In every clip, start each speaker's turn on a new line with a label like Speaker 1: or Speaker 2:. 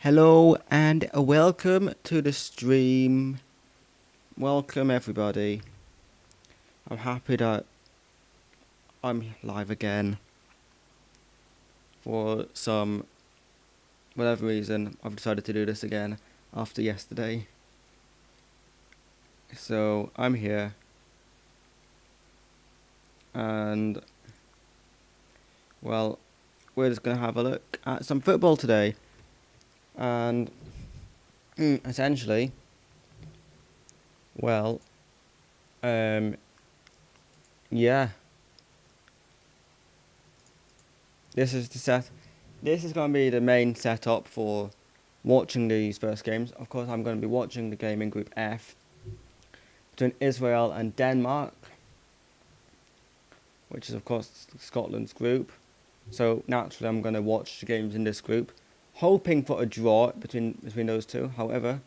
Speaker 1: Hello and welcome to the stream. Welcome everybody. I'm happy that I'm live again. For some whatever reason, I've decided to do this again after yesterday. So I'm here and well, we're just gonna have a look at some football today. And essentially, well, yeah. This is going to be the main setup for watching these first games. Of course, I'm going to be watching the game in Group F between Israel and Denmark, which is of course Scotland's group. So naturally, I'm going to watch the games in this group, hoping for a draw between those two. However,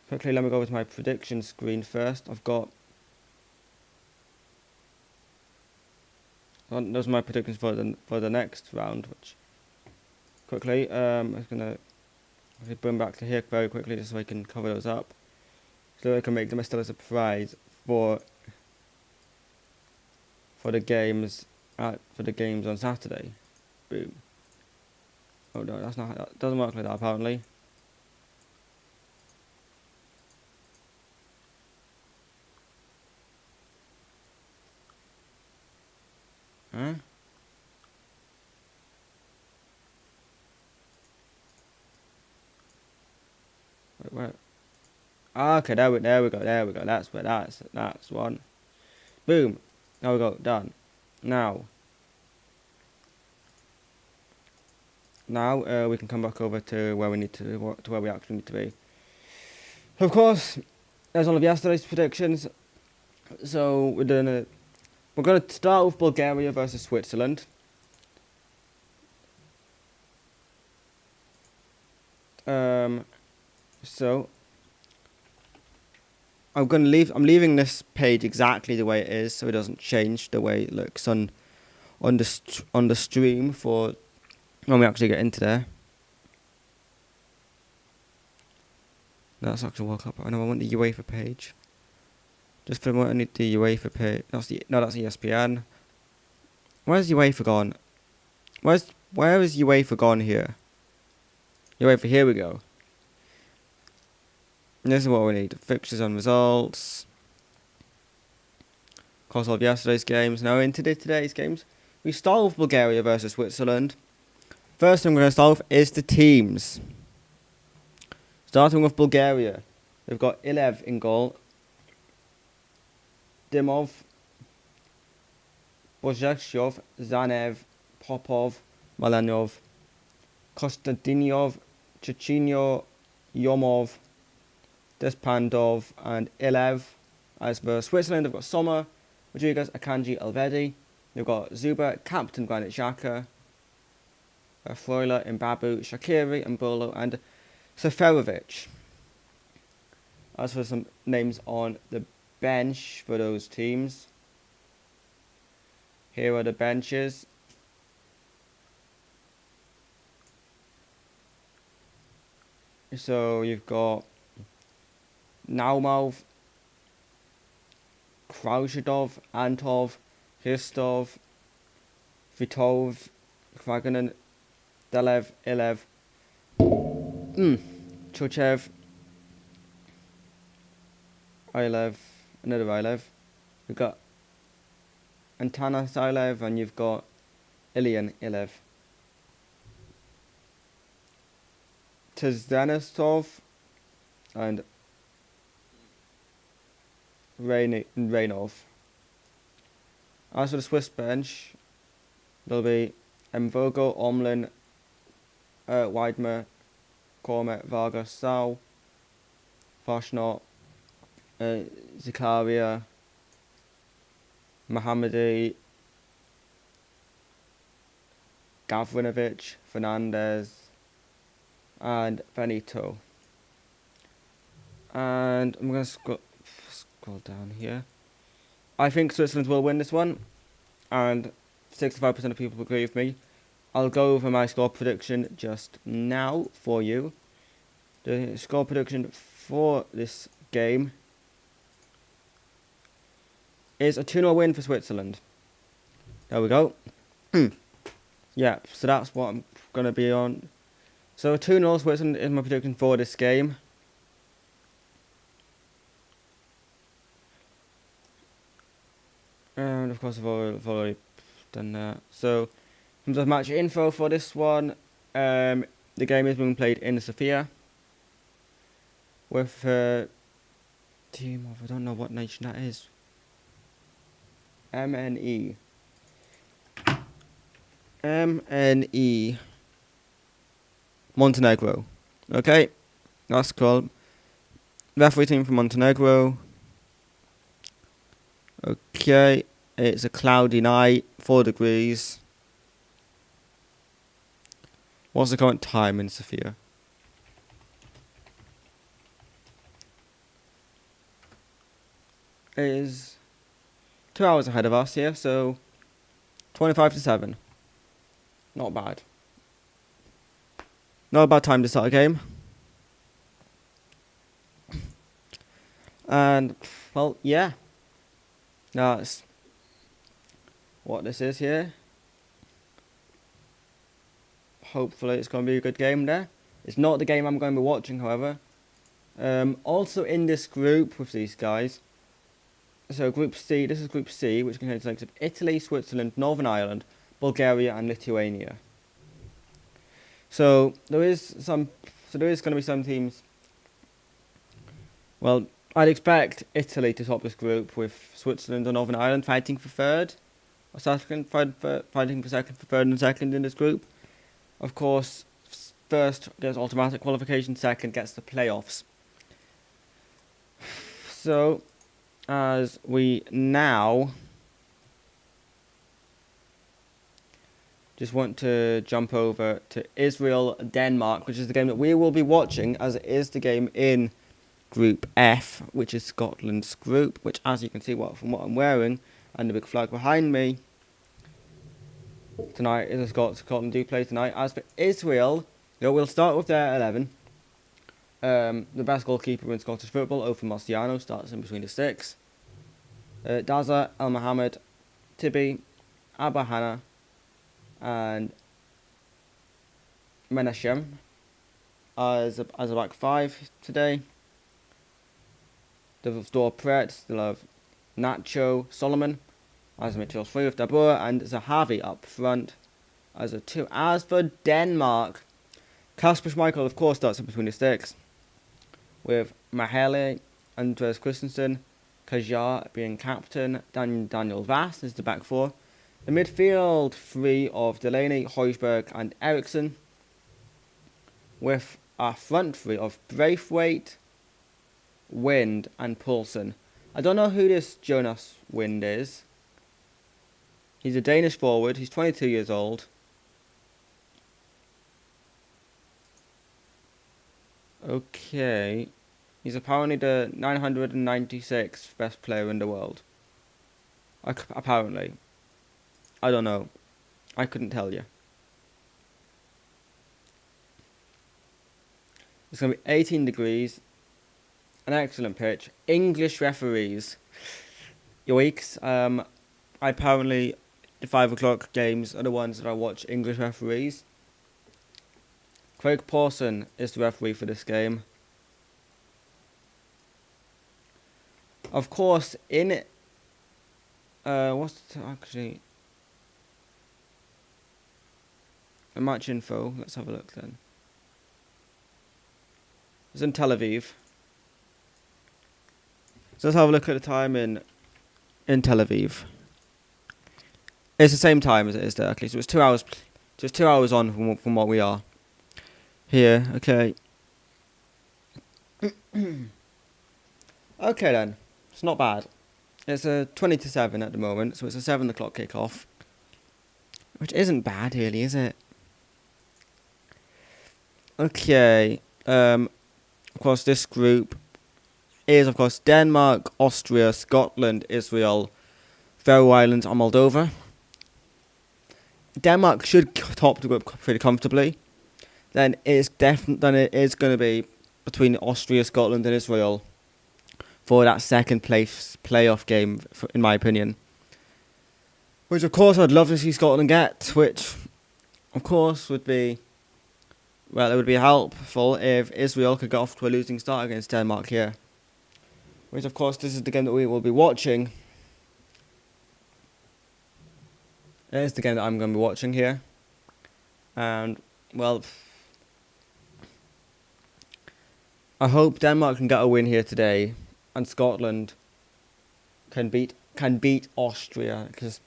Speaker 1: quickly let me go over to my prediction screen first. I've got those are my predictions for the next round. Which quickly, I'm gonna bring back to here very quickly just so I can cover those up, so I can make them still a surprise for the games on Saturday. Boom. Oh no, that doesn't work like that apparently. Huh? Wait, where? Ah, okay, there we go. That's one. Boom. There we go. Done. Now we can come back over to where we need to where we actually need to be. Of course, there's all of yesterday's predictions. So we're gonna start with Bulgaria versus Switzerland. So I'm leaving this page exactly the way it is, so it doesn't change the way it looks on the stream for when we actually get into there. No, that's actually World Cup. I know I want the UEFA page. Just for a moment, I need the UEFA page. That's ESPN. Where's UEFA gone? Where is UEFA gone here? UEFA, here we go. And this is what we need. Fixtures and results. Of course, all of yesterday's games. Now into today's games. We start with Bulgaria versus Switzerland. First thing we're going to start with is the teams. Starting with Bulgaria. They've got Ilev in goal. Dimov. Bozhechov, Zanev, Popov, Malanov, Konstantinyov, Chechinyo, Yomov, Despandov, and Ilev. As for Switzerland, they've got Sommer, Rodriguez, Akanji, Elvedi. They've got Zuba, Captain Granit Xhaka, Freuler, Mbabu, Shaqiri, Mbolo, and Seferovic. As for some names on the bench for those teams, here are the benches. So you've got Naumov, Kraushadov, Antov, Histov, Vitov, Kraganen, Delev, Ilev, Chochev, Ilev, another Ilev. You've got Antanas Ilev, and you've got Ilian Ilev. Tzedanistov and Rainov. As for the Swiss bench, there'll be Mvogo, Omlin, Weidmer, Kormet, Vargas, Sau, Fashnot, Zakaria, Mohammadi, Gavrinovic, Fernandez, and Benito. And I'm going to scroll down here. I think Switzerland will win this one, and 65% of people agree with me. I'll go over my score prediction just now for you. The score prediction for this game is a 2-0 win for Switzerland. There we go. Yeah, so that's what I'm going to be on. So 2-0 Switzerland is my prediction for this game. And of course I've already done that. So in terms of match info for this one, the game is being played in Sofia with a team of, I don't know what nation that is. MNE. Montenegro. Okay, that's cool. Referee team from Montenegro. Okay, it's a cloudy night, 4 degrees. What's the current time in Sofia? It is 2 hours ahead of us here, so 25 to 7. Not bad. Not a bad time to start a game. And, well, yeah. That's what this is here. Hopefully it's going to be a good game there. It's not the game I'm going to be watching, however. Also in this group with these guys. So Group C, this is Group C, which contains the likes of Italy, Switzerland, Northern Ireland, Bulgaria and Lithuania. So there is going to be some teams. Well, I'd expect Italy to top this group, with Switzerland and Northern Ireland fighting for third, or second, fighting for second, for third and second in this group. Of course, first gets automatic qualification, second gets the playoffs. So, as we now just want to jump over to Israel, Denmark, which is the game that we will be watching, as it is the game in Group F, which is Scotland's group, which, as you can see from what I'm wearing and the big flag behind me, tonight is Scotland do play tonight. As for Israel, we'll start with their 11. The best goalkeeper in Scottish football, Ofer Marciano, starts in between the sticks. Daza, El Mohammed, Tibi, Abahana, and Menachem as a back five today. They'll have Dor Pret, they'll have Nacho, Solomon as a midfield three with Dabur, and Zahavi up front as a 2. As for Denmark, Kasper Schmeichel of course starts in between the sticks, with Mahele, Andreas Christensen, Kajar being captain, Daniel Vass is the back four. The midfield three of Delaney, Højbjerg and Eriksson, with a front three of Braithwaite, Wind and Poulsen. I don't know who this Jonas Wind is. He's a Danish forward. He's 22 years old. Okay. He's apparently the 996th best player in the world. Apparently. I don't know. I couldn't tell you. It's going to be 18 degrees. An excellent pitch. English referees. Yoicks. Apparently, the 5 o'clock games are the ones that I watch English referees. Craig Pawson is the referee for this game. Of course, in it. Actually. A match info. Let's have a look then. It's in Tel Aviv. So let's have a look at the time in Tel Aviv. It's the same time as it is there, actually. So it's 2 hours. Just 2 hours on from what we are here. Okay. Okay then. It's not bad. It's a 20 to 7 at the moment, so it's a 7 o'clock kickoff, which isn't bad, really, is it? Okay. Of course, this group is, of course, Denmark, Austria, Scotland, Israel, Faroe Islands, and Moldova. Denmark should top the group pretty comfortably. Then it is going to be between Austria, Scotland, and Israel for that second place playoff game, in my opinion. Which, of course, I'd love to see Scotland get, which, of course, would be... Well, it would be helpful if Israel could get off to a losing start against Denmark here. Which, of course, this is the game that we will be watching. It is the game that I'm going to be watching here. And, well... I hope Denmark can get a win here today, and Scotland can beat Austria, because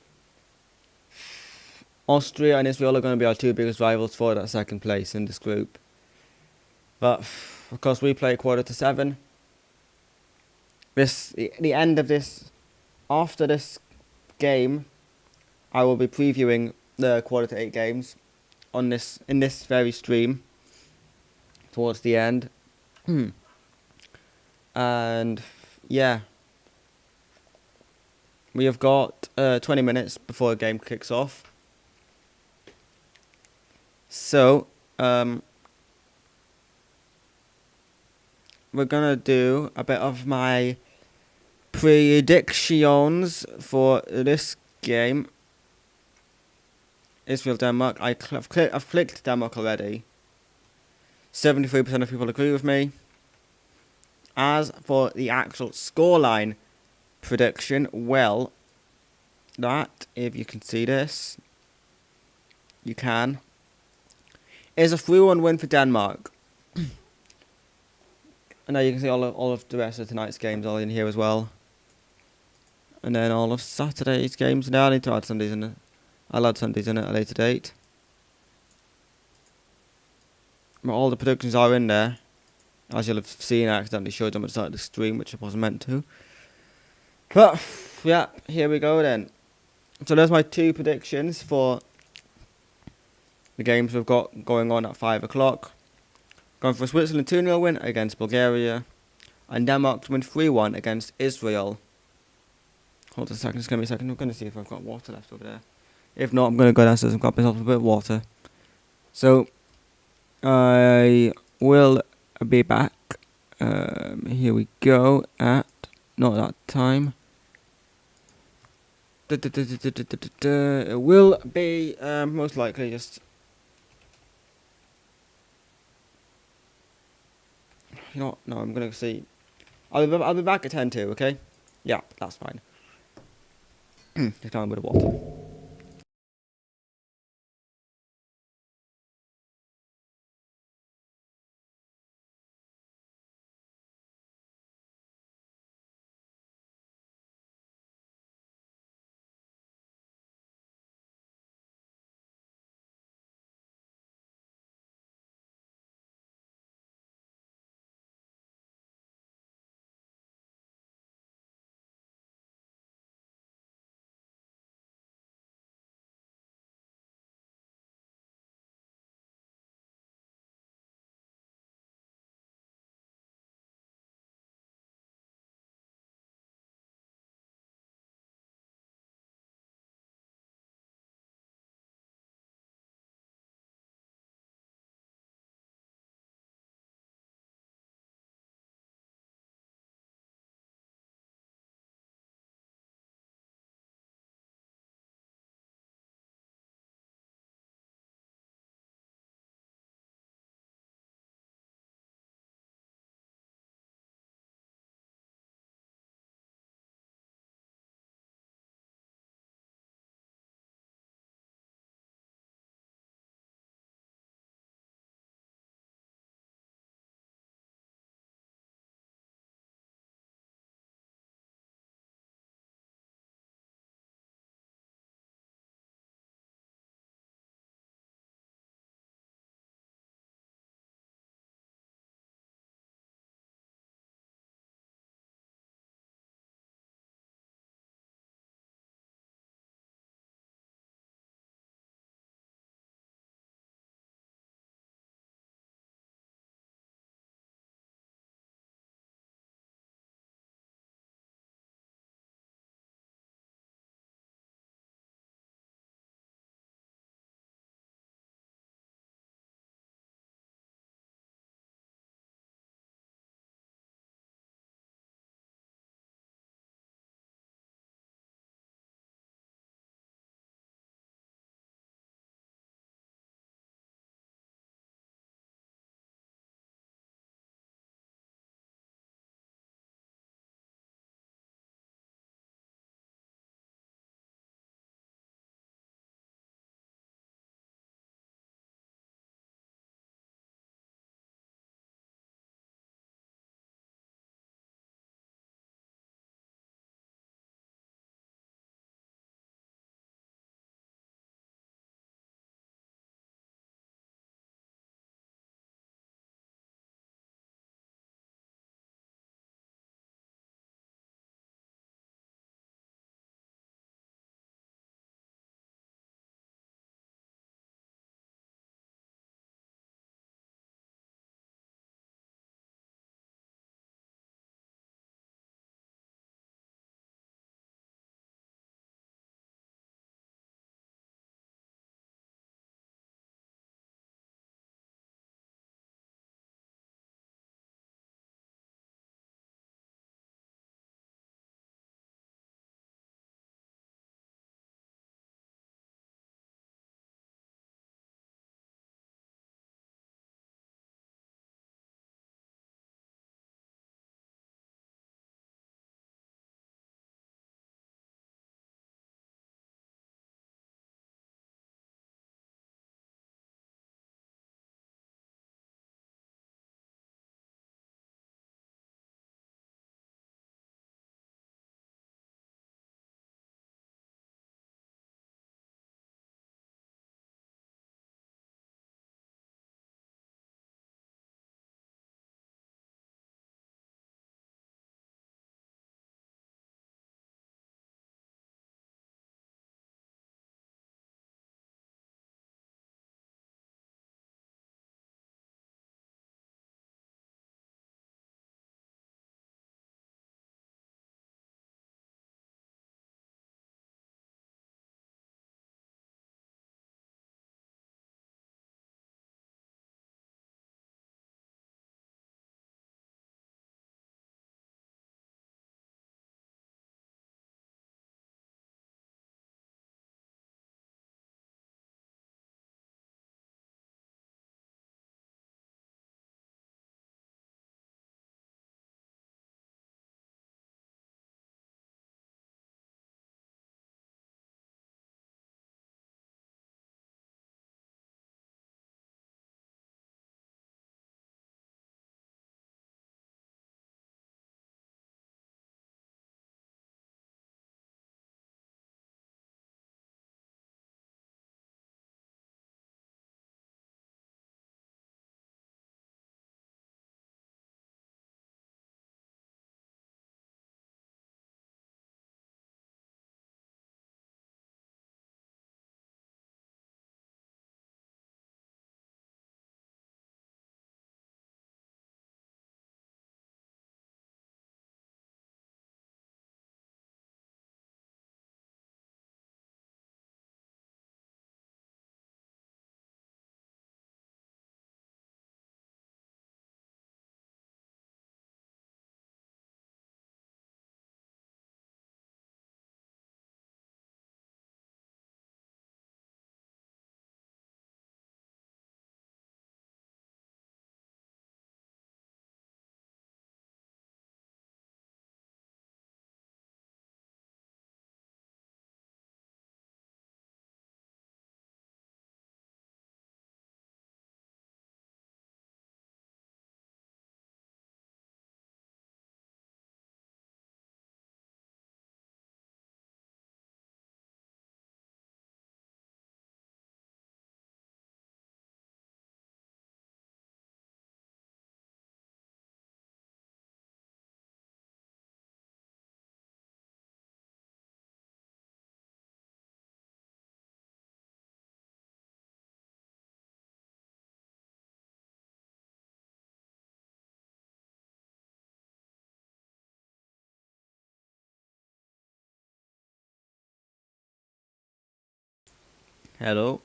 Speaker 1: Austria and Israel are going to be our two biggest rivals for that second place in this group. But of course, we play 7:15. The end of this, after this game, I will be previewing the 8:15 games in this very stream towards the end. And yeah, we have got 20 minutes before the game kicks off. So we're gonna do a bit of my predictions for this game. Israel Denmark. I've clicked Denmark already. 73% of people agree with me. As for the actual scoreline prediction, well, that, if you can see this, you can, is a 3-1 win for Denmark. And now you can see all of the rest of tonight's games all in here as well. And then all of Saturday's games. Now I need to add Sundays in it. I'll add Sundays in at a later date. But all the predictions are in there. As you'll have seen, I accidentally showed them at the start of the stream, which I wasn't meant to. But, yeah, here we go then. So there's my two predictions for the games we've got going on at 5 o'clock. Going for a Switzerland 2-0 win against Bulgaria. And Denmark to win 3-1 against Israel. Hold on a second, just give me a second. I'm going to see if I've got water left over there. If not, I'm going to go downstairs and grab myself a bit of water. So, I will be back. Here we go at not that time. It will be most likely just, you know, no, I'm gonna see. I'll be back at 10 too. Okay, yeah, that's fine. Just down a bit of water. Hello,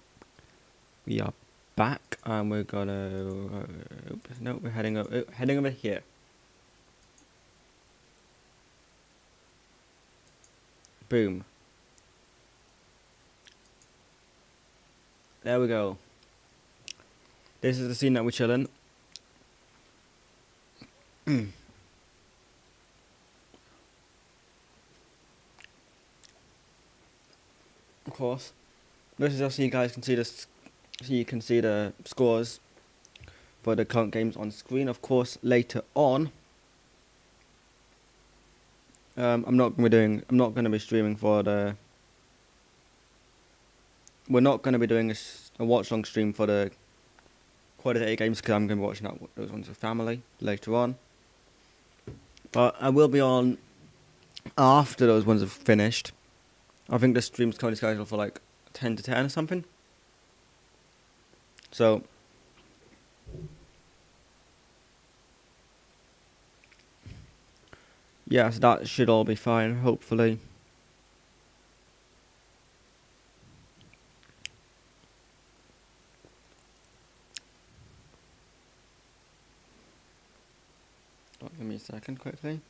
Speaker 1: we are back, and we're gonna. No, we're heading over here. Boom. There we go. This is the scene that we're chilling. Of course. This is just so you guys can see this. So you can see the scores for the current games on screen. Of course, later on. I'm not gonna be streaming for the. We're not gonna be doing a watch long stream for the Qualifier games because I'm gonna be watching those ones with family later on. But I will be on after those ones have finished. I think the stream's currently scheduled for like 10 to 10 or something. So yeah, so that should all be fine, hopefully. Give me a second quickly.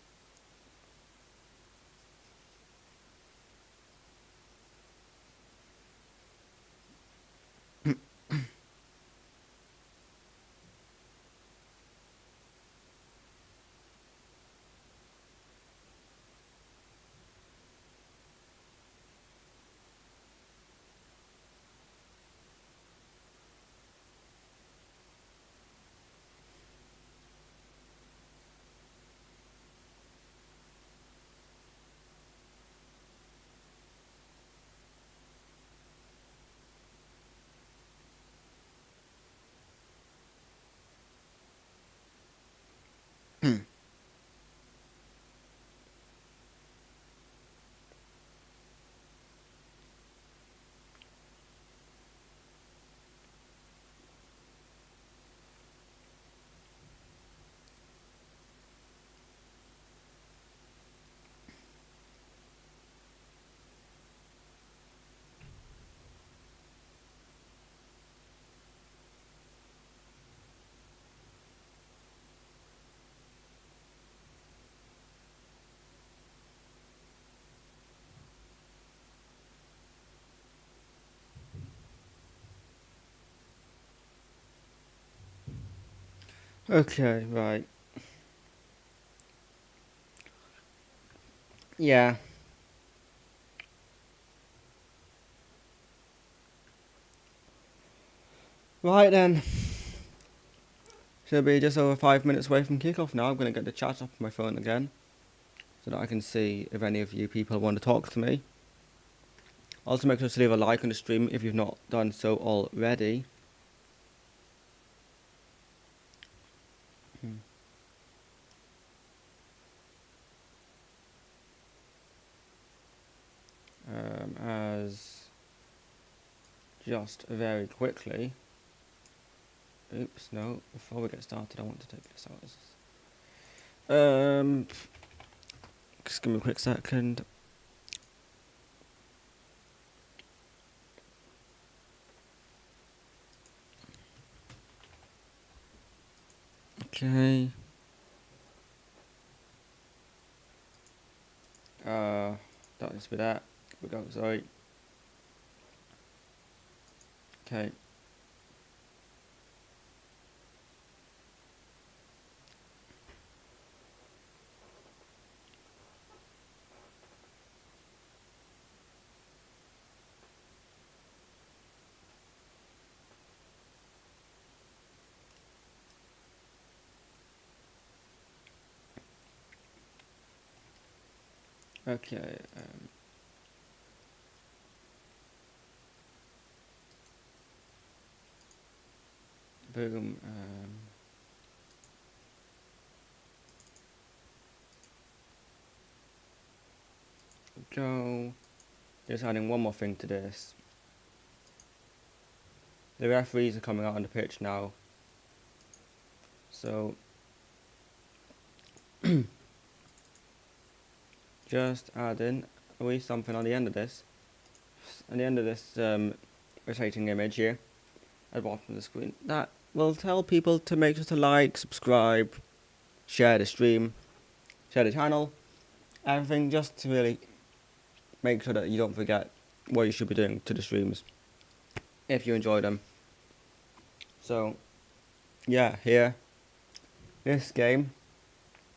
Speaker 1: Okay, right. Yeah. Right then. Should be just over 5 minutes away from kickoff now. I'm going to get the chat up on my phone again so that I can see if any of you people want to talk to me. Also, make sure to leave a like on the stream if you've not done so already. As just very quickly. Oops, no. Before we get started, I want to take this out. Just give me a quick second. Okay. That needs to be that. Here we go, sorry. Okay. Okay. Boom. Go. Just adding one more thing to this. The referees are coming out on the pitch now. So just adding away something on the end of this. At the end of this rotating image here at the bottom of the screen. That will tell people to make sure to like, subscribe, share the stream, share the channel, everything, just to really make sure that you don't forget what you should be doing to the streams if you enjoy them. So, yeah, here, this game,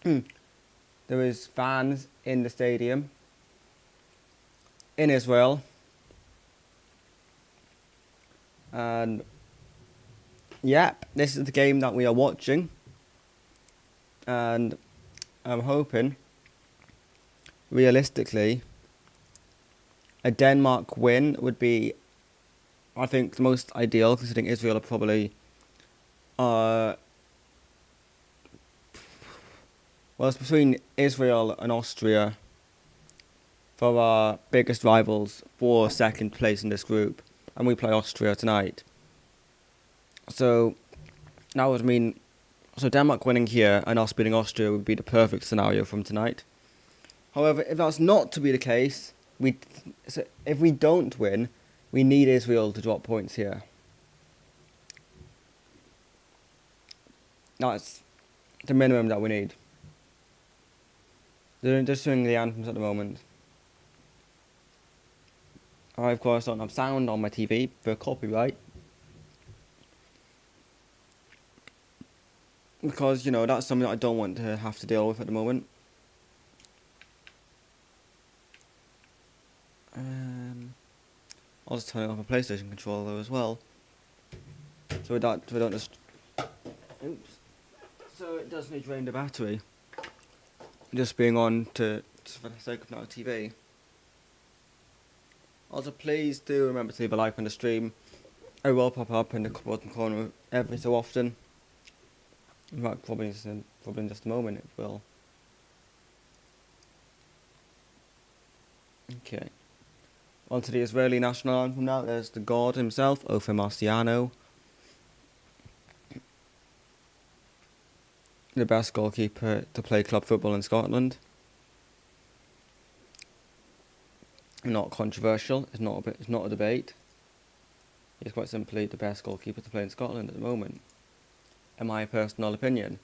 Speaker 1: there is fans in the stadium in Israel, and yep, this is the game that we are watching, and I'm hoping, realistically, a Denmark win would be, I think, the most ideal, considering Israel are probably, well, it's between Israel and Austria for our biggest rivals for second place in this group, and we play Austria tonight. So that would mean, so Denmark winning here and us beating Austria would be the perfect scenario from tonight. However, if that's not to be the case, if we don't win, we need Israel to drop points here. That's the minimum that we need. They're just doing the anthems at the moment. I, of course, don't have sound on my TV for copyright. Because, you know, that's something that I don't want to have to deal with at the moment. I'll just turn off my PlayStation controller as well. So we don't just... Oops. So it doesn't drain the battery. Just being on for the sake of not TV. Also, please do remember to leave a like on the stream. I will pop up in the bottom corner every so often. In fact, probably in just a moment it will. Okay. On to the Israeli national anthem now. There's the god himself, Ofer Marciano. The best goalkeeper to play club football in Scotland. Not controversial. It's not a debate. He's quite simply the best goalkeeper to play in Scotland at the moment, in my personal opinion.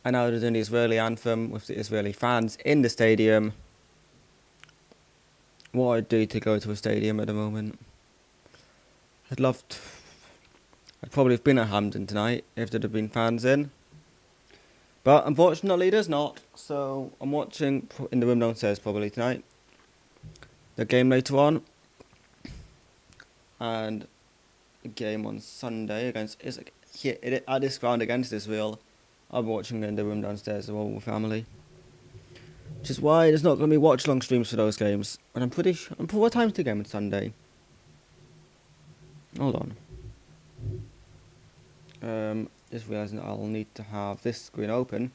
Speaker 1: And now they're doing the Israeli anthem with the Israeli fans in the stadium. What I'd do to go to a stadium at the moment. I'd probably have been at Hampden tonight if there'd have been fans in. But unfortunately there's not. So I'm watching in the room downstairs probably tonight. The game later on. And a game on Sunday against at this ground against Israel. I'm watching in the room downstairs with all my family. Which is why there's not going to be watch-long streams for those games. And I'm pretty sure... What time's the game on Sunday? Hold on. Just realising that I'll need to have this screen open.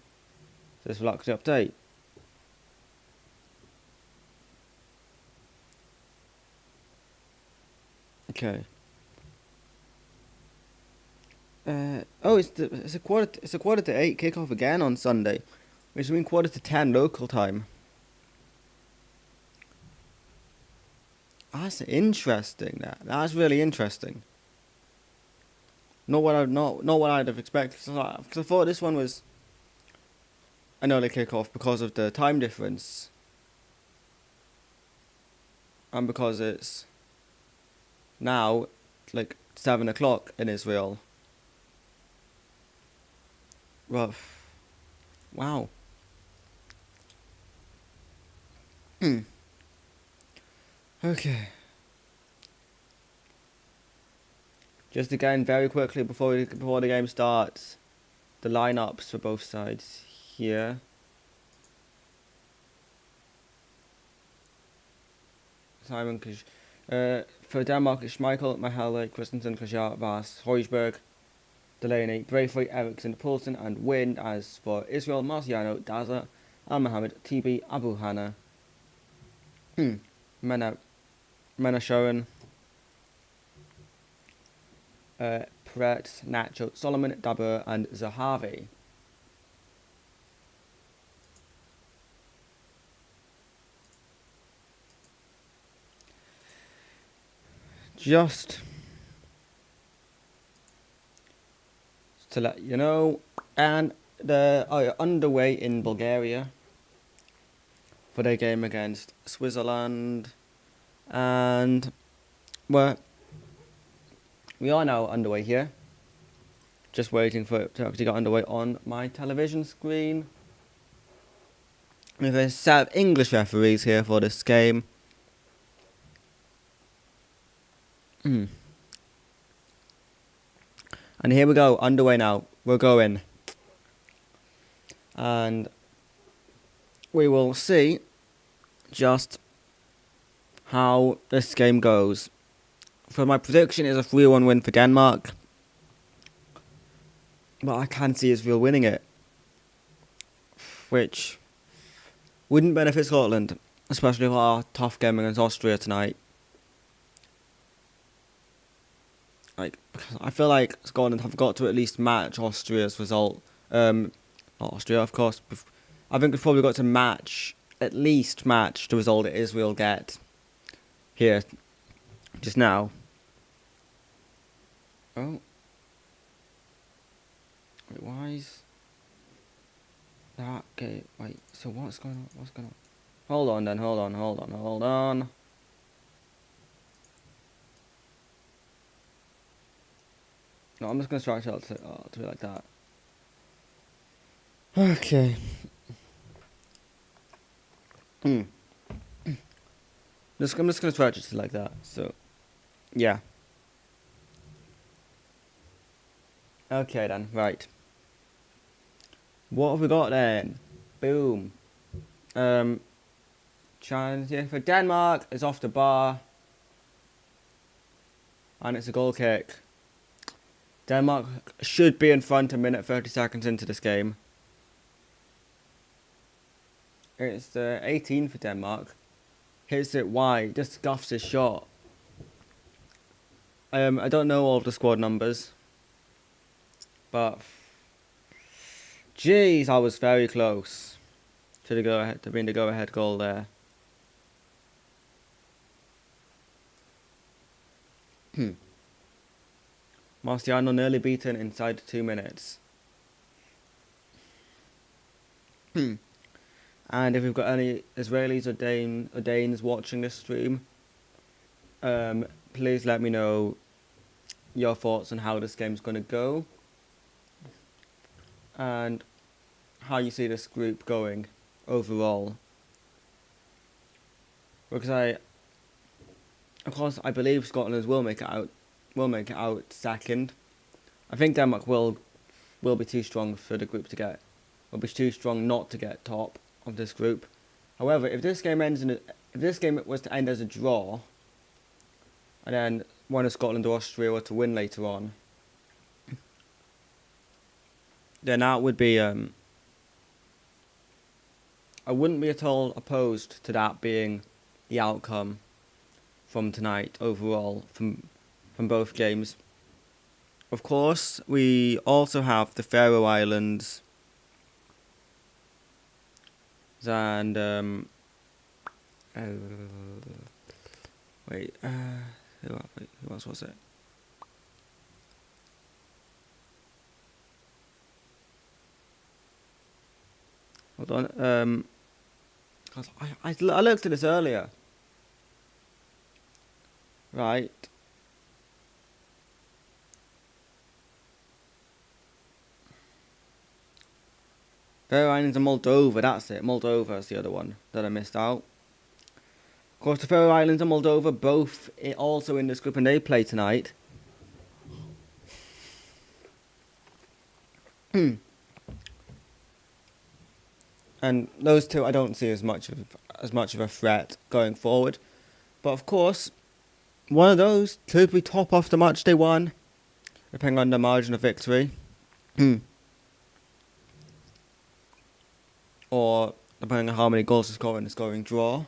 Speaker 1: So this will actually update. Okay. It's a quarter to 8 kickoff again on Sunday, which means quarter to 10 local time. That's interesting. That's really interesting. Not what I'd have expected. Because I thought this one was an early kickoff because of the time difference, and because it's now like 7 o'clock in Israel. Rough. Wow. Okay. Just again, very quickly before the game starts, the lineups for both sides here. Simon for Denmark, it's Schmeichel, Mahele, Christensen, Kajar, Vass, Højbjerg, Delaney, Braithwaite, Eriksson, Poulsen, and Wind. As for Israel, Marciano, Daza, Al Mohammed, TB, Abu Hana. Men are showing. Pret, Nacho, Solomon, Dabur, and Zahavi. just to let you know, and they are underway in Bulgaria for their game against Switzerland, and we are now underway here. Just waiting for it to actually get underway on my television screen. We have a set of English referees here for this game. And here we go, underway now. We're going. And we will see just how this game goes. So my prediction is a 3-1 win for Denmark. But I can see Israel winning it. Which wouldn't benefit Scotland. Especially for our tough game against Austria tonight. Because I feel like Scotland have got to at least match Austria's result. Not Austria, of course. I think we've probably got to at least match the result that Israel get here just now. Oh. Wait, why is that? Okay, wait, so what's going on? What's going on? Hold on then, hold on. No, I'm just going to stretch out to be like that. Okay. I'm just going to stretch it like that. So, yeah. Okay then, right. What have we got then? Boom. Chance here for Denmark is off the bar. And it's a goal kick. Denmark should be in front a minute 30 seconds into this game. It's 18 for Denmark. Hits it wide, just scuffs his shot. I don't know all of the squad numbers. But jeez, I was very close to being the go-ahead goal there. Marciano nearly beaten inside 2 minutes. And if we've got any Israelis or Danes watching this stream, please let me know your thoughts on how this game's going to go. And how you see this group going overall. Because of course, I believe Scotland will make it out. Will make it out second. I think Denmark will be too strong for the group to get. Will be too strong not to get top of this group. However, if this game was to end as a draw, and then one of Scotland or Austria were to win later on, then that would be I wouldn't be at all opposed to that being the outcome from tonight overall from both games. Of course, we also have the Faroe Islands and who else was it? Hold on. I looked at this earlier. Right. Faroe Islands and Moldova, that's it. Moldova is the other one that I missed out. Of course, the Faroe Islands and Moldova both also in this group, and they play tonight. And those two I don't see as much of a threat going forward. But of course, one of those could be top after match day one, depending on the margin of victory. Or depending on how many goals to score in the scoring draw.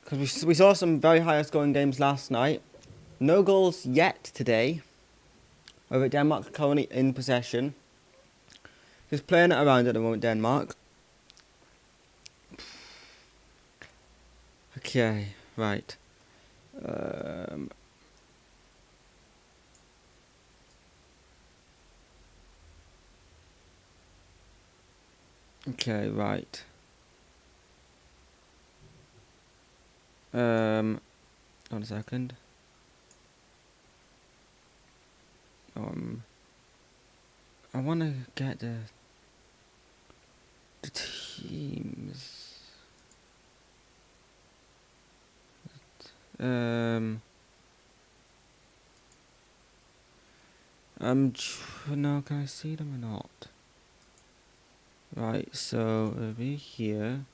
Speaker 1: Because we saw some very high scoring games last night. No goals yet today. Over Denmark currently in possession. Just playing it around at the moment, Denmark. Okay, right. Okay, right. On a second. I want to get the teams. No, can I see them or not? Right, so it'll be here.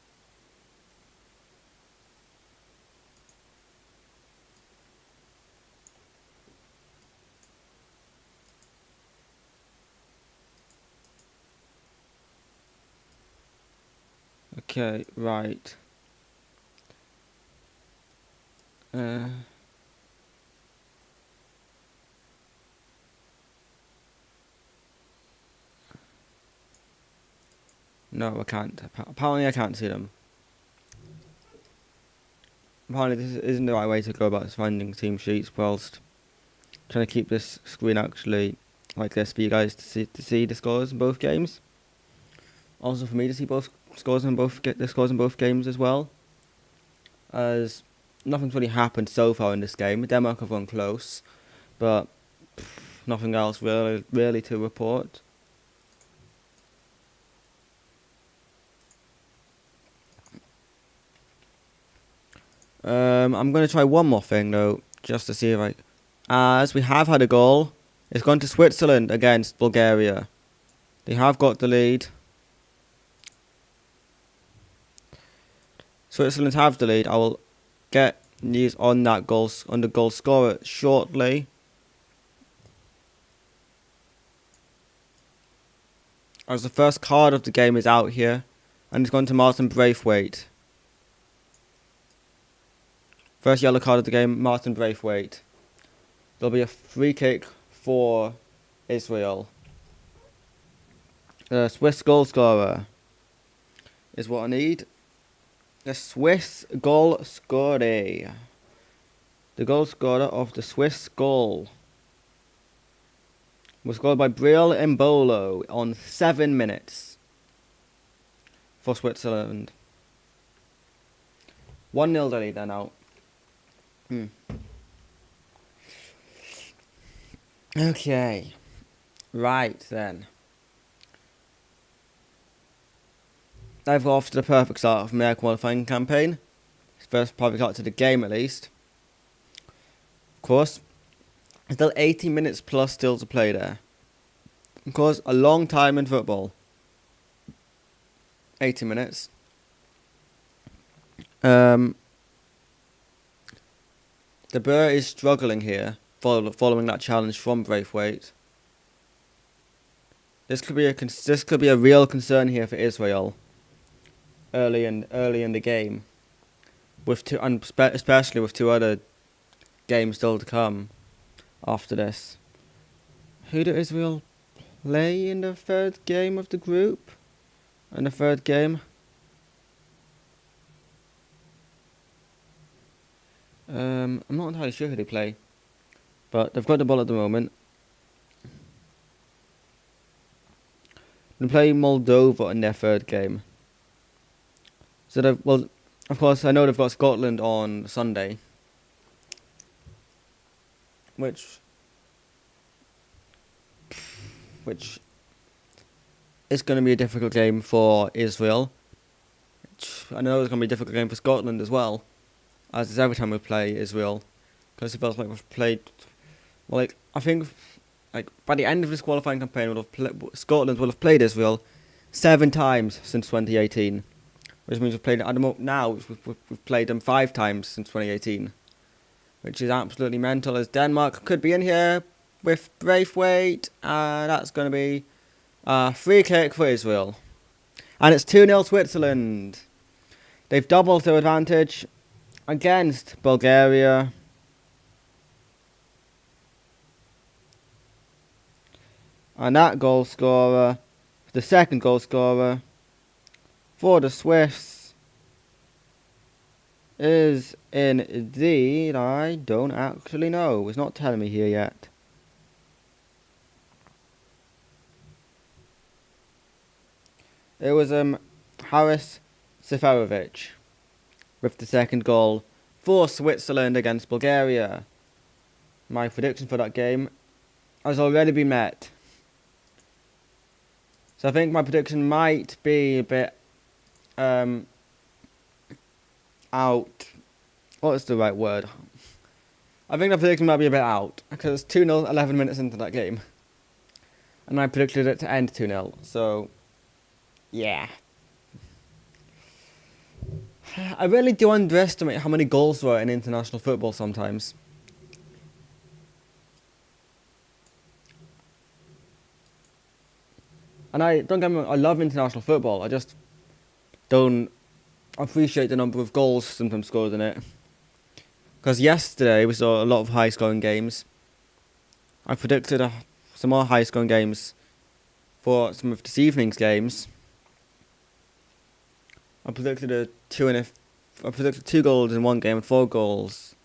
Speaker 1: Okay, right. No, I can't. Apparently I can't see them. Apparently this isn't the right way to go about finding team sheets whilst trying to keep this screen actually like this for you guys to see the scores in both games. Also for me to see both scores in both games as well. As nothing's really happened so far in this game. Denmark have won close, but nothing else really to report. I'm going to try one more thing though, just to see if I... As we have had a goal, it's gone to Switzerland against Bulgaria. They have got the lead. Switzerland have the lead. I will get news on that on the goal scorer shortly. As the first card of the game is out here, and it's gone to Martin Braithwaite. First yellow card of the game, Martin Braithwaite. There'll be a free kick for Israel. The Swiss goal scorer is what I need. The Swiss goal scorer. The goal scorer of the Swiss goal was scored by Briel Embolo on 7 minutes for Switzerland. 1-0 the lead there now. Okay. Right then. I've got off to the perfect start of my qualifying campaign. First perfect start to the game at least. Of course, still 80 minutes plus still to play there. Of course, a long time in football. 80 minutes. De Boer is struggling here, following that challenge from Braithwaite. This could be a real concern here for Israel. Early in the game, especially with 2 other games still to come after this. Who did Israel play in the 3rd game of the group? In the 3rd game? I'm not entirely sure who they play, but they've got the ball at the moment. They play Moldova in their 3rd game. So of course, I know they've got Scotland on Sunday, which is going to be a difficult game for Israel. I know it's going to be a difficult game for Scotland as well, as is every time we play Israel, because it feels like we've played. Well, I think by the end of this qualifying campaign, Scotland will have played Israel 7 times since 2018. Which means we've played at the moment now. We've played them 5 times since 2018, which is absolutely mental. As Denmark could be in here with Braithwaite, that's going to be a free kick for Israel, and it's 2-0 Switzerland. They've doubled their advantage against Bulgaria. And that goal scorer, the second goal scorer for the Swiss, is indeed, I don't actually know. It's not telling me here yet. It was Haris Seferovic with the second goal for Switzerland against Bulgaria. My prediction for that game has already been met. So I think my prediction might be a bit out. What is the right word? I think the prediction might be a bit out because 2-0 11 minutes into that game. And I predicted it to end 2-0. So, yeah. I really do underestimate how many goals there are in international football sometimes. And I don't get me wrong, I love international football. I just don't appreciate the number of goals sometimes scored in it. Because yesterday we saw a lot of high-scoring games. I predicted some more high-scoring games for some of this evening's games. I predicted 2 goals in one game and 4 goals.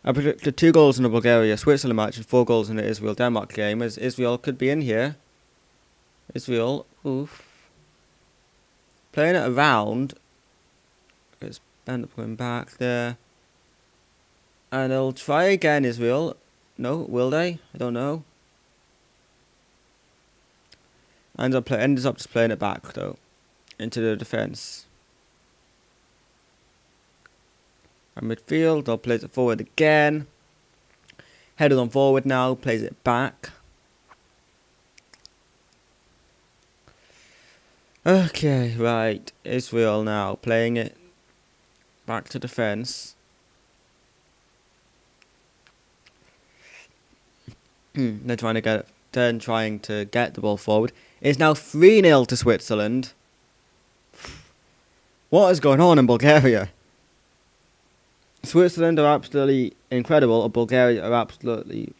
Speaker 1: I predicted 2 goals in the Bulgaria-Switzerland match and 4 goals in the Israel-Denmark game, as Israel could be in here. Israel, oof. Playing it around. Let's end up going back there. And they'll try again, Israel. No, will they? I don't know. Ends up just playing it back, though. Into the defence. At midfield, they'll place it forward again. Headed on forward now, plays it back. Okay, right. Israel now playing it back to defence. They're trying to get the ball forward. It's now 3-0 to Switzerland. What is going on in Bulgaria? Switzerland are absolutely incredible, and Bulgaria are absolutely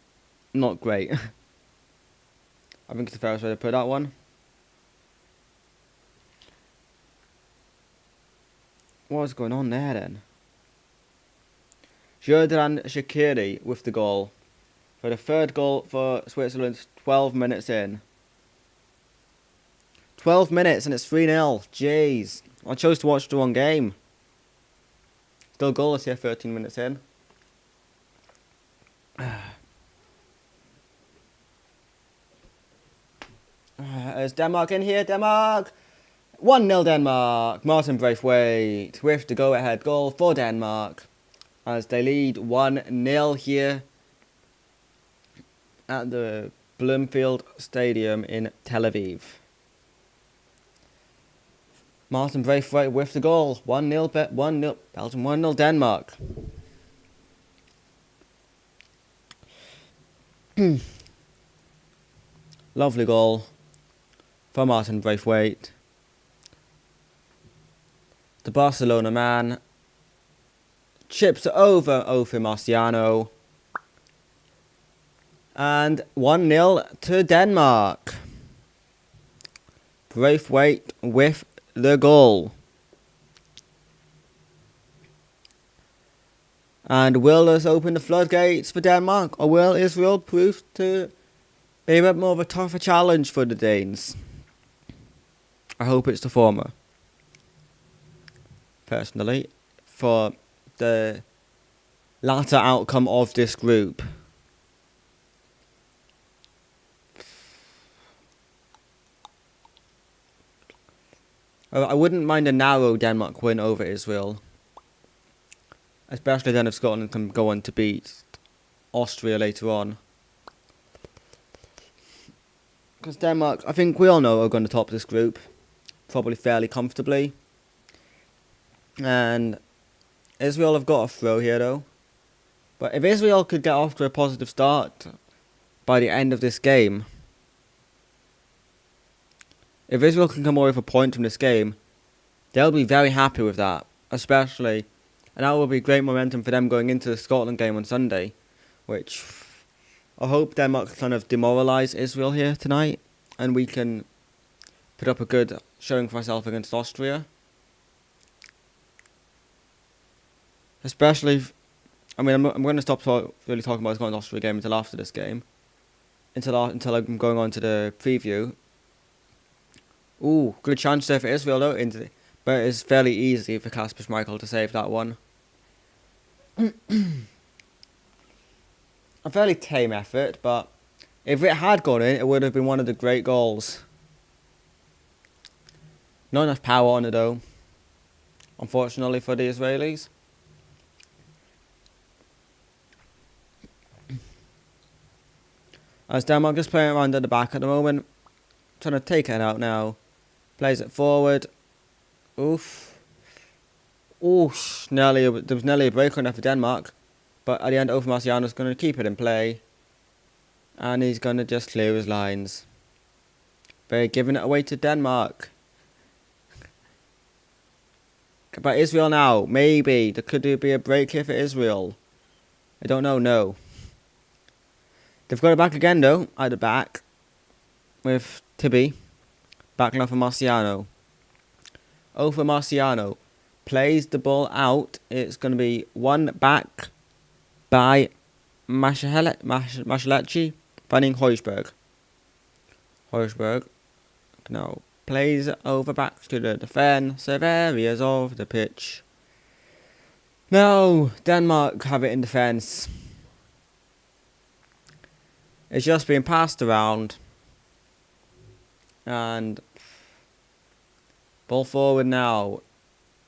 Speaker 1: not great. I think it's the fairest way to put that one. What is going on there then? Jordan Shaqiri with the goal. For the third goal for Switzerland, 12 minutes in. 12 minutes and it's 3-0. Jeez. I chose to watch the one game. Still goalless here, 13 minutes in. Is Denmark in here? Denmark! 1-0 Denmark. Martin Braithwaite with the go-ahead goal for Denmark. As they lead 1-0 here at the Bloomfield Stadium in Tel Aviv. Martin Braithwaite with the goal. 1-0 Belgium, 1-0 Denmark. Lovely goal for Martin Braithwaite. The Barcelona man chips it over Ofe Marciano. And 1-0 to Denmark. Braithwaite with the goal. And will this open the floodgates for Denmark, or will Israel prove to be a bit more of a tougher challenge for the Danes? I hope it's the former. Personally, for the latter outcome of this group. I wouldn't mind a narrow Denmark win over Israel. Especially then if Scotland can go on to beat Austria later on. Because Denmark, I think we all know, are going to top this group. Probably fairly comfortably. And Israel have got a throw here though. But if Israel could get off to a positive start by the end of this game, if Israel can come away with a point from this game, they'll be very happy with that. Especially, and that will be great momentum for them going into the Scotland game on Sunday. Which, I hope Denmark can kind of demoralise Israel here tonight. And we can put up a good showing for ourselves against Austria. Especially, I mean, I'm going to stop really talking about this Austria game until after this game. Until I'm going on to the preview. Ooh, good chance there for Israel though, but it's fairly easy for Kasper Schmeichel to save that one. A fairly tame effort, but if it had gone in, it would have been one of the great goals. Not enough power on it though, unfortunately for the Israelis. As Denmark just playing around at the back at the moment, trying to take it out now. Plays it forward. Oof. Oof. There was nearly a break on there for Denmark. But at the end, Over Marciano's going to keep it in play. And he's going to just clear his lines. They're giving it away to Denmark. But Israel now, maybe. Could there be a break here for Israel? I don't know, no. They've got it back again though, at the back. With Tibi. Back now for Marciano. Over Marciano. Plays the ball out. It's going to be one back by Mashalechi. Finding Heusberg. Heusberg now plays over back to the defensive areas of the pitch. Now Denmark have it in defence. It's just being passed around. And ball forward now.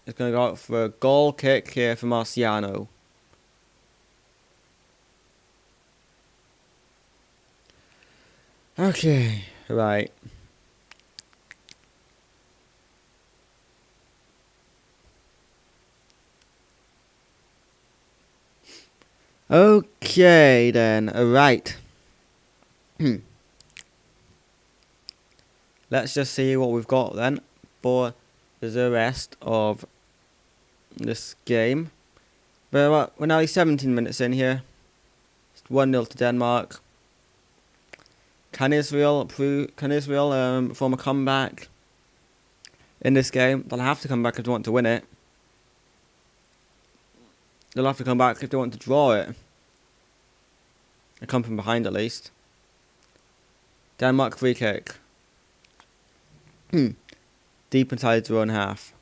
Speaker 1: It's going to go out for a goal kick here for Marciano. Okay, right. Okay then, right. Let's just see what we've got then for the rest of this game. But we're now 17 minutes in here. It's 1-0 to Denmark. Can Israel form a comeback in this game? They'll have to come back if they want to win it. They'll have to come back if they want to draw it. They come from behind at least. Denmark free kick. Deep inside their own half.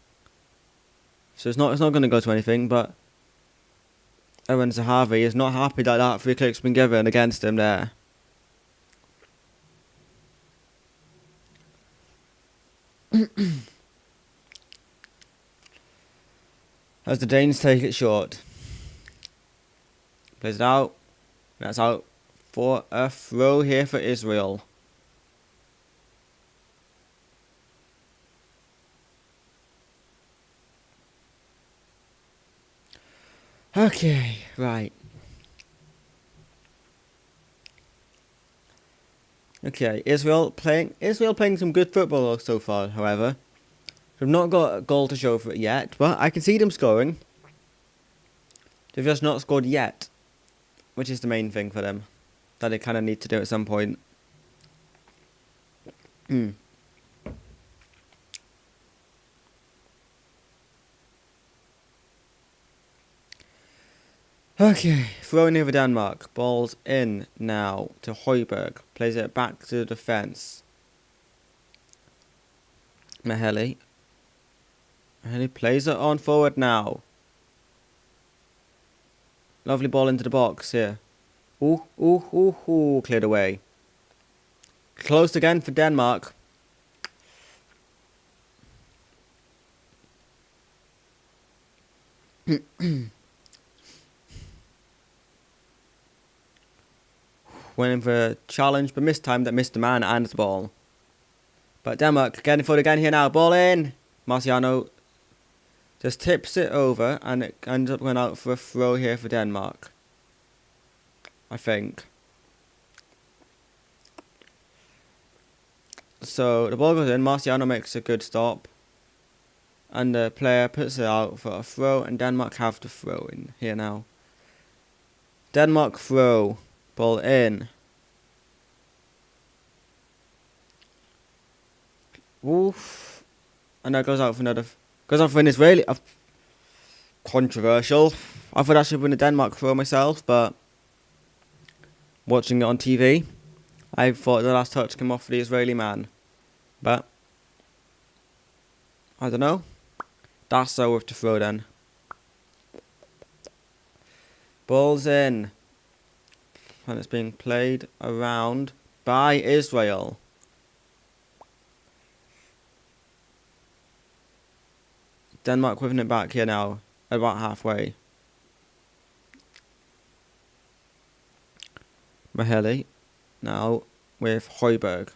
Speaker 1: So it's not going to go to anything, but Aaron Zahavi is not happy that that free kick's been given against him there. As the Danes take it short. Plays it out. That's out for a throw here for Israel. Okay, right. Okay, Israel playing some good football so far, however. They've not got a goal to show for it yet, but I can see them scoring. They've just not scored yet, which is the main thing for them, that they kind of need to do at some point. Okay, throwing over Denmark. Ball's in now to Højbjerg. Plays it back to the defence. Maheli plays it on forward now. Lovely ball into the box here. Ooh, cleared away. Close again for Denmark. Went in for a challenge, but missed the man and the ball. But Denmark getting forward again here now. Ball in. Marciano just tips it over, and it ends up going out for a throw here for Denmark, I think. So the ball goes in. Marciano makes a good stop, and the player puts it out for a throw, and Denmark have to throw in here now. Denmark throw. Ball in. Oof. And that goes out for an Israeli. Controversial. I thought I should win a Denmark throw myself, but watching it on TV, I thought the last touch came off for the Israeli man. But I don't know. That's so with the throw then. Ball's in. And it's being played around by Israel. Denmark whipping it back here now. About halfway. Maheli now with Højbjerg.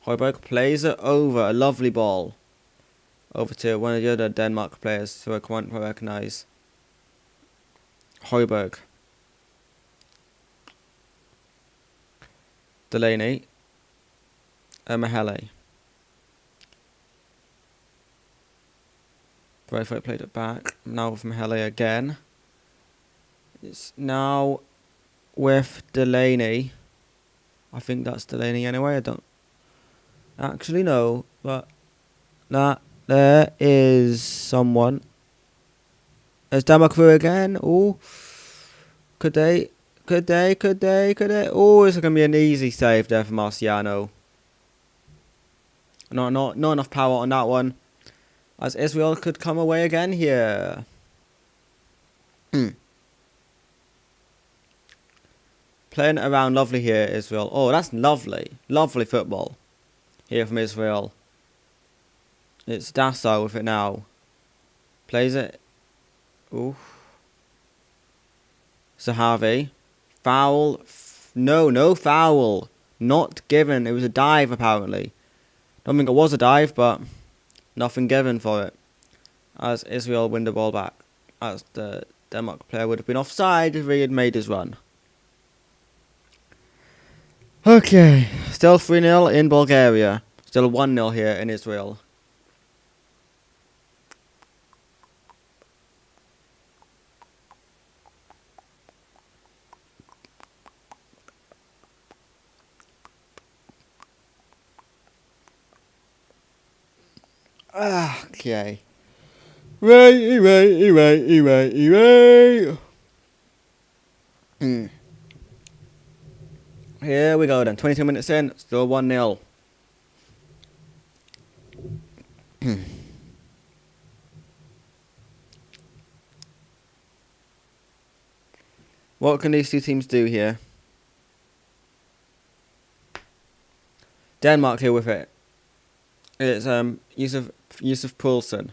Speaker 1: Højbjerg plays it over. A lovely ball. Over to one of the other Denmark players who I can't recognise. Højbjerg. Delaney. Maheli. Braithwaite played it back. Now with Maheli again. It's now with Delaney. I think that's Delaney anyway. I don't actually know, but there is someone. Is Denmark through again? Oh, could they? Oh, it's going to be an easy save there for Marciano. Not enough power on that one. As Israel could come away again here. Playing around lovely here, Israel. Oh, that's lovely. Lovely football here from Israel. It's Dasso with it now. Plays it. Ooh. Sahavi. Foul. No foul. Not given. It was a dive apparently. Don't think it was a dive, but nothing given for it. As Israel win the ball back. As the Denmark player would have been offside if he had made his run. Okay, still 3-0 in Bulgaria. Still 1-0 here in Israel. Okay. Right. Here we go then. 22 minutes in, still 1-0. What can these two teams do here? Denmark here with it. It's Yusuf Poulsen.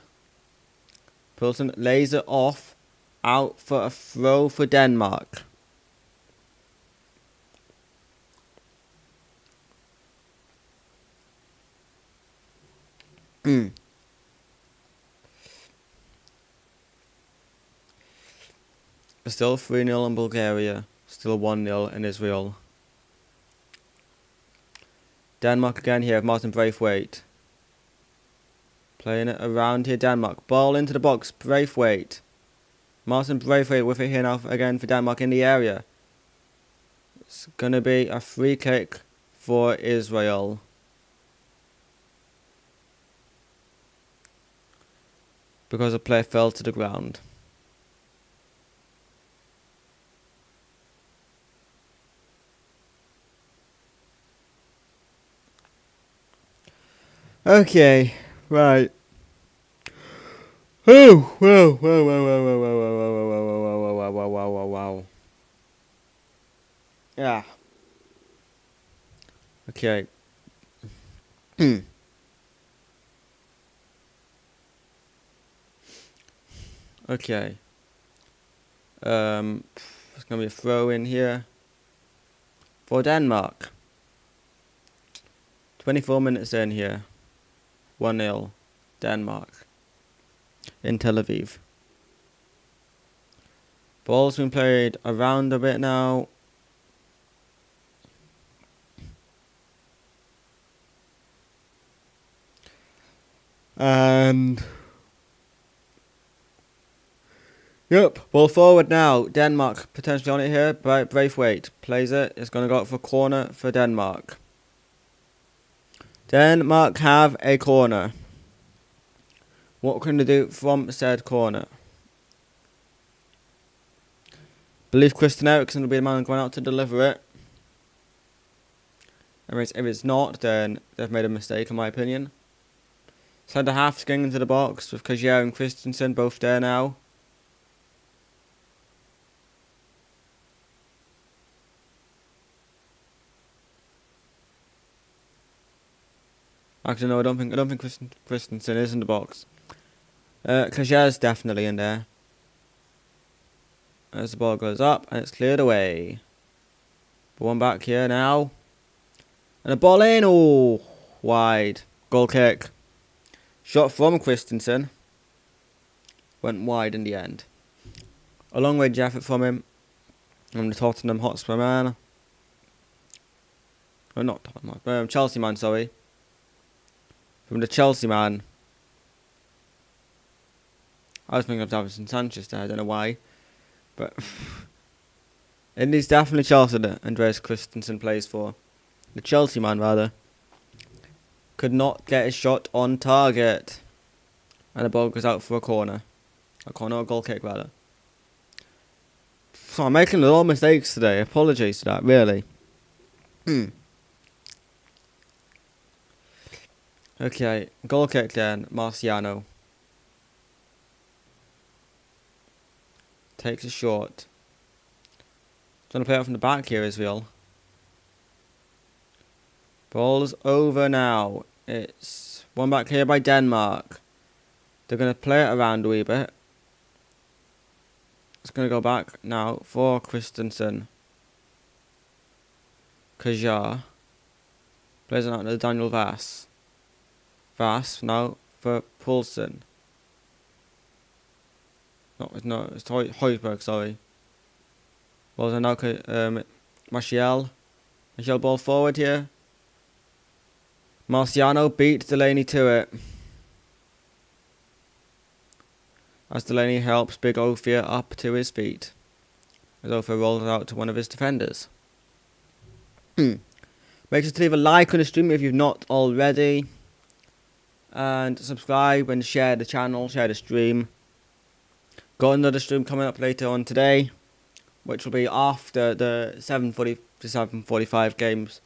Speaker 1: Poulsen lays it off, out for a throw for Denmark. Still 3-0 in Bulgaria. Still 1-0 in Israel. Denmark again here. Martin Braithwaite. Playing it around here. Denmark. Ball into the box. Braithwaite. Martin Braithwaite with it here now again for Denmark in the area. It's going to be a free kick for Israel. Because the player fell to the ground. Okay, right. Oh, wow. Yeah. Okay. Okay. There's gonna be a throw in here for Denmark. 24 minutes in here. 1-0 Denmark in Tel Aviv. Ball's been played around a bit now. And yep, ball forward now. Denmark potentially on it here. Braithwaite plays it. It's going to go up for corner for Denmark. Denmark have a corner. What can they do from said corner? Believe Christian Eriksen will be the man going out to deliver it. If it's not, then they've made a mistake, in my opinion. Centre half's going into the box with Kjaer and Christensen both there now. Actually, no, I don't think Christensen is in the box. Kjaer's definitely in there. As the ball goes up and it's cleared away. But one back here now. And a ball in. Oh, wide. Goal kick. Shot from Christensen. Went wide in the end. A long range effort from him. From the Tottenham Hotspur man. Oh, not Tottenham, Chelsea man, sorry. From the Chelsea man. I was thinking of Davinson Sanchez there, I don't know why. But it is definitely Chelsea that Andreas Christensen plays for. The Chelsea man, rather. Could not get his shot on target. And the ball goes out for a corner. A corner or goal kick, rather. So I'm making a lot of mistakes today. Apologies for that, really. Okay, goal kick then. Marciano. Takes a shot. Trying to play out from the back here, Israel. Ball's over now. It's one back here by Denmark. They're going to play it around a wee bit. It's going to go back now for Christensen. Kjaer. Plays it out to Daniel Vass. Vass now for Poulsen. No, it's Højbjerg, sorry. Balls are now Martial. Martial ball forward here. Marciano beat Delaney to it. As Delaney helps Big Ophir up to his feet. As Ophir rolls out to one of his defenders. Make sure to leave a like on the stream if you've not already. And subscribe and share the channel, share the stream. Got another stream coming up later on today, which will be after the 7:40 to 7:45 games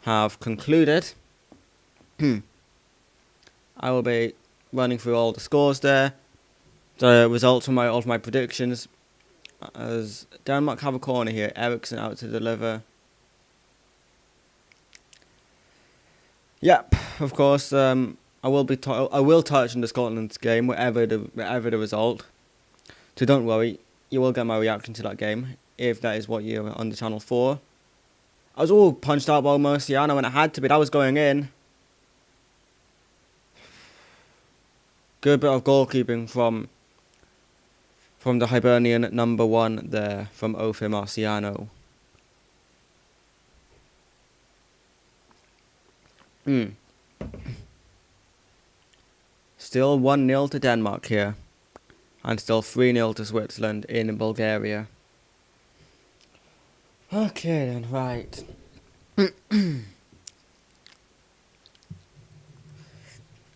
Speaker 1: have concluded. I will be running through all the scores there, the results from all of my predictions. As Denmark have a corner here, Eriksen out to deliver. Yep, of course. I will touch on the Scotland game, whatever the result. So don't worry, you will get my reaction to that game, if that is what you're on the channel for. I was all punched out by Marciano when it had to be, that was going in. Good bit of goalkeeping from the Hibernian number 1 there, from Ophir Marciano. Still 1-0 to Denmark here. And still 3-0 to Switzerland in Bulgaria. Okay then, right.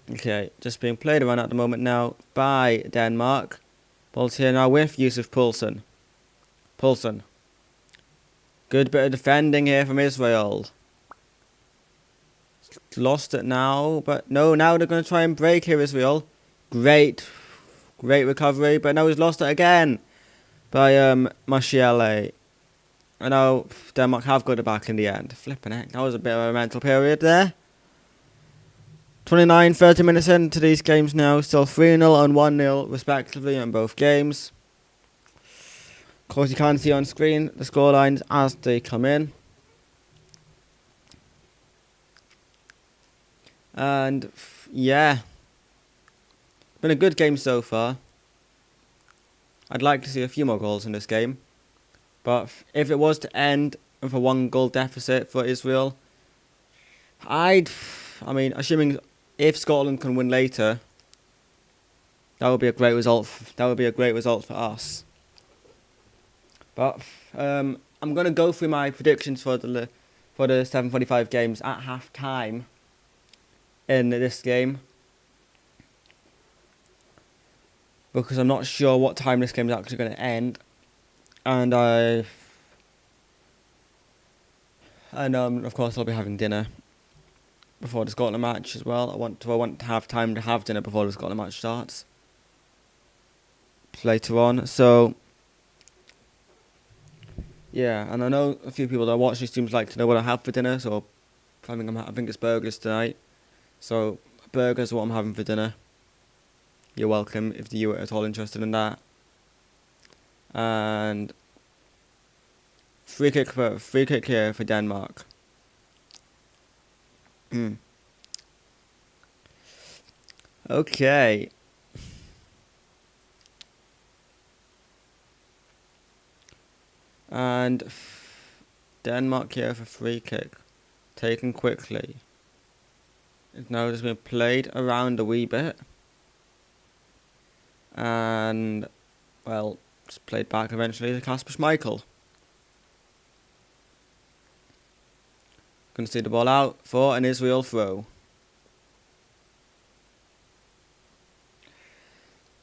Speaker 1: Okay, just being played around at the moment now by Denmark. Ball's here now with Yusuf Poulsen. Poulsen. Good bit of defending here from Israel. Lost it now, but no, now they're going to try and break here, Israel. Great recovery, but now he's lost it again by Martial. And now Denmark have got it back in the end. Flipping heck, that was a bit of a mental period there. 30 minutes into these games now, still 3-0 and 1-0 respectively in both games. Of course, you can't see on screen the scorelines as they come in. And yeah, been a good game so far. I'd like to see a few more goals in this game, but if it was to end with a 1-goal deficit for Israel, assuming if Scotland can win later, that would be a great result. That would be a great result for us. But I'm going to go through my predictions for the 7:45 games at half time in this game, because I'm not sure what time this game is actually going to end. And of course I'll be having dinner before the Scotland match as well. I want to have time to have dinner before the Scotland match starts later on. So yeah, and I know a few people that watch these streams like to know what I have for dinner. So I think it's burgers tonight. So burgers are what I'm having for dinner. You're welcome if you're at all interested in that. And free kick here for Denmark. Okay. And Denmark here for free kick. Taken quickly. It's now just been played around a wee bit. And, well, just played back eventually to Kasper Schmeichel. Gonna see the ball out for an Israel throw.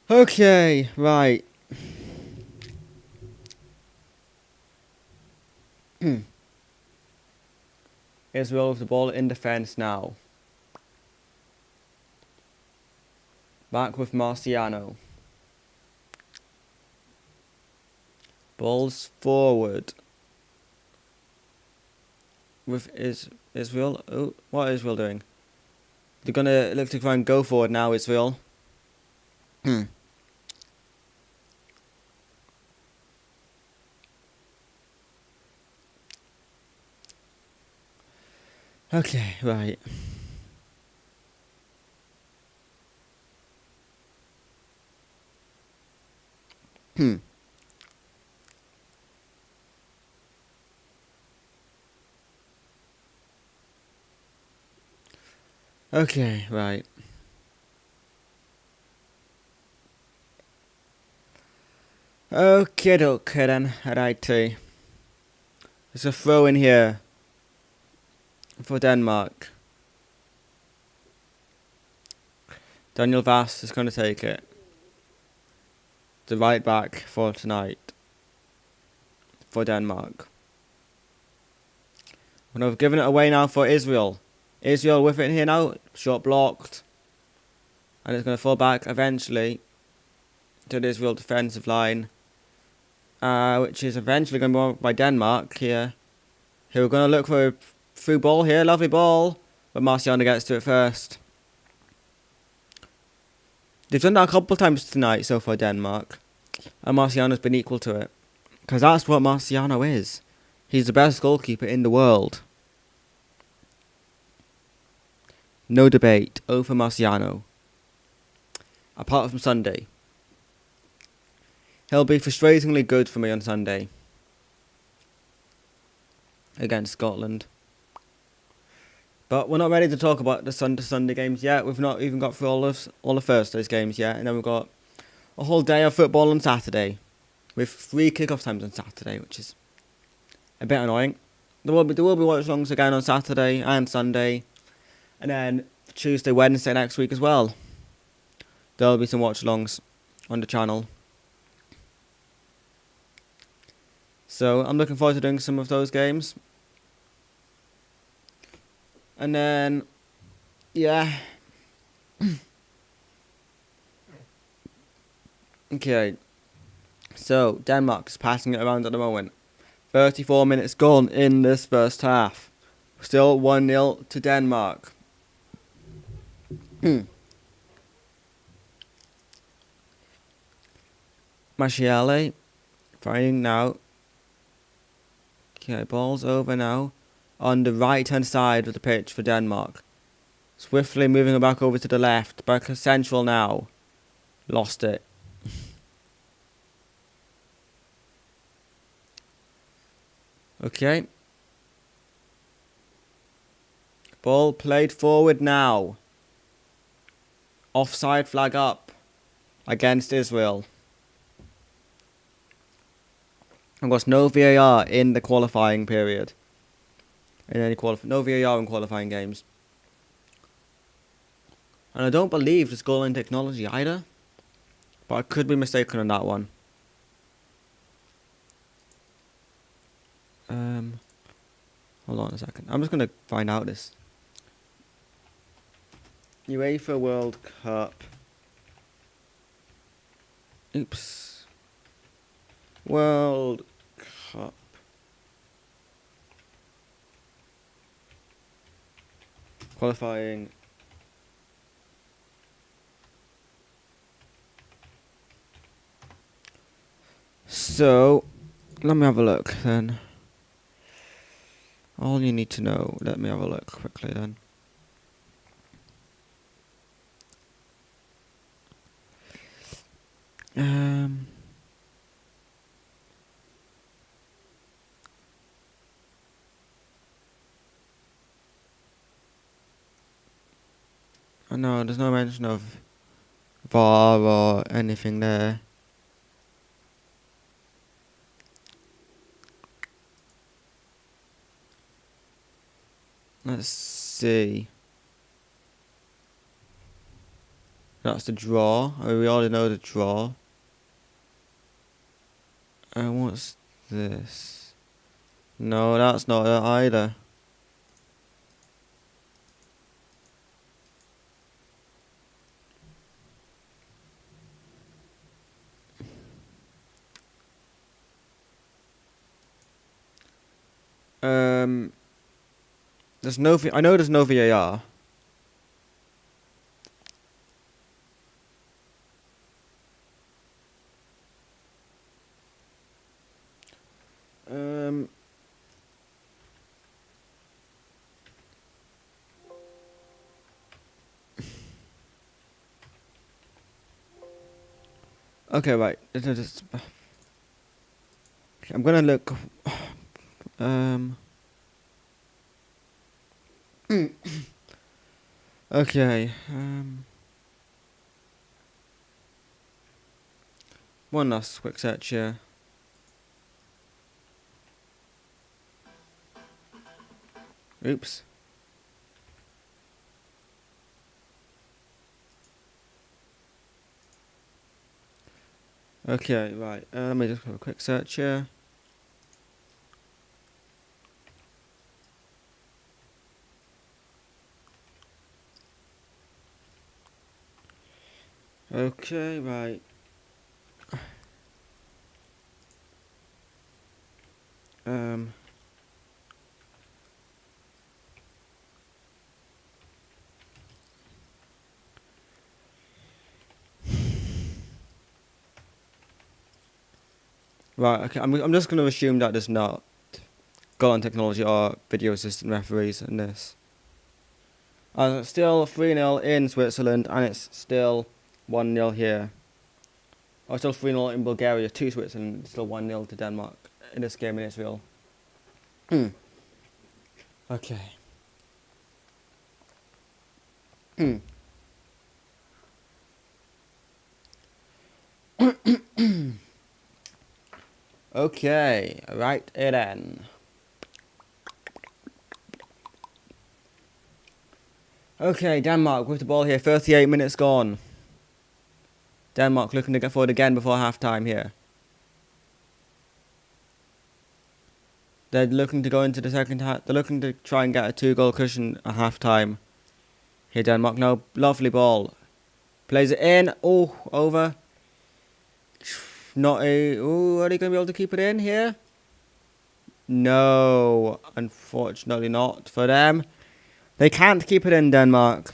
Speaker 1: Okay, right. Israel with the ball in defence now. Back with Marciano. Balls forward. With Israel. Oh, what is Israel doing? They're gonna look to try and go forward now, Israel. Okay, right. Okay, right. Okay then, righty. There's a throw in here for Denmark. Daniel Vass is going to take it. The right back for tonight. For Denmark. And I've given it away now for Israel. Israel with it in here now. Shot blocked. And it's going to fall back eventually to the Israel defensive line. Which is eventually going to be won by Denmark here. Here we're going to look for a through ball here. Lovely ball. But Marciano gets to it first. They've done that a couple of times tonight so far, Denmark. And Marciano's been equal to it. Because that's what Marciano is. He's the best goalkeeper in the world. No debate over Marciano. Apart from Sunday. He'll be frustratingly good for me on Sunday. Against Scotland. But we're not ready to talk about the Sunday games yet. We've not even got through all of Thursday's games yet. And then we've got a whole day of football on Saturday. With 3 kickoff times on Saturday, which is a bit annoying. There will be watch-alongs again on Saturday and Sunday. And then Tuesday, Wednesday next week as well. There will be some watch-alongs on the channel. So I'm looking forward to doing some of those games. And then, yeah. Okay. So, Denmark's passing it around at the moment. 34 minutes gone in this first half. Still 1-0 to Denmark. Martiale. Firing now. Okay, ball's over now. On the right hand side of the pitch for Denmark. Swiftly moving it back over to the left. Back to central now. Lost it. Okay. Ball played forward now. Offside flag up. Against Israel. Of course, no VAR in the qualifying period. No VAR in qualifying games. And I don't believe there's goal line technology either. But I could be mistaken on that one. on a second. I'm just gonna find out this. UEFA World Cup. Oops. World Cup. Qualifying. So, let me have a look then. All you need to know, let me have a look quickly then. No, there's no mention of VAR or anything there. Let's see. That's the draw. We already know the draw. And what's this? No, that's not it either. There's no. I know there's no VAR. Okay, right. I'm gonna look. Okay. One last quick search here. Oops. Okay, right. Let me just have a quick search here. Okay, right. Right, okay, I'm just going to assume that there's not goal line technology or video assistant referees in this. It's still 3-0 in Switzerland, and it's still 1-0 here. Or still 3-0 in Bulgaria to Switzerland, still 1-0 to Denmark in this game in Israel. Okay. Okay, right then. Okay, Denmark with the ball here, 38 minutes gone. Denmark looking to get forward again before half-time here. They're looking to go into the second half. They're looking to try and get a 2-goal cushion at half-time. Here, Denmark, no, lovely ball. Plays it in, oh, over. Not a, oh, are they going to be able to keep it in here? No, unfortunately not for them. They can't keep it in, Denmark.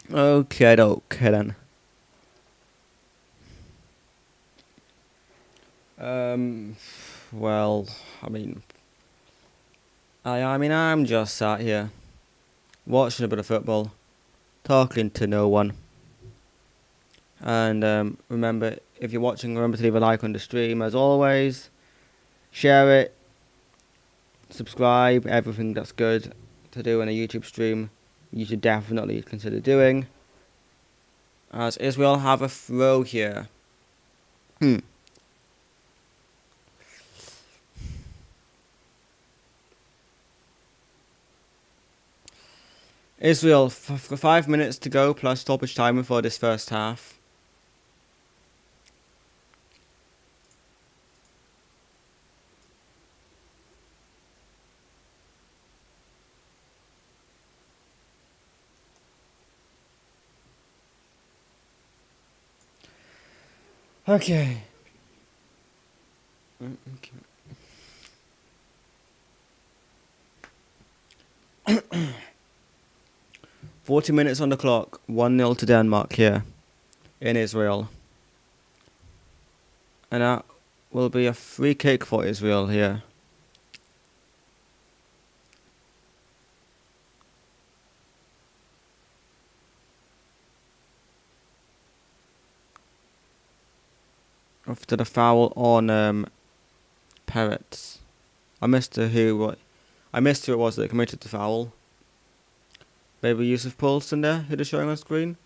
Speaker 1: Okay then. Well, I mean, I'm just sat here watching a bit of football, talking to no one. And remember, if you're watching, remember to leave a like on the stream as always. Share it, subscribe, everything that's good to do in a YouTube stream, you should definitely consider doing. As Israel have a throw here. Hmm. Israel, for 5 minutes to go plus stoppage time for this first half. Okay. Okay. 40 minutes on the clock. 1-0 to Denmark here in Israel. And that will be a free kick for Israel here. After the foul on Peretz. I missed who it was that committed the foul. Maybe Yusuf Poulsen there, who they're showing on screen.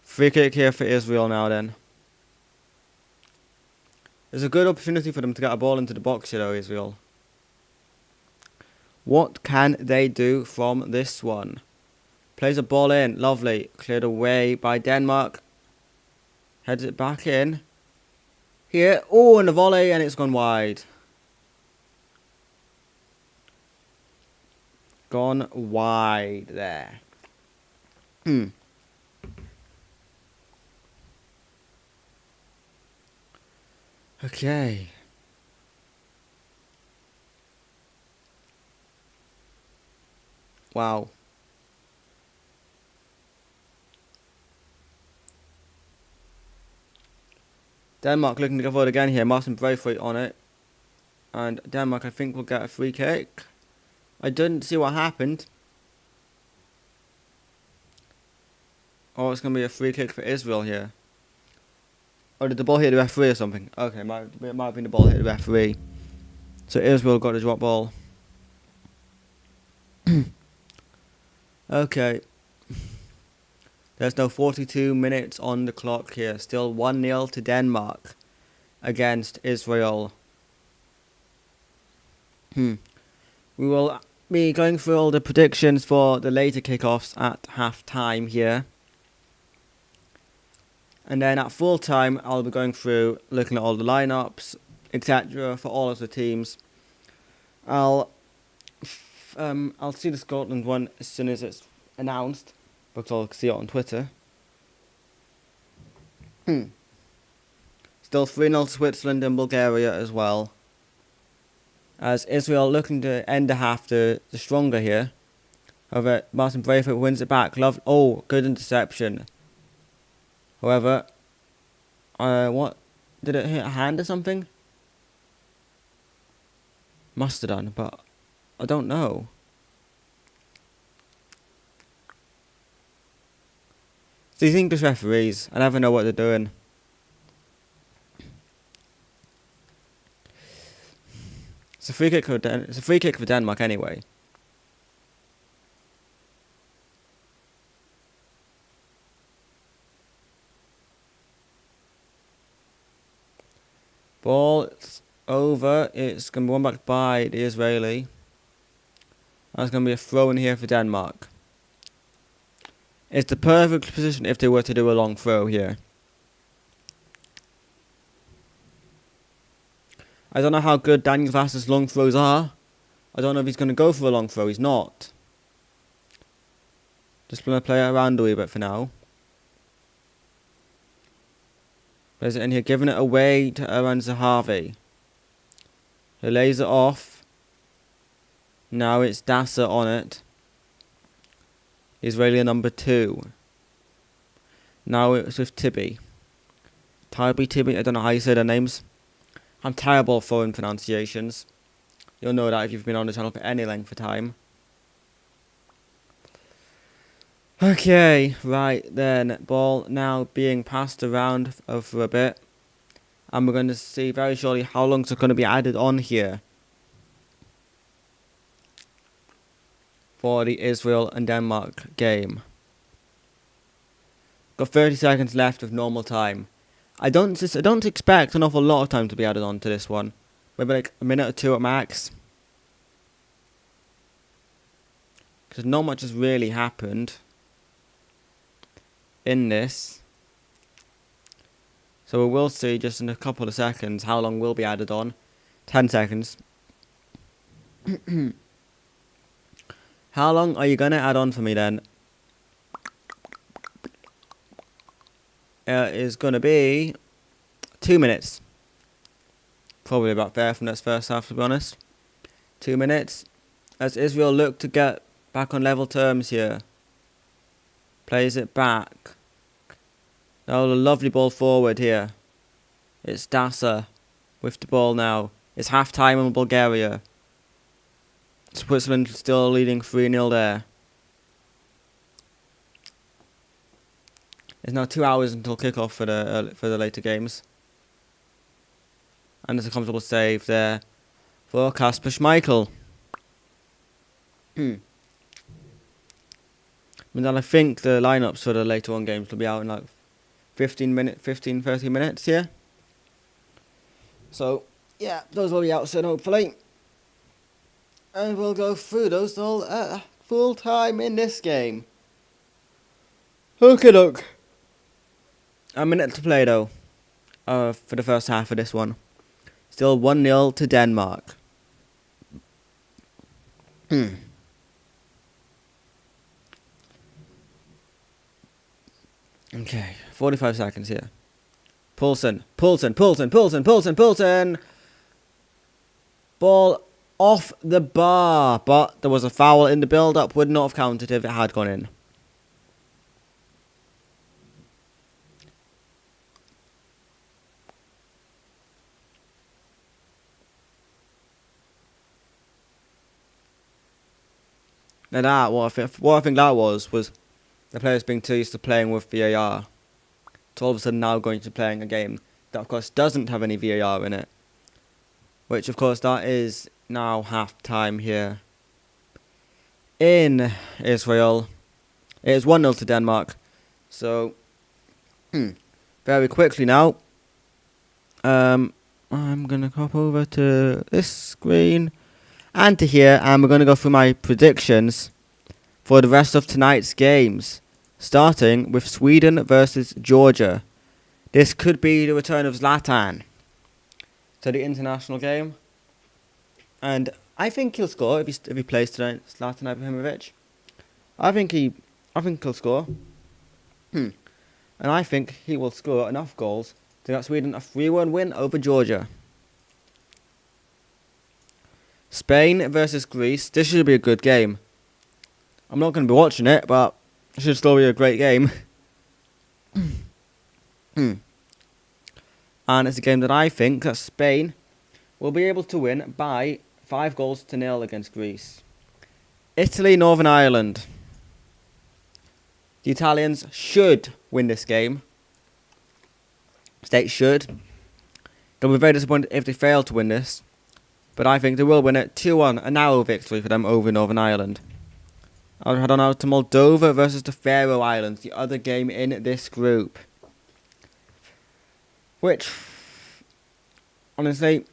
Speaker 1: Free kick here for Israel now then. There's a good opportunity for them to get a ball into the box here though, Israel. What can they do from this one? Plays a ball in, lovely. Cleared away by Denmark. Heads it back in. Here, oh, and a volley, and it's gone wide. Gone wide there. Okay. Wow. Denmark looking to go forward again here. Martin Braithwaite on it. And Denmark, I think, will get a free kick. I didn't see what happened. Oh, it's going to be a free kick for Israel here. Oh, did the ball hit the referee or something? Okay, it might have been the ball hit the referee. So Israel got a drop ball. Okay. There's now 42 minutes on the clock here. Still 1-0 to Denmark against Israel. We will be going through all the predictions for the later kickoffs at half time here. And then at full time, I'll be going through looking at all the lineups, etc. for all of the teams. I'll see the Scotland one as soon as it's announced, because I'll see it on Twitter. Still 3-0 to Switzerland and Bulgaria as well. As Israel looking to end the half the stronger here. However, Martin Braithwaite wins it back. Good interception. However, what? Did it hit a hand or something? Must have done, but I don't know. These English referees, I never know what they're doing. It's a free kick for Denmark anyway. Ball over. It's going to be won back by the Israeli. That's going to be a throw in here for Denmark. It's the perfect position if they were to do a long throw here. I don't know how good Daniel Vass's long throws are. I don't know if he's going to go for a long throw. He's not. Just going to play it around a wee bit for now. Plays it in here, giving it away to Eran Zahavi. He lays it off. Now it's Dasa on it. Israeli number 2. Now it's with Tibby. Tibby, I don't know how you say their names. I'm terrible at foreign pronunciations. You'll know that if you've been on the channel for any length of time. Okay, right then. Ball now being passed around for a bit. And we're going to see very shortly how long it's going to be added on here. For the Israel and Denmark game. got 30 seconds left of normal time. I don't expect an awful lot of time to be added on to this one. Maybe like a minute or two at max. Because not much has really happened in this. So we will see just in a couple of seconds how long will be added on. 10 seconds. How long are you going to add on for me then? It is going to be 2 minutes. Probably about fair from this first half, to be honest. 2 minutes. As Israel look to get back on level terms here. Plays it back. Now a lovely ball forward here. It's Dasa with the ball now. It's half time in Bulgaria. Switzerland still leading 3-0 there. It's now 2 hours until kickoff for the later games. And there's a comfortable save there for Kasper Schmeichel. And then I think the lineups for the later on games will be out in like 30 minutes here. So, yeah, those will be out soon, hopefully. And we'll go through those all full time in this game. Okay, look. A minute to play though. For the first half of this one. Still 1-0 to Denmark. Okay, 45 seconds here. Poulsen. Ball off the bar, but there was a foul in the build-up. Would not have counted if it had gone in. Now what I think that was the players being too used to playing with VAR. So all of a sudden now going to playing a game that of course doesn't have any VAR in it. Which of course that is now half time here in Israel. It is 1-0 to Denmark. So very quickly now. I'm gonna hop over to this screen and to here, and we're gonna go through my predictions for the rest of tonight's games. Starting with Sweden versus Georgia. This could be the return of Zlatan to the international game. And I think he'll score if he plays tonight, Zlatan Ibrahimovic. I think he'll score. And I think he will score enough goals to get Sweden a 3-1 win over Georgia. Spain versus Greece. This should be a good game. I'm not going to be watching it, but it should still be a great game. And it's a game that I think that Spain will be able to win by 5-0 against Greece. Italy, Northern Ireland. The Italians should win this game. State should. They'll be very disappointed if they fail to win this. But I think they will win it 2-1. A narrow victory for them over Northern Ireland. I'll head on out to Moldova versus the Faroe Islands, the other game in this group. Which, honestly,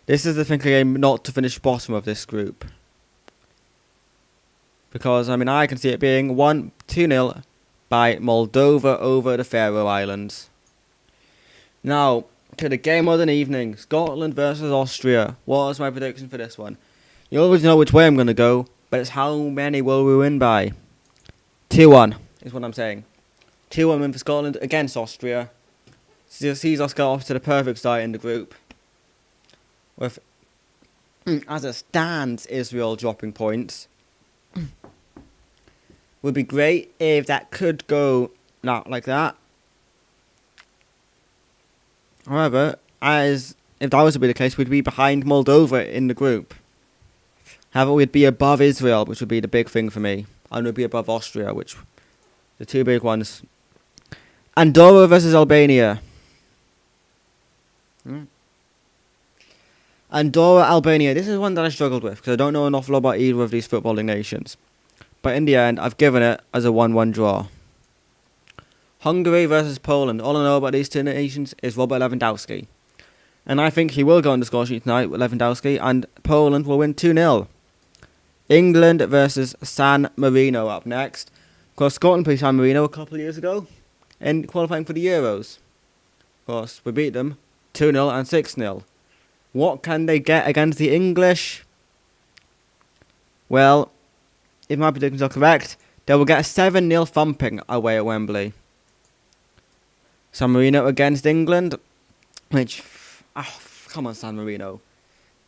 Speaker 1: this is the thinking game not to finish bottom of this group. Because, I can see it being 2-0 by Moldova over the Faroe Islands. Now, to the game of the evening, Scotland versus Austria. What is my prediction for this one? You always know which way I'm going to go, but it's how many will we win by? 2-1 is what I'm saying. 2-1 win for Scotland against Austria. Sees us go off to the perfect start in the group. With, as it stands, Israel dropping points. Would be great if that could go not like that. However, if that was to be the case, we'd be behind Moldova in the group. However, we'd be above Israel, which would be the big thing for me. And we'd be above Austria, which the two big ones. Andorra versus Albania. Andorra, Albania. This is one that I struggled with because I don't know an awful lot about either of these footballing nations. But in the end, I've given it as a 1-1 draw. Hungary versus Poland. All I know about these two nations is Robert Lewandowski. And I think he will go on the score sheet tonight with Lewandowski, and Poland will win 2-0. England versus San Marino up next. Of course, Scotland played San Marino a couple of years ago in qualifying for the Euros. Of course, we beat them 2-0 and 6-0. What can they get against the English? Well, if my predictions are correct, they will get a 7-0 thumping away at Wembley. San Marino against England, which, come on San Marino,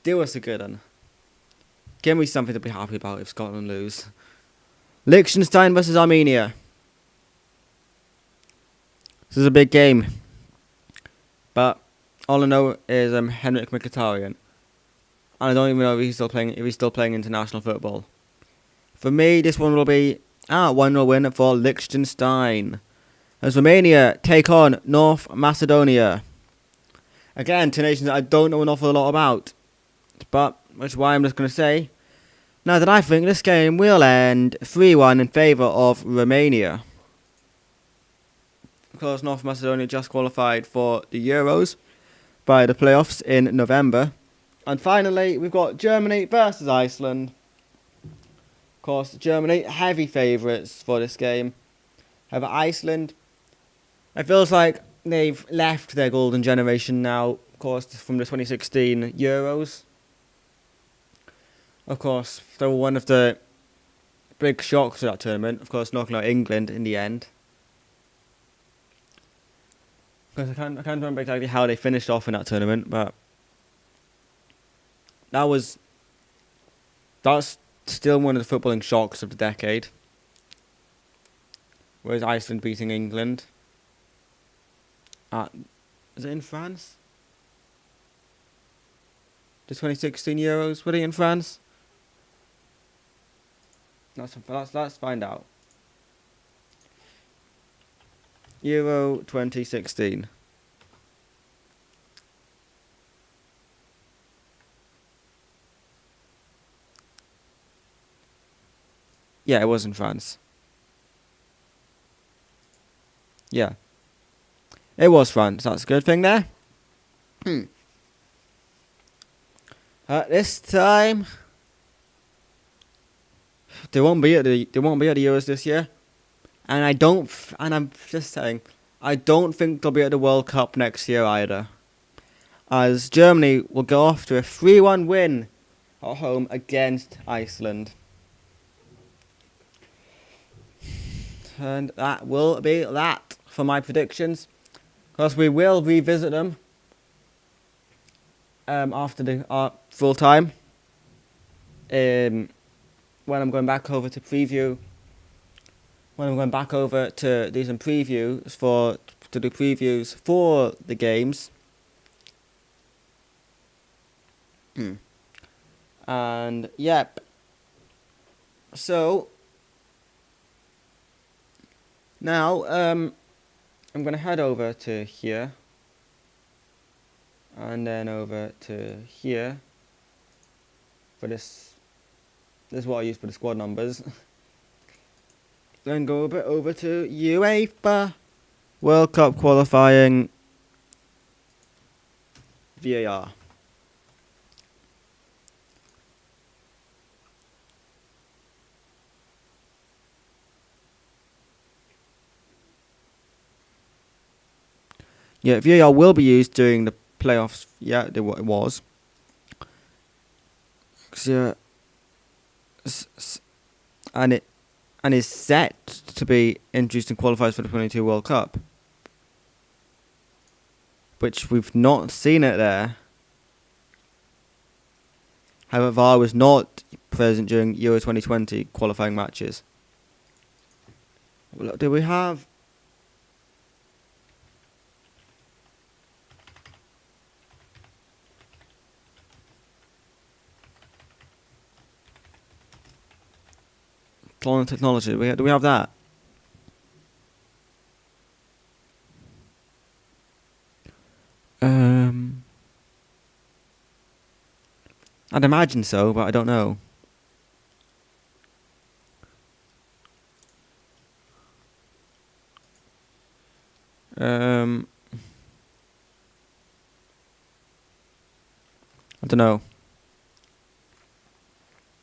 Speaker 1: do us a good one. Give me something to be happy about if Scotland lose. Liechtenstein versus Armenia. This is a big game, but all I know is Henrik Mkhitaryan, and I don't even know if he's still playing international football. For me, this one will be 1-0 win for Liechtenstein, as Romania take on North Macedonia. Again, two nations that I don't know an awful lot about, but which is why I'm just going to say now that I think this game will end 3-1 in favour of Romania. Of course, North Macedonia just qualified for the Euros by the playoffs in November. And finally, we've got Germany versus Iceland. Of course, Germany, heavy favourites for this game. However, Iceland, it feels like they've left their golden generation now, of course, from the 2016 Euros. Of course, they were one of the big shocks of that tournament. Of course, knocking out England in the end. Because I can't remember exactly how they finished off in that tournament, but that's still one of the footballing shocks of the decade. Whereas Iceland beating England. Is it in France? The 2016 Euros, were they in France? Let's find out. Euro 2016. Yeah, it was in France. Yeah. It was France. That's a good thing there. This time they won't be at the Euros this year. And I'm just saying, I don't think they'll be at the World Cup next year either. As Germany will go off to a 3-1 win at home against Iceland. And that will be that for my predictions. Because we will revisit them after the full time. When I'm going back over to preview. When I'm going back over to do some previews to do previews for the games. And yep. So now I'm going to head over to here. And then over to here. For this is what I use for the squad numbers. Then go a bit over to UEFA World Cup qualifying VAR. Yeah, VAR will be used during the playoffs. Yeah, it was. And is set to be introduced in qualifiers for the 2022 World Cup. Which we've not seen it there. However, VAR was not present during Euro 2020 qualifying matches. Do we have... technology, do we have that? I'd imagine so, but I don't know. I don't know.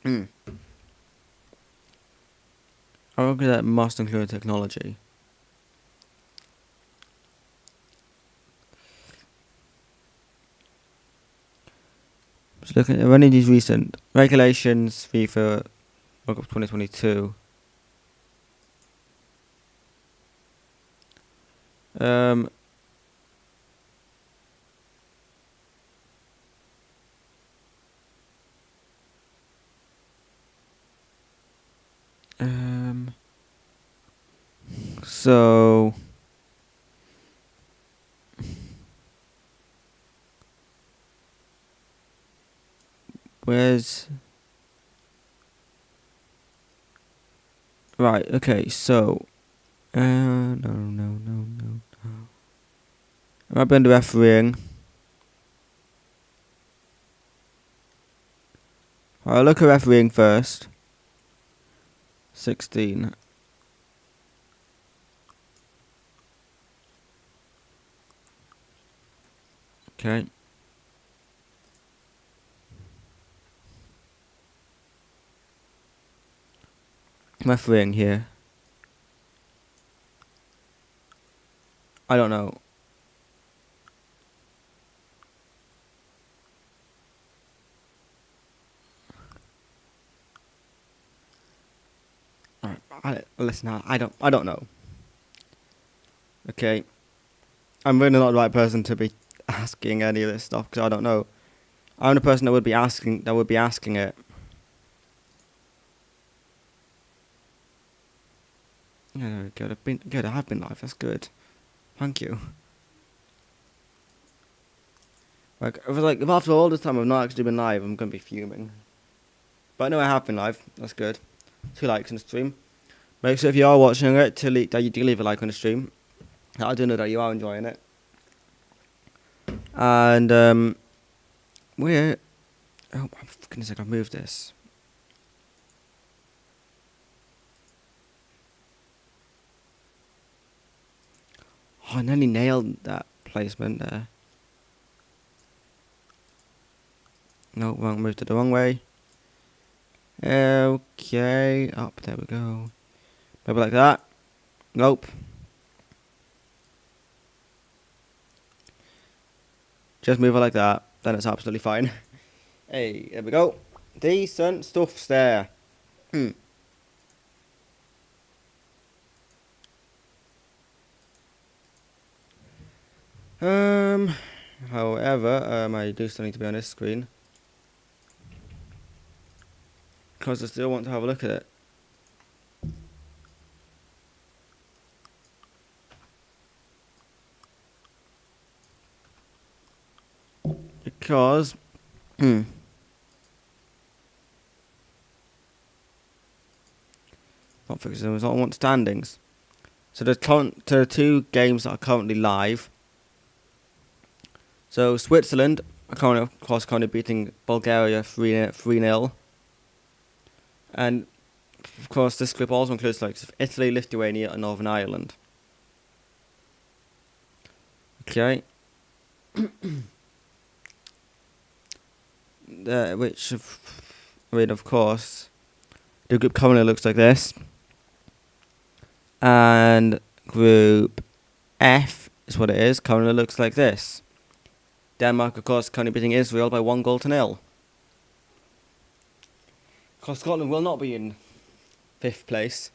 Speaker 1: I look at that must include technology. Just looking at any of these recent regulations, FIFA World Cup 2022. Um, so where's right? Okay, so no. I might be under refereeing. I'll look at refereeing first. 16. Okay. Refereeing here. I don't know. Listen, I don't know. Okay. I'm really not the right person to be asking any of this stuff because I don't know. I'm the person that would be asking it. Yeah, good. I have been live. That's good. Thank you. Like, if after all this time I've not actually been live, I'm gonna be fuming. But no, I have been live. That's good. 2 likes on the stream. Make sure if you are watching it, that you do leave a like on the stream. I do know that you are enjoying it. And we're. Oh, for goodness sake, I've moved this. Oh, I nearly nailed that placement there. No, moved it the wrong way. Okay, up, there we go. Maybe like that. Nope. Just move it like that, then it's absolutely fine. Hey, there we go. Decent stuffs there. However, I do still need to be on this screen. Because I still want to have a look at it. Because, not fixing the I want standings. So the 2 games that are currently live. So Switzerland are currently beating Bulgaria 3-0. And of course this group also includes like Italy, Lithuania and Northern Ireland. Okay. Of course, the group currently looks like this. And group F is what it is, currently looks like this. Denmark, of course, currently beating Israel by 1-0. Of course, Scotland will not be in 5th place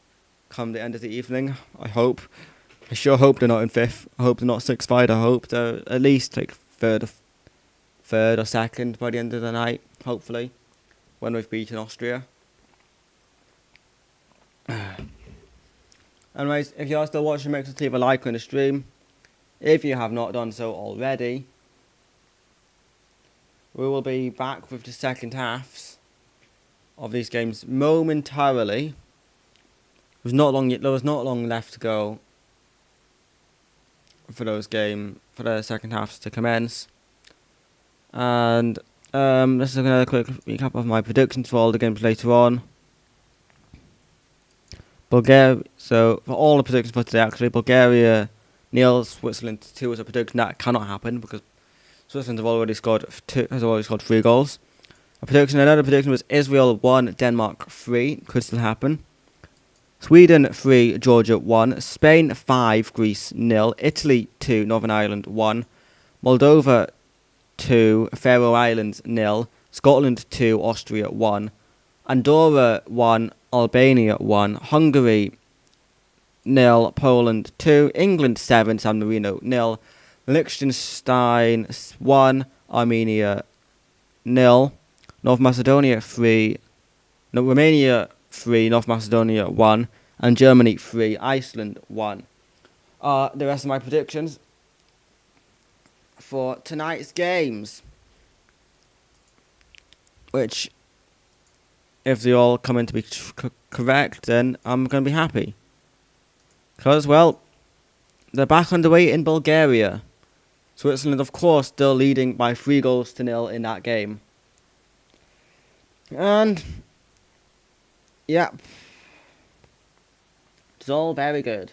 Speaker 1: come the end of the evening, I hope. I sure hope they're not in 5th. I hope they're not 6th. I hope they're at least like third or 2nd by the end of the night, hopefully, when we've beaten Austria. Anyways, if you are still watching, make sure to leave a like on the stream. If you have not done so already, we will be back with the second halves of these games momentarily. There was not long left to go for the second halves to commence. And let's look at a quick recap of my predictions for all the games later on. So for all the predictions for today, actually, Bulgaria 0, Switzerland 2 is a prediction that cannot happen because Switzerland have already scored 3 goals. Another prediction was Israel 1, Denmark 3. Could still happen. Sweden 3, Georgia 1. Spain 5, Greece 0. Italy 2, Northern Ireland 1. Moldova 2, Faroe Islands 0. Scotland 2, Austria 1. Andorra 1, Albania 1. Hungary 0, Poland 2. England 7, San Marino 0. Liechtenstein 1, Armenia 0. North Macedonia 3. No, Romania 3, North Macedonia 1. And Germany 3, Iceland 1. The rest of my predictions for tonight's games, which, if they all come in to be correct, then I'm going to be happy. Because, well, they're back underway in Bulgaria. Switzerland, of course, still leading by 3-0 in that game. And, yeah, it's all very good.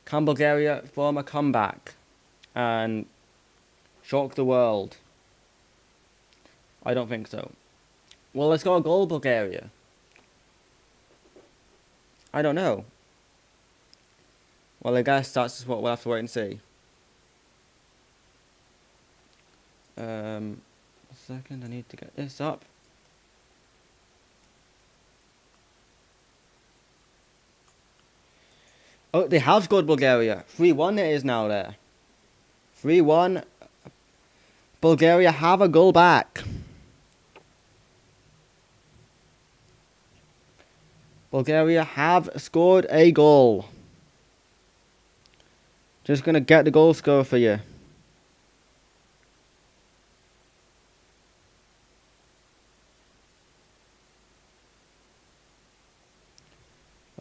Speaker 1: Can Bulgaria form a comeback and shock the world? I don't think so. Well, let's go a goal, Bulgaria. I don't know. Well, I guess that's just what we'll have to wait and see. A second, I need to get this up. Oh, they have scored, Bulgaria. 3-1 it is now there. 3-1. Bulgaria have a goal back. Bulgaria have scored a goal. Just going to get the goal scorer for you.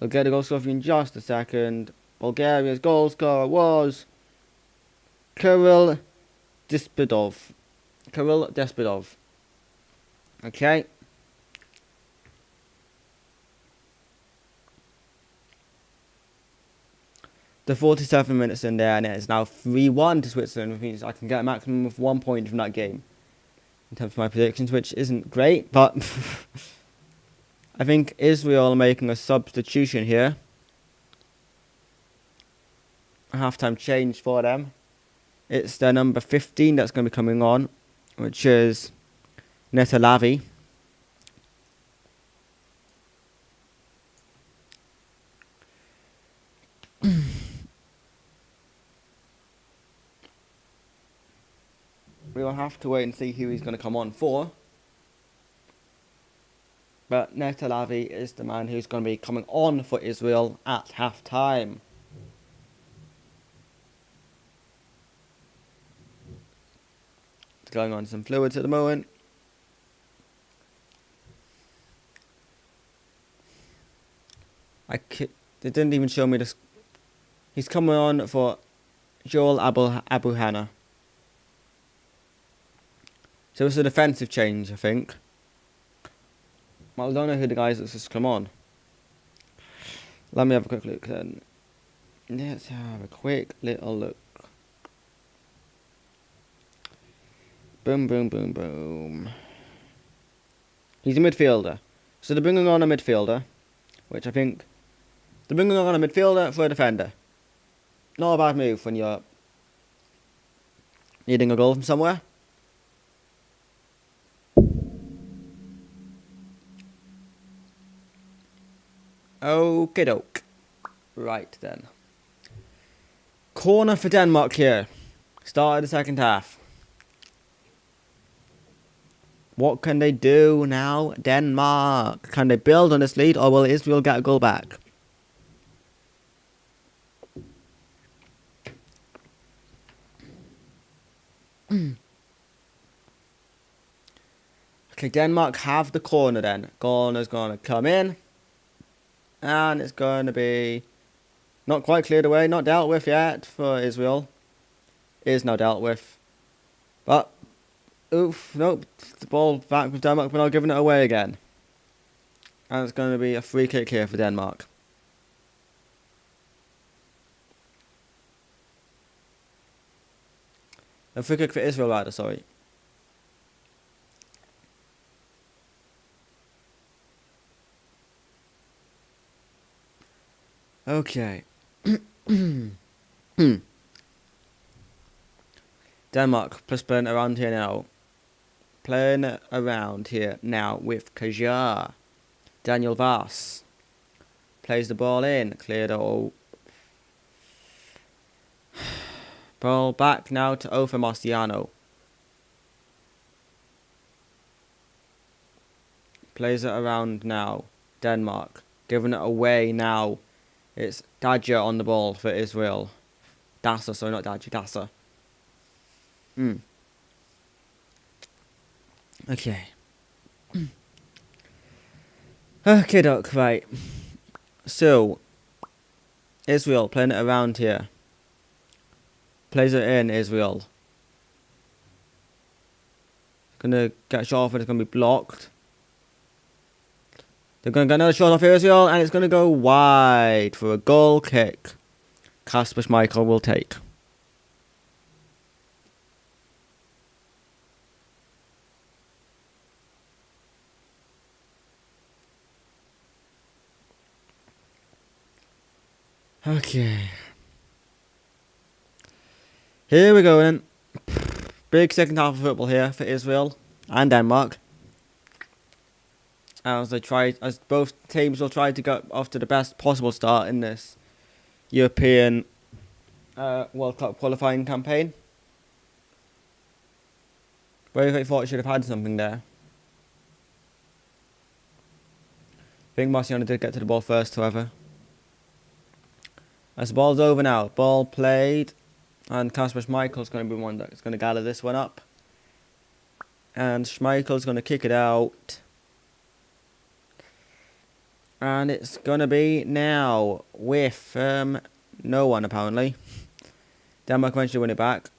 Speaker 1: I'll get the goal scorer for you in just a second. Bulgaria's goal scorer was Kirill Despidov. Okay. The 47 minutes in there, and it is now 3-1 to Switzerland, which means I can get a maximum of 1 point from that game in terms of my predictions, which isn't great, but I think Israel are making a substitution here. A halftime change for them. It's their number 15 that's going to be coming on, which is Netalavi. We will have to wait and see who he's going to come on for. But Netalavi is the man who's going to be coming on for Israel at halftime. It's going on some fluids at the moment. They didn't even show me this. He's coming on for Joel Abu Hana. So it's a defensive change, I think. Well, I don't know who the guys that's just come on. Let me have a quick look then. Let's have a quick little look. Boom, boom, boom, boom. He's a midfielder. So they're bringing on a midfielder, which I think they're bringing on a midfielder for a defender. Not a bad move when you're needing a goal from somewhere. Okie doke. Right then. Corner for Denmark here. Start of the second half. What can they do now, Denmark? Can they build on this lead, or will Israel get a goal back? Okay, Denmark have the corner then. Corner's going to come in. And it's going to be not quite cleared away, not dealt with yet for Israel. Is now dealt with. But, oof, nope. The ball back with Denmark, but not giving it away again. And it's going to be a free kick here for Denmark. A free kick for Israel, rather, sorry. Okay. Denmark plus playing around here now. Playing around here now with Kajar. Daniel Vass plays the ball in. Cleared all. Ball back now to Ofer Marciano. Plays it around now. Denmark. Giving it away now. It's Dadja on the ball for Israel. Dassa, sorry, not Dadja. Dassa. Okay. Okay, Doc, right. So, Israel playing it around here. Plays it in, Israel. Gonna get a shot off and it's gonna be blocked. They're gonna get another shot off here, Israel, and it's gonna go wide for a goal kick. Kasper Schmeichel will take. Okay. Here we go then. Big second half of football here for Israel and Denmark. As both teams will try to get off to the best possible start in this European World Cup qualifying campaign. Very thought should have had something there. I think Marciano did get to the ball first, however. As the ball's over now, ball played, and Kasper Schmeichel's going to be one that's going to gather this one up. And Schmeichel's going to kick it out. And it's going to be now with no one, apparently. Denmark eventually win it back.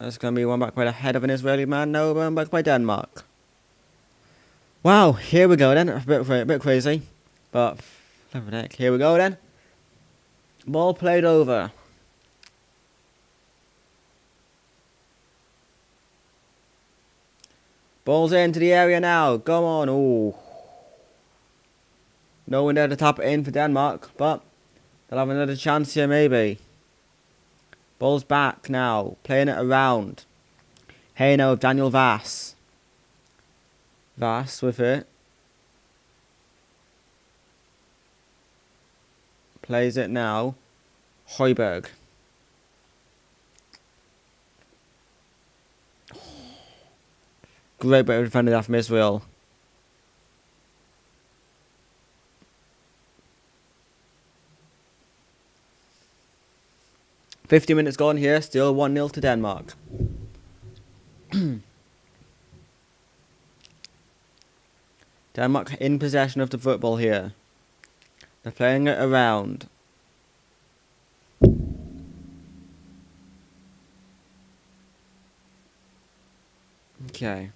Speaker 1: It's going to be one back by the head of an Israeli man. No, one back by Denmark. Wow, here we go then. A bit crazy. But, here we go then. Ball played over. Ball's into the area now. Go on. Ooh. No one there to tap it in for Denmark, but they'll have another chance here maybe. Ball's back now. Playing it around. Hey now, Daniel Vass. Vass with it. Plays it now. Højbjerg. Great bit of defending that from Israel. "50 minutes gone here, still 1-0 to Denmark." Denmark in possession of the football here. They're playing it around. Okay.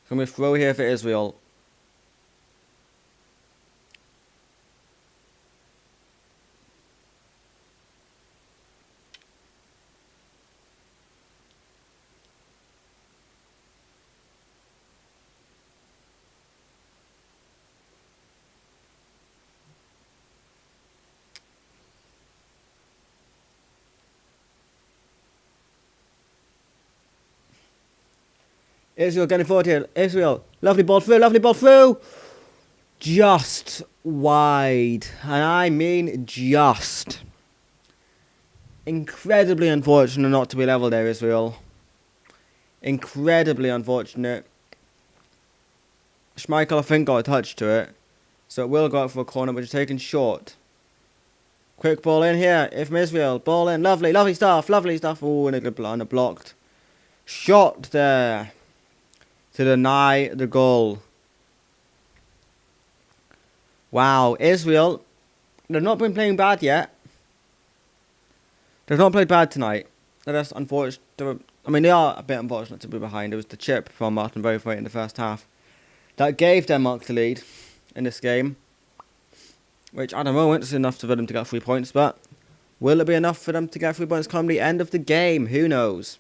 Speaker 1: So I'm going to throw here for Israel. Israel getting forward here. Israel. Lovely ball through. Lovely ball through. Just wide. And I mean just. Incredibly unfortunate not to be level there, Israel. Incredibly unfortunate. Schmeichel, I think, got a touch to it. So it will go out for a corner, but it's taken short. Quick ball in here. If Israel. Ball in. Lovely. Lovely stuff. Lovely stuff. Oh, and a blocked shot there. To deny the goal. Wow, Israel, they've not been playing bad yet. They've not played bad tonight. They're just unfortunate. I mean, they are a bit unfortunate to be behind. It was the chip from Martin Braithwaite in the first half that gave Denmark the lead in this game. which at the moment is enough for them to get 3 points, but will it be enough for them to get 3 points come the end of the game? Who knows?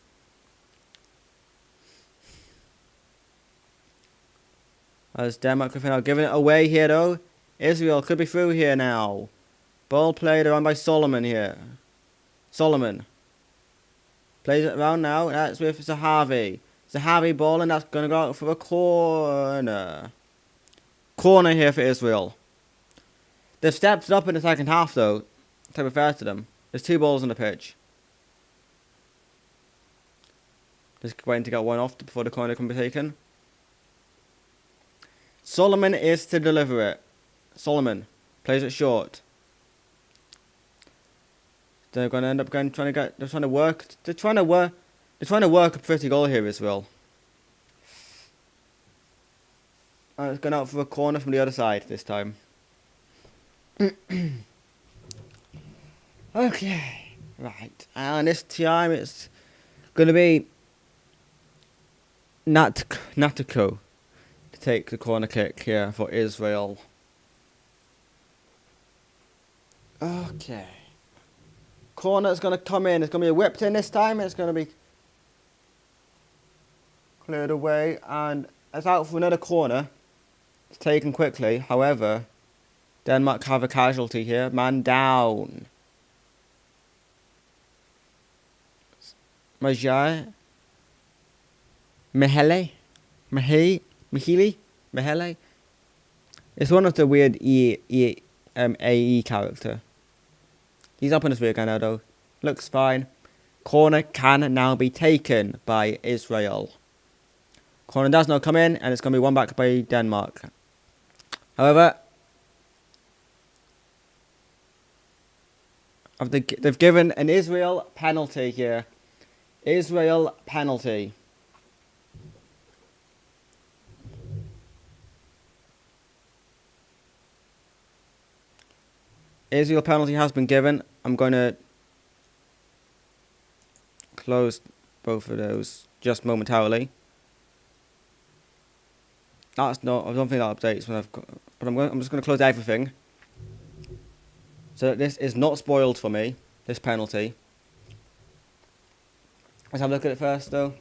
Speaker 1: As Denmark are now giving it away here though. Israel could be through here now. Ball played around by Solomon here. Solomon. Plays it around now. That's with Zahavi. Zahavi ball, and that's going to go out for a corner. Corner here for Israel. They've stepped it up in the second half though, to be fair to them. There's 2 balls on the pitch. Just waiting to get one off before the corner can be taken. Solomon is to deliver it. Solomon plays it short. They're going to end up trying to work a pretty goal here, Israel. And it's going out for a corner from the other side this time. Okay, right. And this time it's going to be Natiko to take the corner kick here for Israel. Okay. Corner is going to come in. It's going to be whipped in this time. It's going to be cleared away. And it's out for another corner. It's taken quickly. However, Denmark have a casualty here. Man down. Mihele. It's one of the weird AE character. He's up on his rear again now though. Looks fine. Corner can now be taken by Israel. Corner does not come in, and it's going to be won back by Denmark. However, they've given an Israel penalty here. Israel penalty. Israel penalty has been given. I'm going to close both of those just momentarily. That's not. I don't think that updates when I've got. But I'm just going to close everything, so that this is not spoiled for me. This penalty. Let's have a look at it first, though.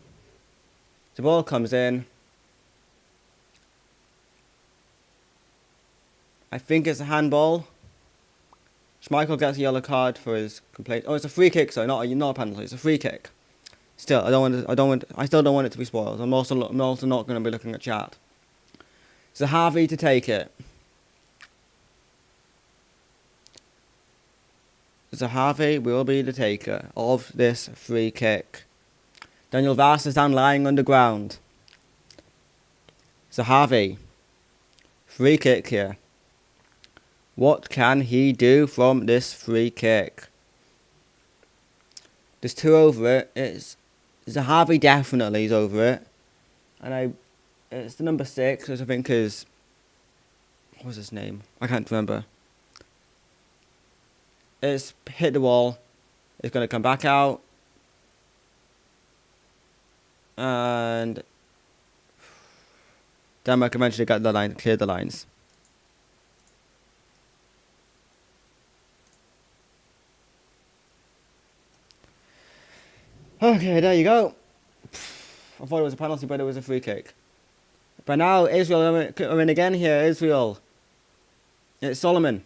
Speaker 1: The ball comes in. I think it's a handball. Schmeichel gets a yellow card for his complaint. Oh, it's a free kick, so not a penalty. It's a free kick. Still, I still don't want it to be spoiled. I'm also not going to be looking at chat. So Harvey to take it. So Harvey will be the taker of this free kick. Daniel Vass is down lying on the ground. So Harvey, free kick here. What can he do from this free kick? There's 2 over it. It's Zahavi definitely is over it. And it's the number 6, which I think is... What was his name? I can't remember. It's hit the wall. It's going to come back out. And Denmark eventually got the line, cleared the lines. Okay, there you go. I thought it was a penalty, but it was a free kick. But now Israel are in again here. Israel. It's Solomon.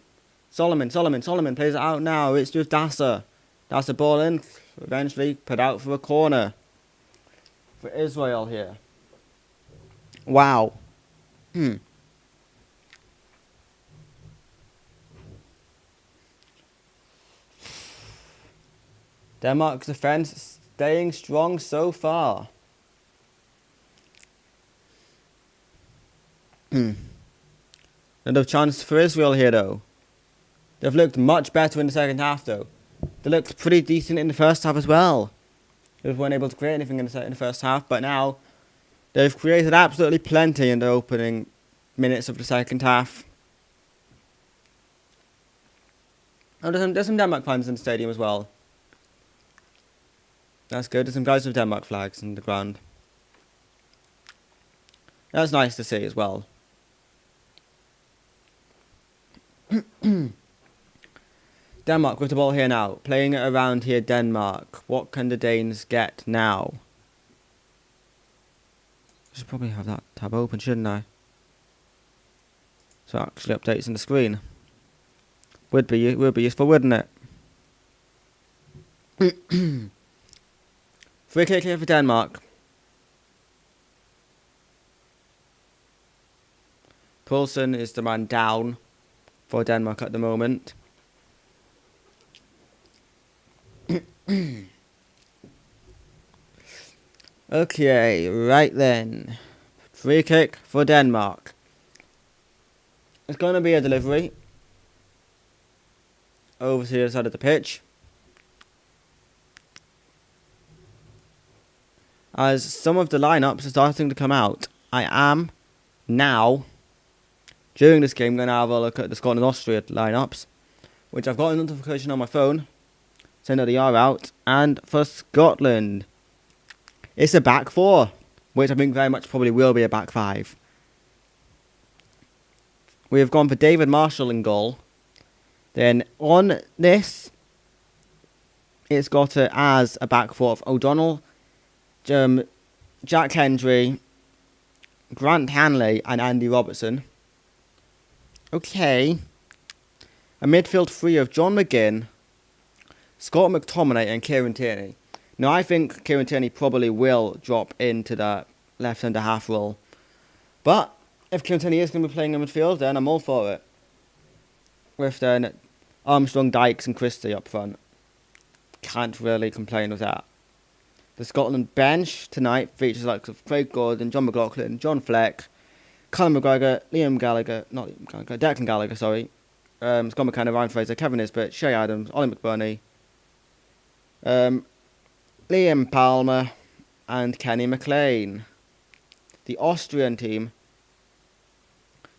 Speaker 1: Solomon plays it out now. It's just Dasser. Dasser ball in. Eventually put out for a corner. For Israel here. Wow. Denmark's defence staying strong so far. Another chance for Israel here though. They've looked much better in the second half though. They looked pretty decent in the first half as well. They weren't able to create anything in the first half, but now they've created absolutely plenty in the opening minutes of the second half. Oh, there's some Denmark fans in the stadium as well. That's good. There's some guys with Denmark flags in the ground. That's nice to see as well. Denmark with the ball here now. Playing it around here, Denmark. What can the Danes get now? I should probably have that tab open, shouldn't I? So it actually updates on the screen. Would be useful, wouldn't it? Free kick here for Denmark. Poulsen is the man down for Denmark at the moment. Okay, right then. Free kick for Denmark. It's going to be a delivery over to the other side of the pitch. As some of the lineups are starting to come out, I am now, during this game, going to have a look at the Scotland-Austria lineups, which I've got a notification on my phone saying that they are out. And for Scotland, it's a back four, which I think very much probably will be a back five. We have gone for David Marshall in goal. Then on this, it's got it as a back four of O'Donnell, Jack Hendry, Grant Hanley and Andy Robertson. Okay. A midfield three of John McGinn, Scott McTominay and Kieran Tierney. Now I think Kieran Tierney probably will drop into that left centre half role. But if Kieran Tierney is going to be playing in midfield, then I'm all for it. With then Armstrong, Dykes and Christie up front. Can't really complain with that. The Scotland bench tonight features like of Craig Gordon, John McLaughlin, John Fleck, Callum McGregor, Declan Gallagher, Scott McKenna, Ryan Fraser, Kevin Nisbet, Shay Adams, Ollie McBurney, Liam Palmer, and Kenny McLean. The Austrian team,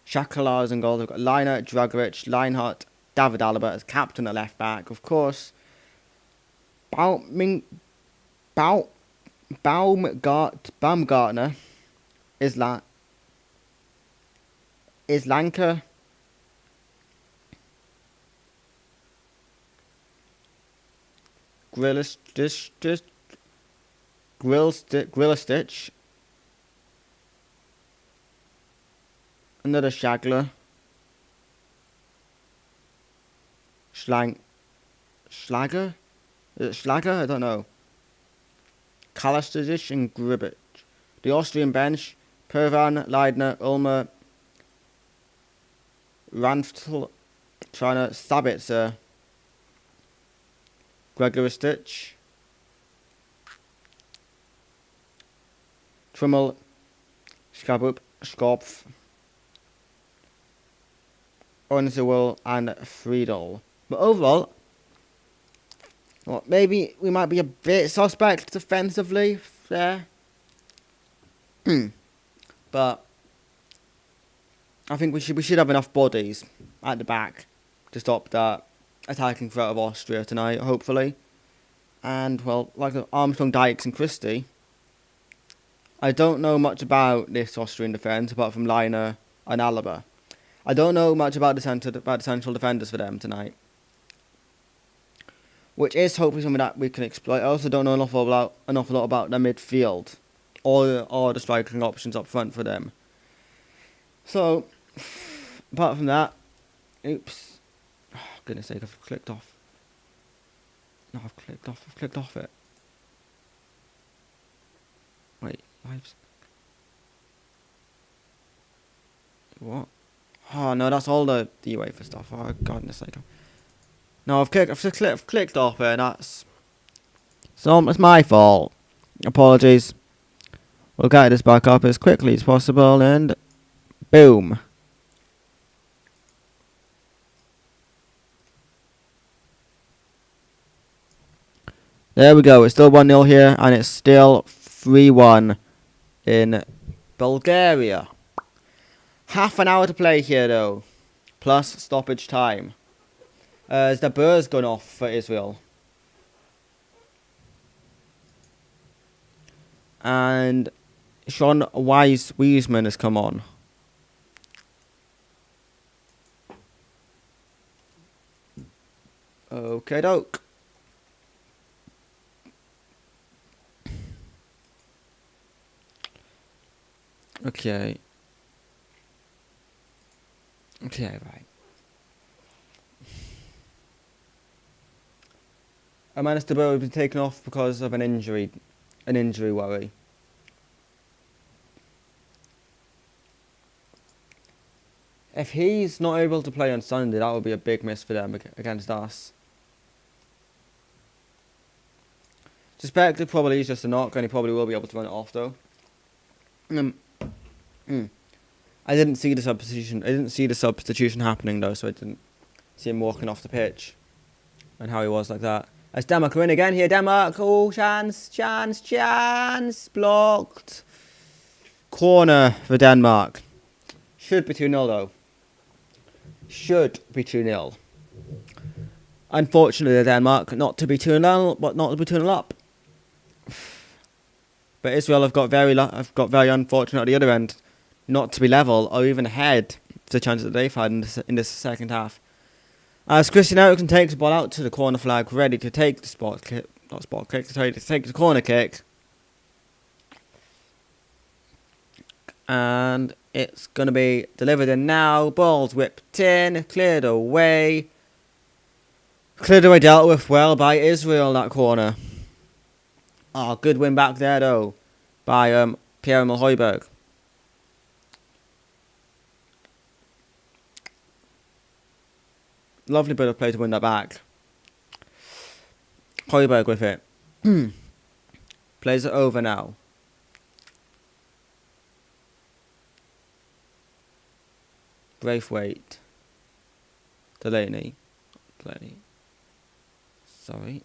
Speaker 1: Shakalar in goal. They've got Liner, Dragovic, Leinhardt, David Alaba as captain at left back. Of course, Baumgartner is Lanka. Grillistich. Another Shagler. Schlager? Is it Schlager? I don't know. Kalastadic and Gribic. The Austrian bench, Pervan, Leidner, Ulmer, Ranftl, Triner, Sabitzer, Gregoristich, Trimmel, Skabup, Skopf, Ornzewell and Friedel. But overall, well, maybe we might be a bit suspect defensively there. But I think we should have enough bodies at the back to stop that attacking threat of Austria tonight, hopefully. And well, like Armstrong, Dykes and Christie, I don't know much about this Austrian defence apart from Liner and Alaba. I don't know much about the central defenders for them tonight, which is hopefully something that we can exploit. I also don't know an awful lot about their midfield or the striking options up front for them. So, apart from that, oops, oh, goodness sake, I've clicked off. No, I've clicked off it. Wait, lives. What? Oh no, that's all the UEFA stuff. Oh, goodness sake. No, I've clicked off it, and that's... So, it's my fault. Apologies. We'll get this back up as quickly as possible, and... boom. There we go. It's still 1-0 here, and it's still 3-1 in Bulgaria. Half an hour to play here, though, plus stoppage time. As the Burr's gone off for Israel. And Sean Wiesman has come on. Okay, doke. Okay. Okay, right. Amanda Stabile has been taken off because of an injury worry. If he's not able to play on Sunday, that would be a big miss for them against us. Suspected probably is just a knock, and he probably will be able to run it off though. I didn't see the substitution. I didn't see the substitution happening though, so I didn't see him walking off the pitch and how he was like that. As Denmark are in again here, Denmark. Oh, chance, blocked. Corner for Denmark. Should be 2-0 though. Should be 2-0. Unfortunately, Denmark not to be 2-0, but not to be 2-0 up. But Israel have got very unfortunate at the other end, not to be level or even ahead to the chances that they've had in this second half. As Christian Eriksen takes the ball out to the corner flag, ready to take the to take the corner kick. And it's going to be delivered in now. Ball's whipped in, cleared away. Dealt with well by Israel, that corner. Oh, good win back there though, by Pierre-Emile Højbjerg. Lovely bit of play to win that back. Højbjerg with it. Plays it over now. Braithwaite. Delaney. Sorry.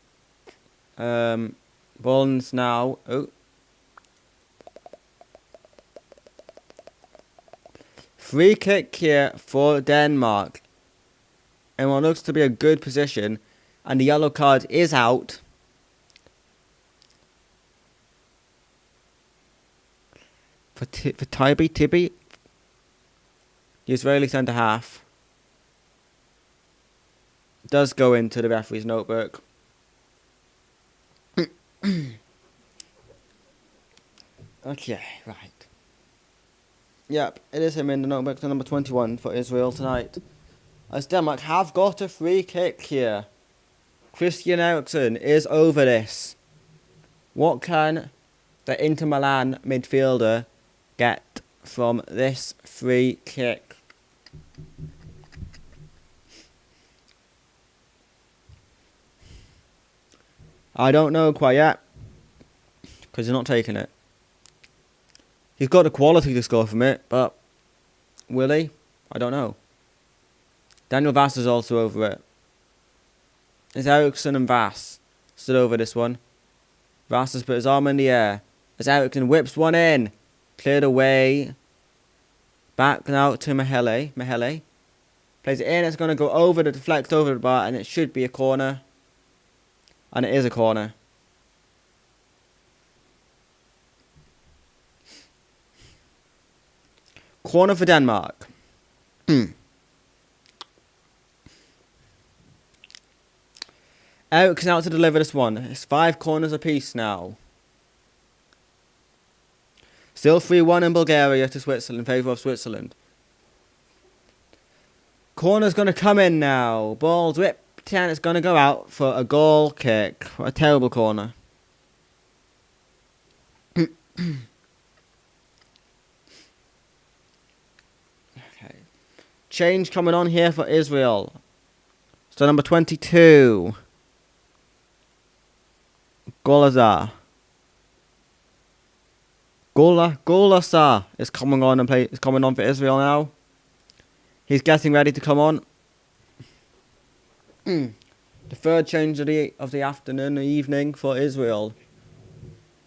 Speaker 1: Bonds now. Oh. Free kick here for Denmark. And what looks to be a good position. And the yellow card is out. For Tibby. The Israeli centre half. Does go into the referee's notebook. Okay, right. Yep, it is him in the notebook, to number 21 for Israel tonight. As Denmark have got a free kick here. Christian Eriksen is over this. What can the Inter Milan midfielder get from this free kick? I don't know quite yet, because he's not taking it. He's got the quality to score from it, but will he? I don't know. Daniel Vass is also over it. It's Eriksen and Vass stood over this one. Vass has put his arm in the air as Eriksen whips one in. Cleared away. Back now to Mahele. Plays it in. It's going to go over the deflect over the bar, and it should be a corner. And it is a corner. Corner for Denmark. Eriksen out to deliver this one. It's 5 corners apiece now. Still 3-1 in Bulgaria to Switzerland, in favour of Switzerland. Corner's going to come in now. Ball's whipped and it's going to go out for a goal kick. What a terrible corner. Okay. Change coming on here for Israel. So number 22. Golazar is coming on for Israel now. He's getting ready to come on. The third change of the afternoon or evening for Israel.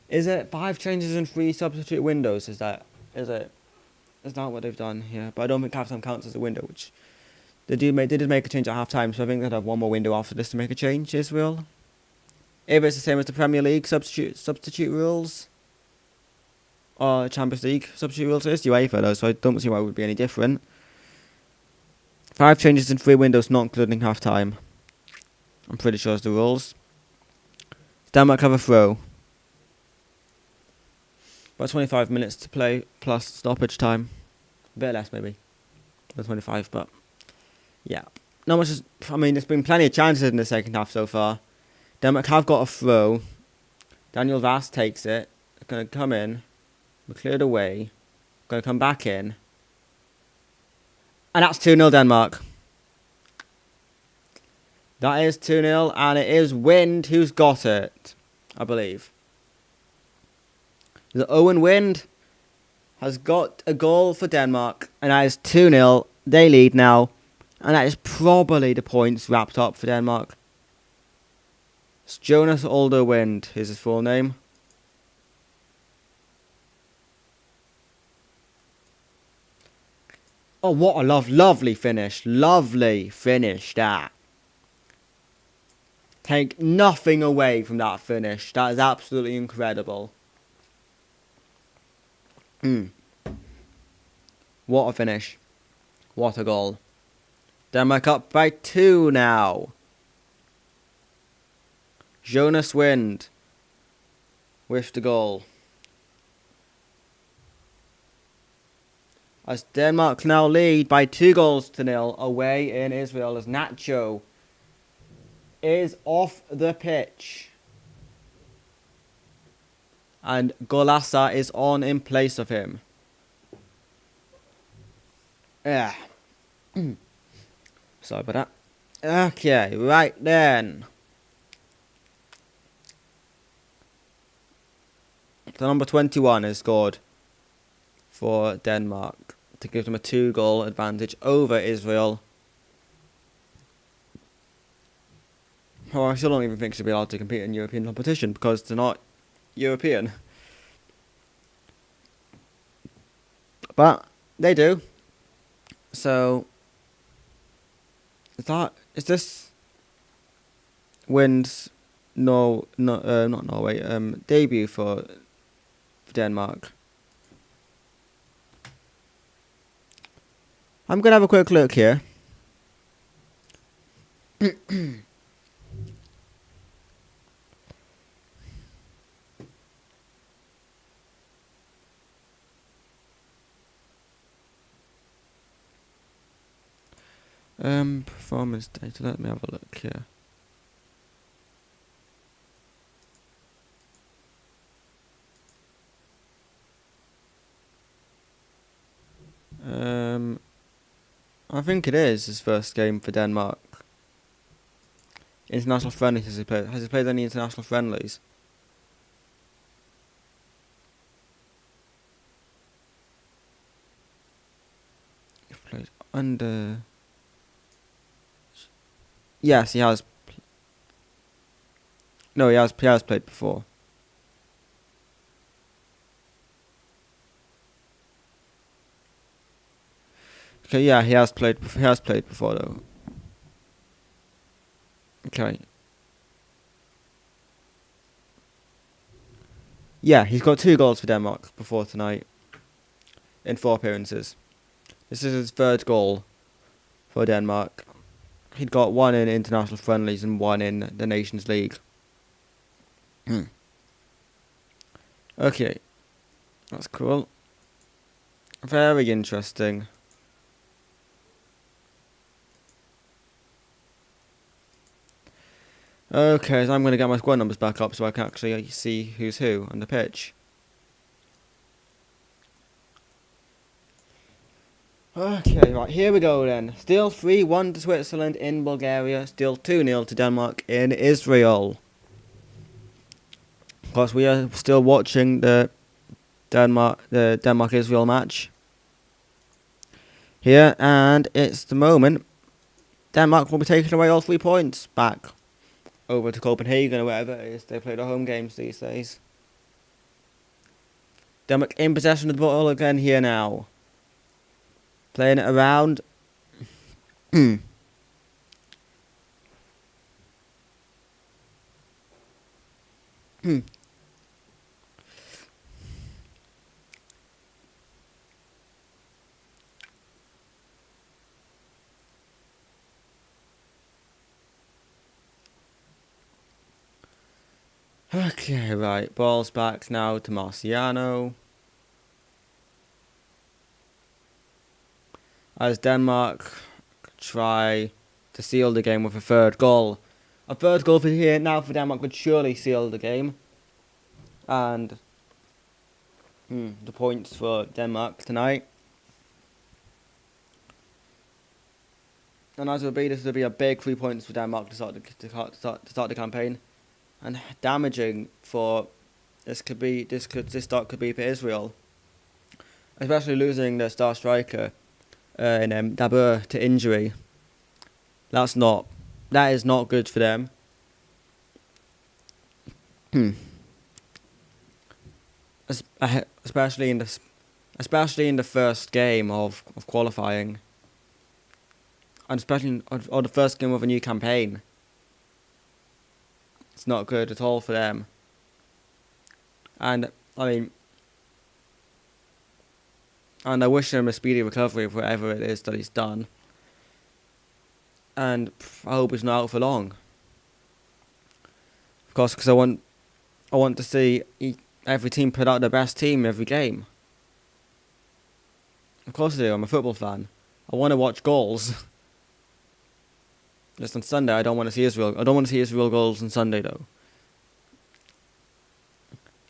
Speaker 1: Is it 5 changes and 3 substitute windows? Is that what they've done here? But I don't think halftime counts as a window, which they did make a change at halftime, so I think they'd have one more window after this to make a change, Israel. If it's the same as the Premier League substitute rules, or Champions League substitute rules, it's UEFA though, so I don't see why it would be any different. 5 changes in 3 windows, not including half time. I'm pretty sure it's the rules. Denmark have a throw. About 25 minutes to play plus stoppage time. A bit less maybe. About 25, but yeah. Not much. I mean, there's been plenty of chances in the second half so far. Denmark have got a throw. Daniel Vass takes it. Going to come in. We cleared away. Going to come back in. And that's 2-0 Denmark. That is 2-0, and it is Wind who's got it, I believe. The Owen Wind has got a goal for Denmark, and that is 2-0. They lead now, and that is probably the points wrapped up for Denmark. It's Jonas Alder Wind is his full name. Oh, what a lovely finish. Lovely finish, that. Take nothing away from that finish. That is absolutely incredible. What a finish. What a goal. Denmark up by 2 now. Jonas Wind with the goal. As Denmark now lead by 2-0 away in Israel as Nacho is off the pitch. And Golasa is on in place of him. Yeah. Sorry about that. Okay, right then. The number 21 has scored for Denmark to give them a 2-goal advantage over Israel. Oh, I still don't even think they should be allowed to compete in European competition because they're not European. But they do. So is this Wind's not Norway debut for Denmark? I'm gonna have a quick look here. Performance data. Let me have a look here. I think it is his first game for Denmark. International friendlies has he played? Has he played any international friendlies? He played under. Yes, he has. No, he has played before. Okay, yeah, he has played before though. Okay. Yeah, he's got 2 goals for Denmark before tonight in 4 appearances. This is his 3rd goal for Denmark. He'd got 1 in international friendlies and 1 in the Nations League. Okay. That's cool. Very interesting. Okay, so I'm going to get my squad numbers back up so I can actually see who's who on the pitch. Okay, right, here we go then. Still 3-1 to Switzerland in Bulgaria. Still 2-0 to Denmark in Israel. Of course, we are still watching the Denmark-Israel match here, and it's the moment Denmark will be taking away all 3 points back over to Copenhagen or wherever it is they play their home games these days. Denmark in possession of the ball again here now. Playing it around. Okay, right. Ball's back now to Marciano. As Denmark try to seal the game with a third goal. A third goal for here now for Denmark would surely seal the game. And the points for Denmark tonight. And as it will be, this will be a big 3 points for Denmark to start the campaign. And damaging for this start could be for Israel. Especially losing their star striker in Dabur to injury. That is not good for them. Especially in the first game of qualifying, and especially or the first game of a new campaign. It's not good at all for them. And I wish him a speedy recovery for whatever it is that he's done. And I hope he's not out for long. Of course, because I want to see every team put out their best team every game. Of course I do. I'm a football fan. I want to watch goals. Just on Sunday, I don't want to see Israel. I don't want to see Israel goals on Sunday though.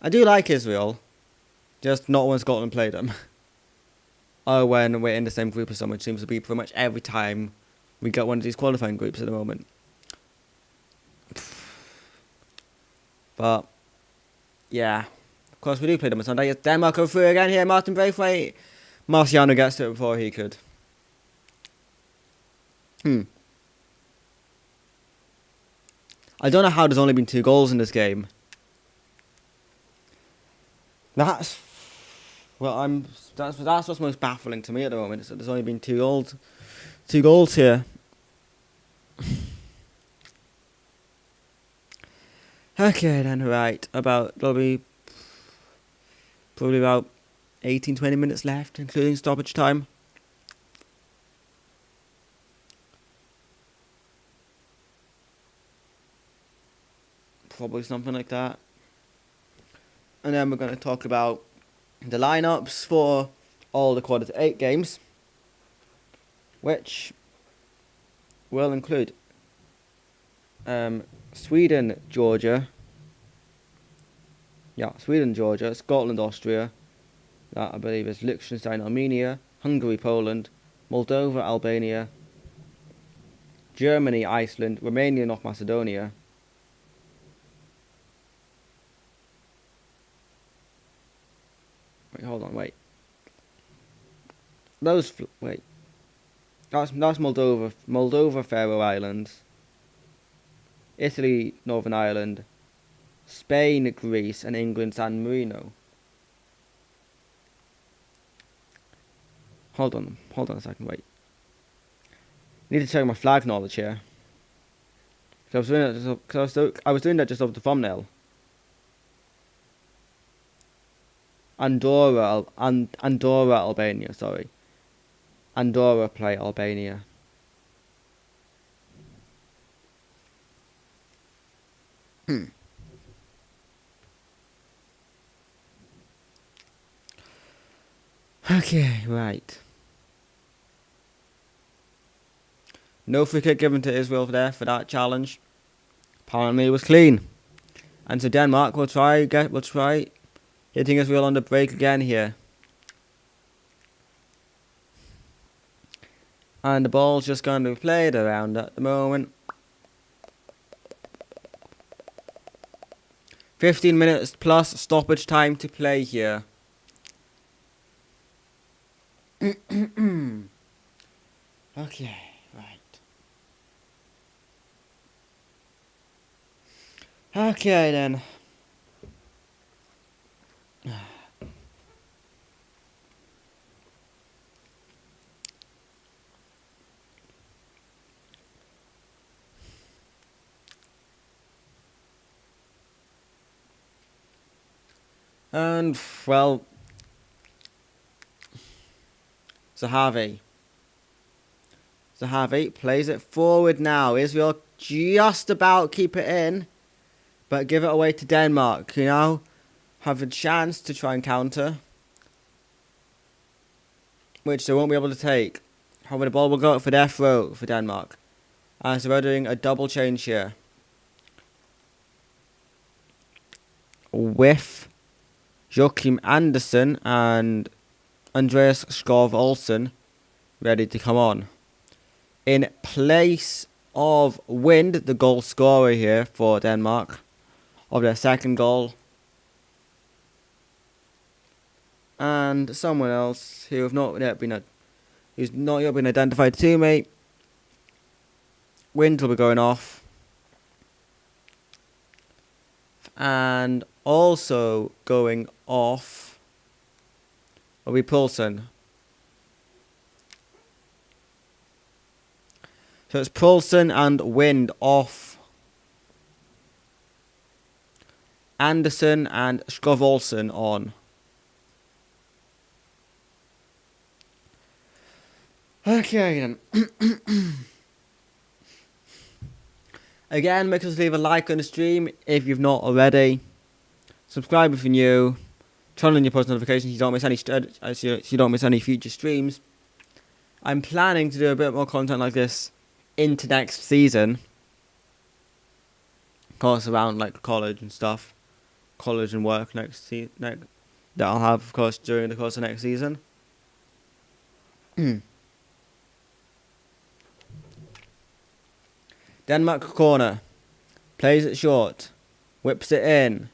Speaker 1: I do like Israel, just not when Scotland play them. Or when we're in the same group as them, which seems to be pretty much every time we get one of these qualifying groups at the moment. But yeah, of course we do play them on Sunday. It's Denmark go through again here. Martin Braithwaite. Marciano gets it before he could. I don't know how there's only been 2 goals in this game. That's what's most baffling to me at the moment. Is that there's only been 2 goals. 2 goals here. Okay then, right. There'll be probably about 18-20 minutes left, including stoppage time. Probably something like that. And then we're going to talk about the lineups for all the quarter to 8 games, which will include Sweden, Georgia, Scotland, Austria, that I believe is Liechtenstein, Armenia, Hungary, Poland, Moldova, Albania, Germany, Iceland, Romania, North Macedonia, That's Moldova, Faroe Islands, Italy, Northern Ireland, Spain, Greece, and England, San Marino. Hold on a second, wait. I need to check my flag knowledge here. I was doing that just over the thumbnail. Andorra, Albania, sorry. Andorra play Albania. Okay, right. No free kick given to Israel there for that challenge. Apparently it was clean. And so Denmark will try hitting Israel on the break again here. And the ball's just going to be played around at the moment. 15 minutes plus stoppage time to play here. Okay, right. Okay then. And, well, Zahavi plays it forward now. Israel just about keep it in. but give it away to Denmark, who now have a chance to try and counter, which they won't be able to take. However, the ball will go up for their throat for Denmark, as they're doing a double change here. With Joachim Andersen and Andreas Skov Olsen ready to come on. In place of Wind, the goal scorer here for Denmark, of their second goal. And someone else who's not yet been identified to me. Wind will be going off. And also going off will be Poulsen. So it's Poulsen and Wind off. Andersen and Skov Olsen on. Okay then. Again, make sure to leave a like on the stream if you've not already. Subscribe if you're new. Turn on your post notifications so you don't miss any future streams. I'm planning to do a bit more content like this into next season. Of course, around like college and stuff, college and work that I'll have, of course, during the course of next season. Denmark corner, plays it short, whips it in,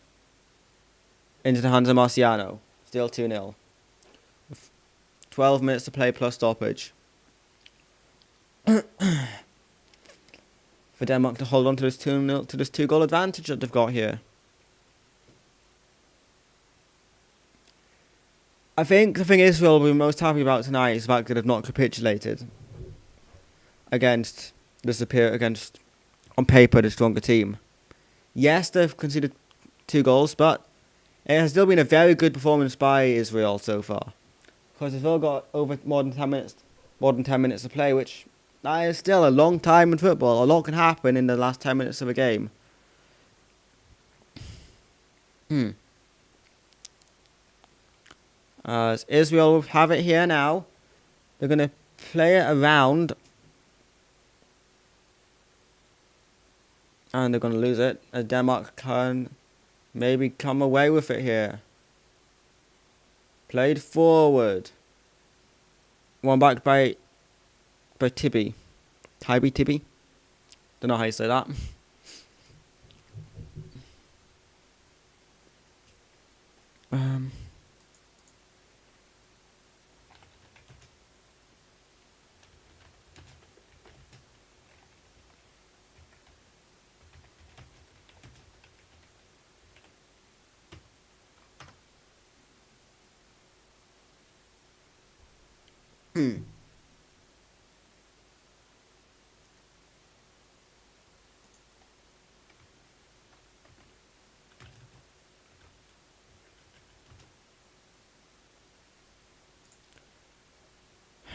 Speaker 1: into the hands of Marciano. Still 2-0. 12 minutes to play plus stoppage. For Denmark to hold on to this 2-0, to this 2-goal advantage that they've got here. I think the thing Israel will be most happy about tonight is the fact that they've not capitulated against on paper, the stronger team. Yes, they've conceded 2 goals, but it has still been a very good performance by Israel so far. Because they've all got over more than 10 minutes to play, which that is still a long time in football. A lot can happen in the last 10 minutes of a game. As Israel have it here now, they're going to play it around. And they're going to lose it. As Denmark can maybe come away with it here. Played forward. One back by Tibby. Tibby? Don't know how you say that.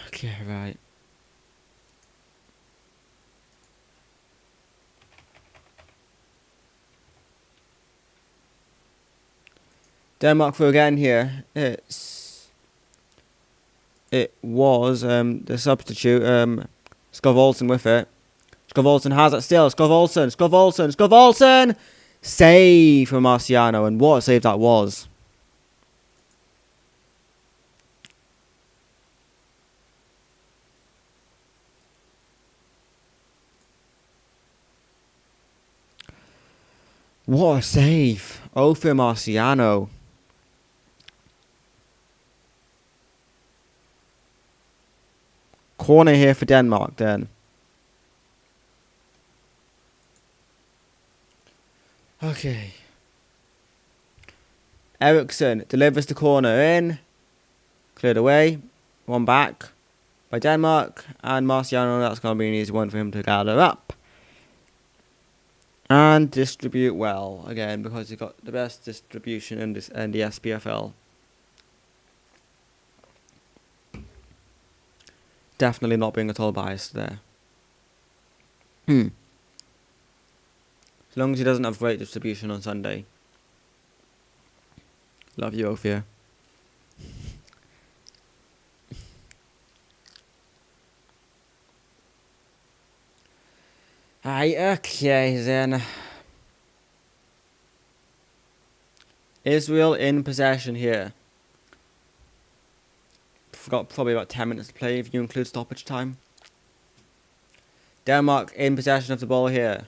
Speaker 1: Okay, right. Denmark through again here. It was the substitute, Skov Olsen with it. Skov Olsen has it still. Skov Olsen! Save from Marciano, and what a save that was. What a save. Oh, for Marciano. Corner here for Denmark then. Okay. Eriksson delivers the corner in. Cleared away. One back by Denmark. And Marciano, that's going to be an easy one for him to gather up. And distribute well. Again, because he got the best distribution in the SPFL. Definitely not being at all biased there. As long as he doesn't have great distribution on Sunday. Love you, Ophir. Aye, okay then. Israel in possession here. Forgot probably about 10 minutes to play if you include stoppage time. Denmark in possession of the ball here.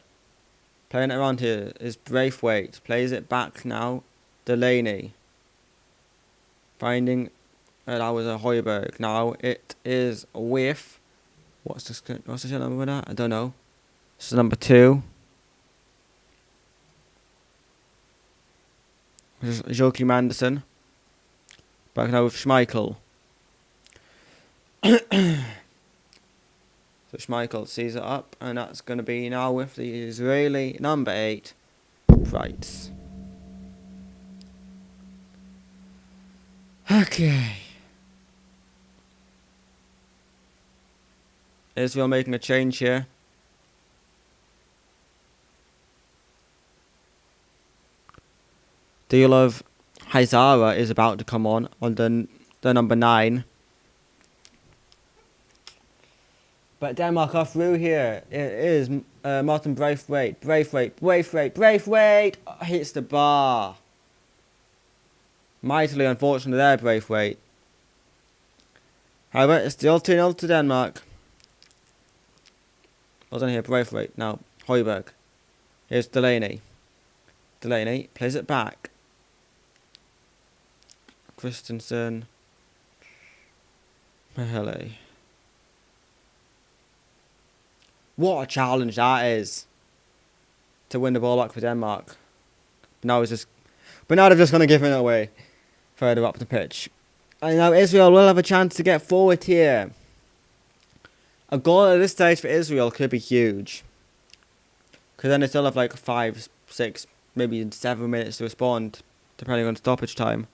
Speaker 1: Playing it around here is Braithwaite. Plays it back now. Delaney. Finding that was a Højbjerg. Now it is with what's the number with that? I don't know. This is number 2. This is Joachim Andersen. Back now with Schmeichel. So Schmeichel sees it up, and that's going to be now with the Israeli number 8, Price. Okay. Israel making a change here. Deal of Hazara is about to come on the number 9. But Denmark are through here. It is Martin Braithwaite. Braithwaite hits the bar. Mightily unfortunate there, Braithwaite. However, it's still 2-0 to Denmark. What's on here? Braithwaite. Now, Højbjerg. Here's Delaney. Delaney plays it back. Christensen. Mahele. What a challenge that is to win the ball back for Denmark. But now they're just going to give it away further up the pitch. And now Israel will have a chance to get forward here. A goal at this stage for Israel could be huge. Because then they still have like 5, 6, maybe 7 minutes to respond, depending on stoppage time.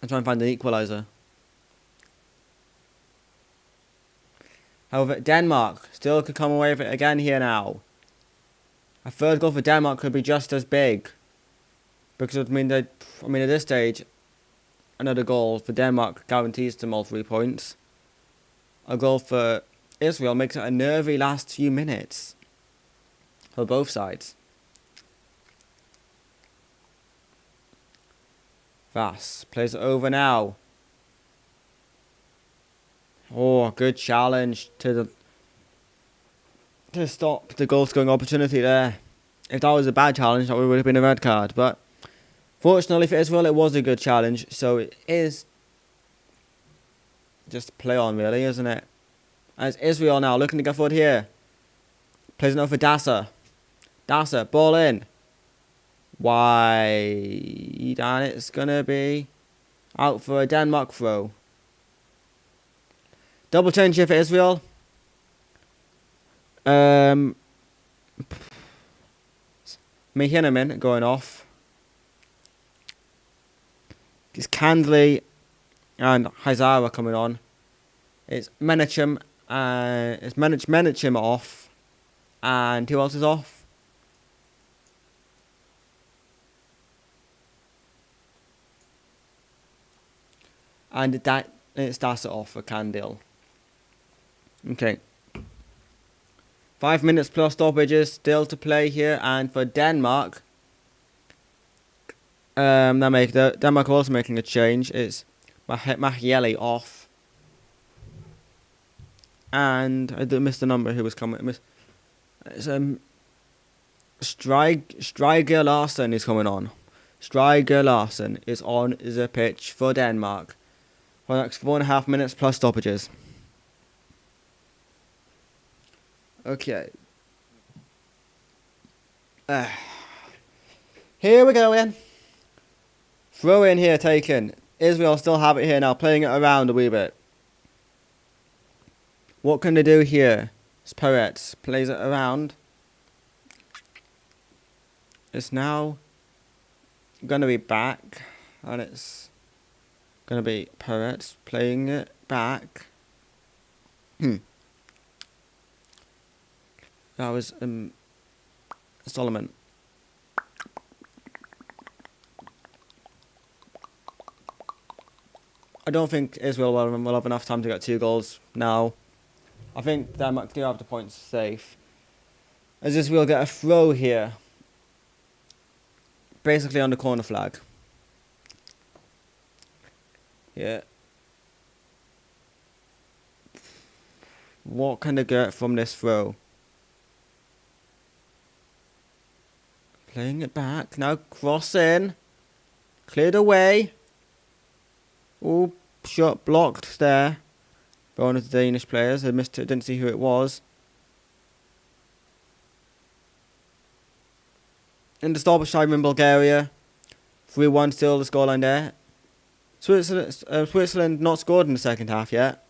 Speaker 1: And try and find an equaliser. However, Denmark still could come away with it again here now. A third goal for Denmark could be just as big. Because it would mean at this stage, another goal for Denmark guarantees them all 3 points. A goal for Israel makes it a nervy last few minutes for both sides. Vass plays it over now. Oh, good challenge to stop the goal scoring opportunity there. If that was a bad challenge, that would have been a red card. But fortunately for Israel, it was a good challenge. So it is just play on, really, isn't it? As Israel now looking to go forward here. Plays it over for Dasser. Dasser, ball in. Wide. And it's going to be out for a Denmark throw. Double change here for Israel. Mihinamin going off. It's Candley and Hazara coming on. It's Menachem and it's Menachem off. And who else is off? And it's Dasser off for Candil. Okay. 5 minutes plus stoppages still to play here, and for Denmark, Denmark are also making a change. It's Mahieli off, and I missed the number who was coming. It's Striger Larsen is coming on. Striger Larsen is on the pitch for Denmark for the next 4.5 minutes plus stoppages. Okay. Here we go then. Throw in here taken. Israel still have it here now, playing it around a wee bit. What can they do here? Peretz plays it around. It's now going to be back. And it's going to be Peretz playing it back. That was Solomon. I don't think Israel will have enough time to get 2 goals now. I think Denmark do have the points safe. As Israel get a throw here. Basically on the corner flag. Yeah. What can they get from this throw? Playing it back. Now crossing. Cleared away. Oh, shot blocked there. By one of the Danish players. I missed it. Didn't see who it was. In the stoppage time in Bulgaria. 3-1 still the scoreline there. Switzerland not scored in the second half yet.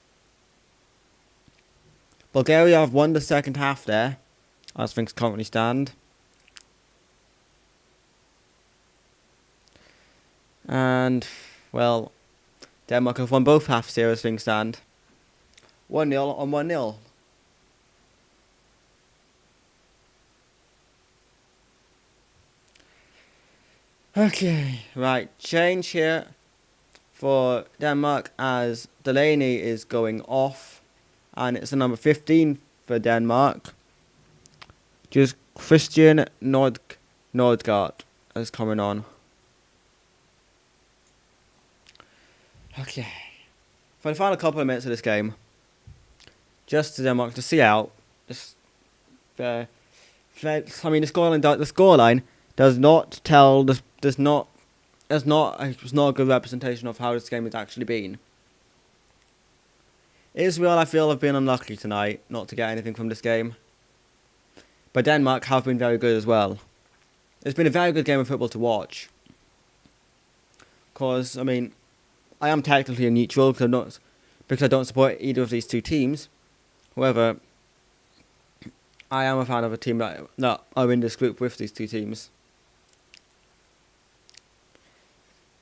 Speaker 1: Bulgaria have won the second half there, as things currently stand. And, well, Denmark have won both halves here as things stand. 1-0 on 1-0. Okay, right, change here for Denmark as Delaney is going off. And it's the number 15 for Denmark. Just Christian Nordgaard is coming on. Okay. For the final couple of minutes of this game, just to Denmark to see out. The scoreline does not tell. It's not a good representation of how this game has actually been. Israel, I feel, have been unlucky tonight not to get anything from this game. But Denmark have been very good as well. It's been a very good game of football to watch. Because, I mean, I am technically a neutral because I don't support either of these two teams. However, I am a fan of a team that are in this group with these two teams.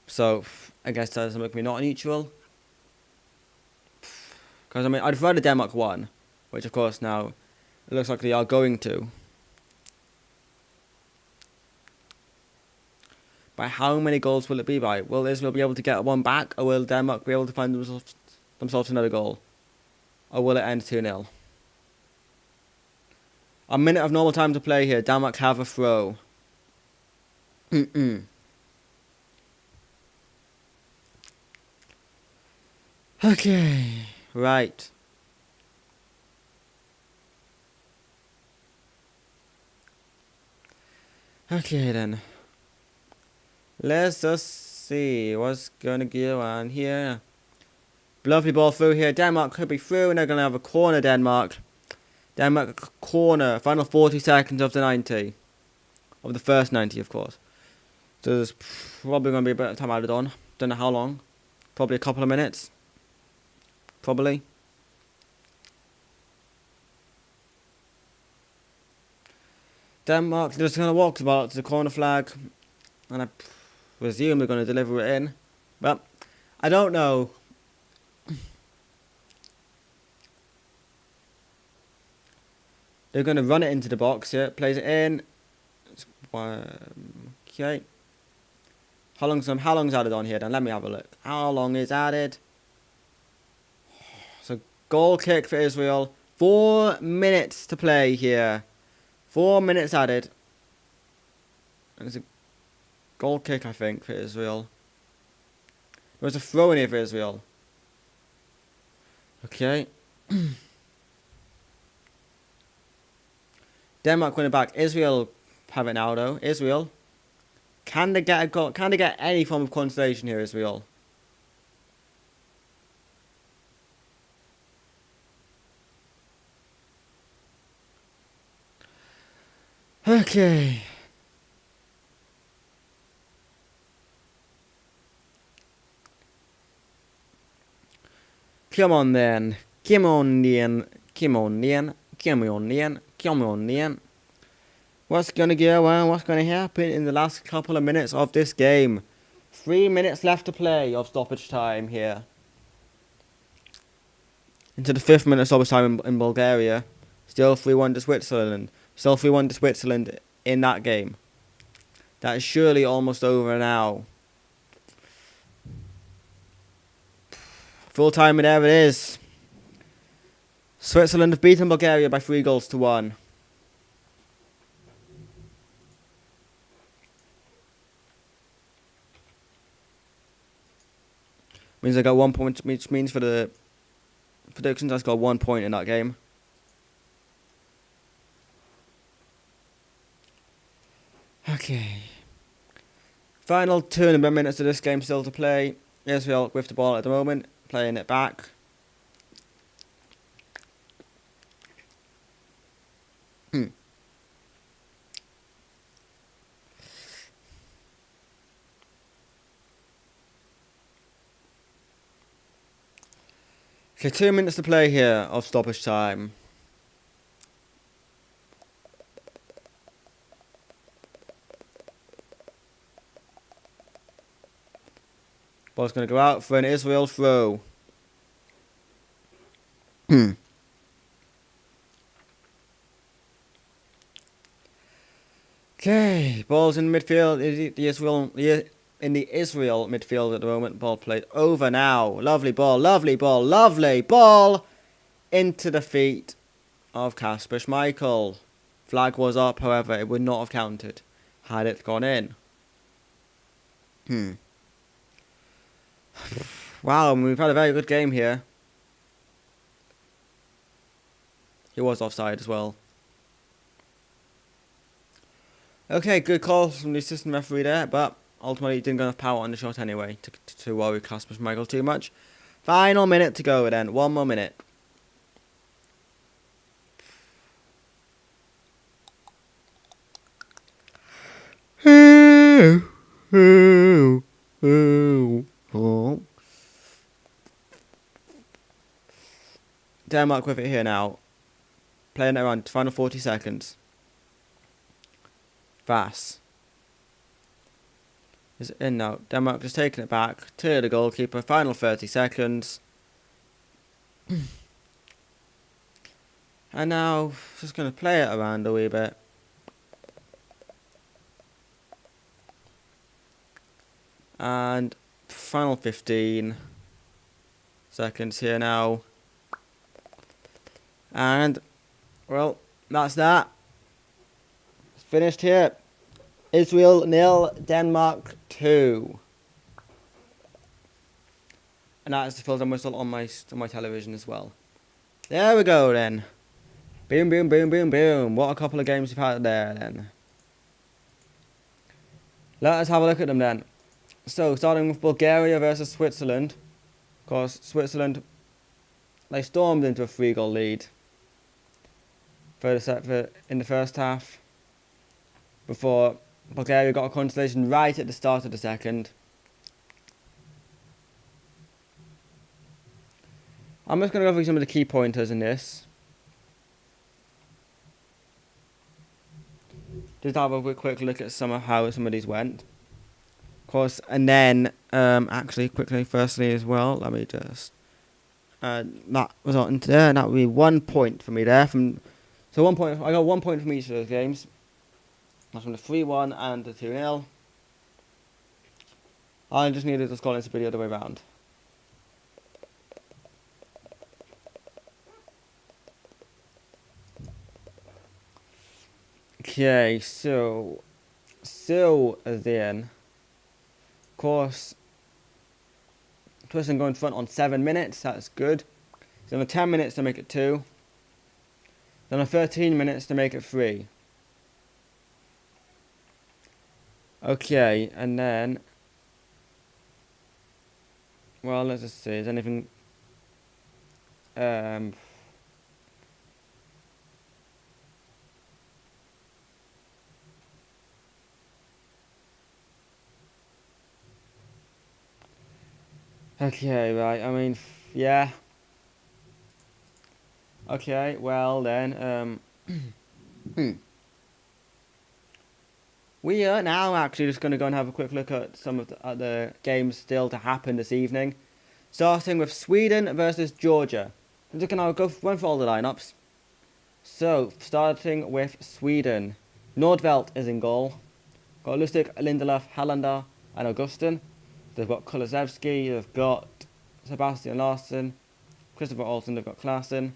Speaker 1: So, I guess that doesn't make me not a neutral. Because, I mean, I'd rather Denmark won, which, of course, now it looks like they are going to. By how many goals will it be by? Will Israel be able to get one back, or will Denmark be able to find themselves another goal? Or will it end 2-0? A minute of normal time to play here. Denmark have a throw. Okay. Right. Okay then. Let's just see what's gonna go on here. Lovely ball through here. Denmark could be through and they're gonna have a corner, Denmark. Denmark corner. Final 40 seconds of the 90. Of the first 90, of course. So there's probably gonna be a bit of time added on. Don't know how long. Probably a couple of minutes. Probably. Denmark just going to walk about to the corner flag. And I presume they're going to deliver it in. But I don't know. They're going to run it into the box here. Plays it in. Okay. How long's added on here then? Let me have a look. How long is added? So goal kick for Israel. 4 minutes to play here. 4 minutes added. And it's a goal kick, I think, for Israel. There was a throw in here for Israel. Okay. Denmark winning back. Israel have it now, though. Israel. Can they get a goal? Can they get any form of consolation here, Israel? Okay. Come on then. Come on then. Come on then. Come on then. Come on then. What's going to go on? What's going to happen in the last couple of minutes of this game? 3 minutes left to play of stoppage time here. Into the 5th minute of stoppage time in Bulgaria. Still 3-1 to Switzerland. Still 3-1 to Switzerland in that game. That is surely almost over now. Full time, and there it is. Switzerland have beaten Bulgaria by 3-1. Means I got 1 point, which means for the predictions, I got 1 point in that game. Okay. Final 2 minutes of this game still to play. Israel with the ball at the moment, playing it back. Okay, 2 minutes to play here of stoppage time. Ball's going to go out for an Israel throw. Okay, ball's in midfield. In the Israel midfield at the moment. Ball played over now. Lovely ball, lovely ball, lovely ball into the feet of Kasper Schmeichel. Flag was up, however, it would not have counted had it gone in. Wow, we've had a very good game here. He was offside as well. Okay, good call from the assistant referee there, but ultimately he didn't get enough power on the shot anyway to worry Kasper Schmeichel too much. Final minute to go then. 1 more minute. Denmark with it here now. Playing it around final 40 seconds. Vass is in now. Denmark just taking it back to the goalkeeper. Final 30 seconds. And now just going to play it around a wee bit. And final 15 seconds here now. And, well, that's that. It's finished here. Israel 0, Denmark 2. And that is the full-time whistle on my television as well. There we go then. Boom, boom, boom, boom, boom. What a couple of games we've had there then. Let us have a look at them then. So, starting with Bulgaria versus Switzerland. Of course, Switzerland, they stormed into a 3-goal lead in the first half, before Bulgaria got a consolation right at the start of the second. I'm just going to go through some of the key pointers in this. Just have a quick look at how some of these went. Of course, and then actually quickly, firstly as well, let me just that was on there, and that would be 1 point for me there. So 1 point. I got 1 point from each of those games. That's from the 3-1 and the 2-0. I just needed to score this the other way around. Okay, so then, of course, Twiston going front on 7 minutes. That's good. Then 10 minutes to make it 2. Then 13 minutes to make it 3. Okay, and then, well, let's just see. Is anything? Okay, right. I mean, yeah. Okay, well then, we are now actually just going to go and have a quick look at some of the games still to happen this evening. Starting with Sweden versus Georgia. I'm just going to run through all the lineups. So, starting with Sweden. Nordvelt is in goal. Got Lustig, Lindelöf, Hallander, and Augustin. They've got Kulusevski, they've got Sebastian Larsson, Christopher Olsen, they've got Klaassen,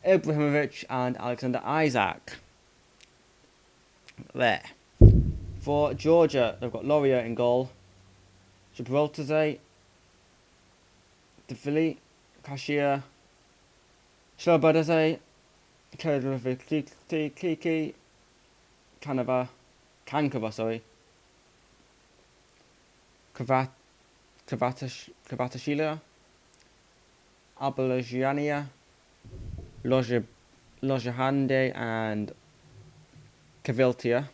Speaker 1: Ibrahimovic, and Alexander Isaac. There. For Georgia, they've got Laurier in goal. Gibraltar, Devili, Kashia, Slobodze, Kiki, Kankava, sorry. Kvaratskhelia, Abelagiania, Lojahande, and Kaviltia.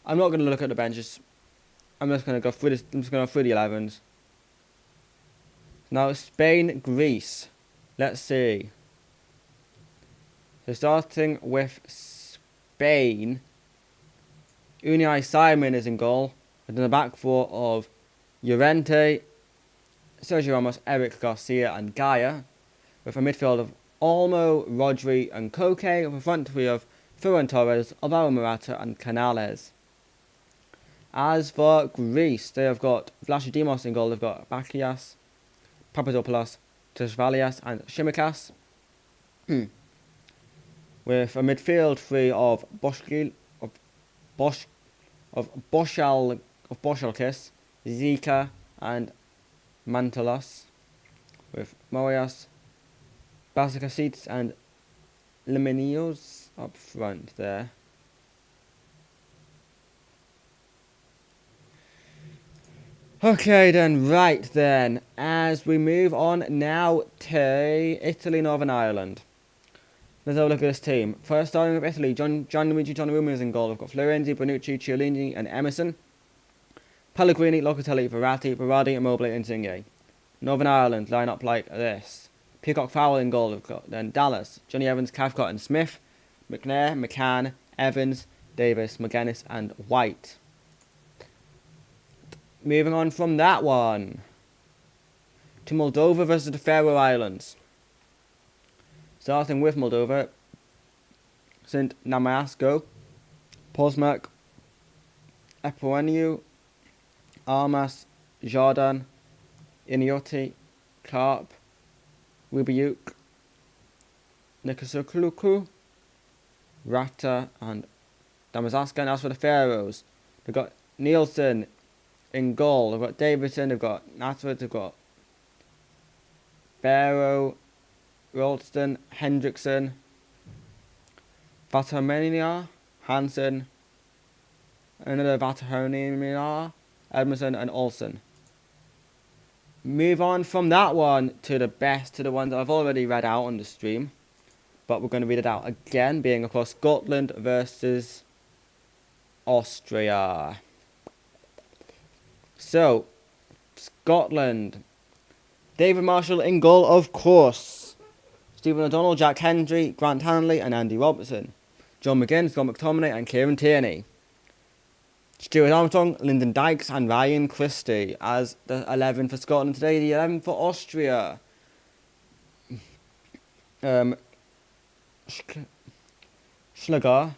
Speaker 1: I'm not going to look at the benches. I'm just going to go through this. I'm just going to go through the 11s. Now Spain, Greece. Let's see. So starting with Spain, Unai Simon is in goal. And in the back four of Llorente, Sergio Ramos, Eric Garcia, and Gaia, with a midfield of Olmo, Rodri, and Koke, with a front three of Ferran Torres, Alvaro Morata, and Canales. As for Greece, they have got Vlachodimos in goal. They've got Baklias, Papadopoulos, Teshvalias, and Shimikas. With a midfield three of Boshalkis, Zika, and Mantalos, with Morias, Basikasic, and Lemenios up front there. Okay then, right then, as we move on now to Italy, Northern Ireland. Let's have a look at this team. First, starting with Italy, Gianluigi Donnarumma is in goal. We've got Florenzi, Bonucci, Chiellini, and Emerson. Pellegrini, Locatelli, Verratti, Berardi, Immobile, and Insigne. Northern Ireland line up like this. Peacock Fowler in goal. We've got then Dallas, Johnny Evans, Cathcart, and Smith. McNair, McCann, Evans, Davis, McGuinness, and White. Moving on from that one to Moldova versus the Faroe Islands. Starting with Moldova, St. Namasko, Pozmak, Epoeniu, Armas, Jordan, Inioti, Karp, Rubiuk, Nikosukluku, Rata, and Damazaska. And as for the Faroes, they've got Nielsen in goal. They've got Davidson, they've got Natwood, they've got Barrow, Ralston, Hendrickson, Vatamania, Hansen, another Vatamania, Edmondson, and Olsen. Move on from that one to the best, to the ones that I've already read out on the stream, but we're going to read it out again, being of course Scotland versus Austria. So, Scotland. David Marshall in goal, of course. Stephen O'Donnell, Jack Hendry, Grant Hanley, and Andy Robertson. John McGinn, Scott McTominay, and Kieran Tierney. Stuart Armstrong, Lyndon Dykes, and Ryan Christie as the 11 for Scotland today. The 11 for Austria. Schlager,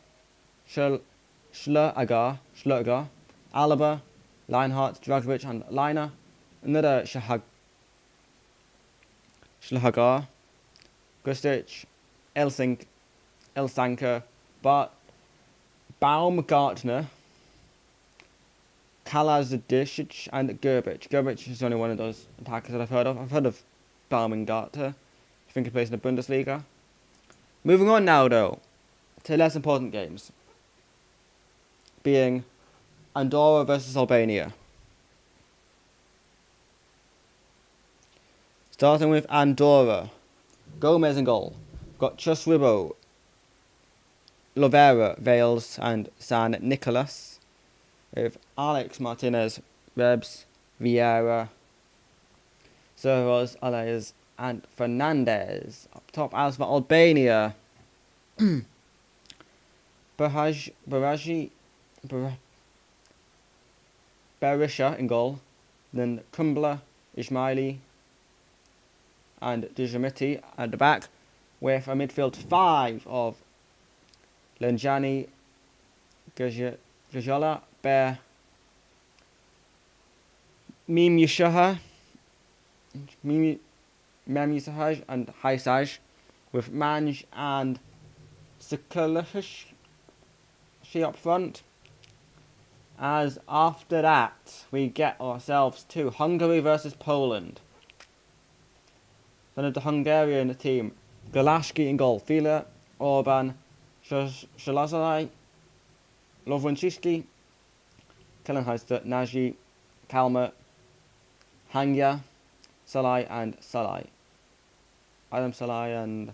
Speaker 1: Alaba, Leinhardt, Dragovic, and Liner. Another Schlager, Gustich, Elsanker, Baumgartner, Kalazadisic, and Gerbic. Gerbic is the only one of those attackers that I've heard of. I've heard of Baumgartner. I think he plays in the Bundesliga. Moving on now, though, to less important games, being Andorra versus Albania. Starting with Andorra. Gomez in goal. We've got Chusribo, Lovera, Vales, and San Nicolas. With Alex Martinez, Rebs, Vieira, Soros, Alez, and Fernandez. Up top, as for Albania, Berisha in goal. Then Kumbla, Ismaili, and Djamiti at the back. with a midfield 5 of Lenjani, Gajola, Bear, Mim Yushaha, Mem Yusahaj and Haisaj, with Manj and Sikalash up front. As after that, we get ourselves to Hungary versus Poland. Then of the Hungarian team, Galashki in goal, Fila, Orban, Shalazai, Lovrenczewski, Kellenheister, Nagy, Kalmer, Hangya, Salai and Salai. Adam Salai and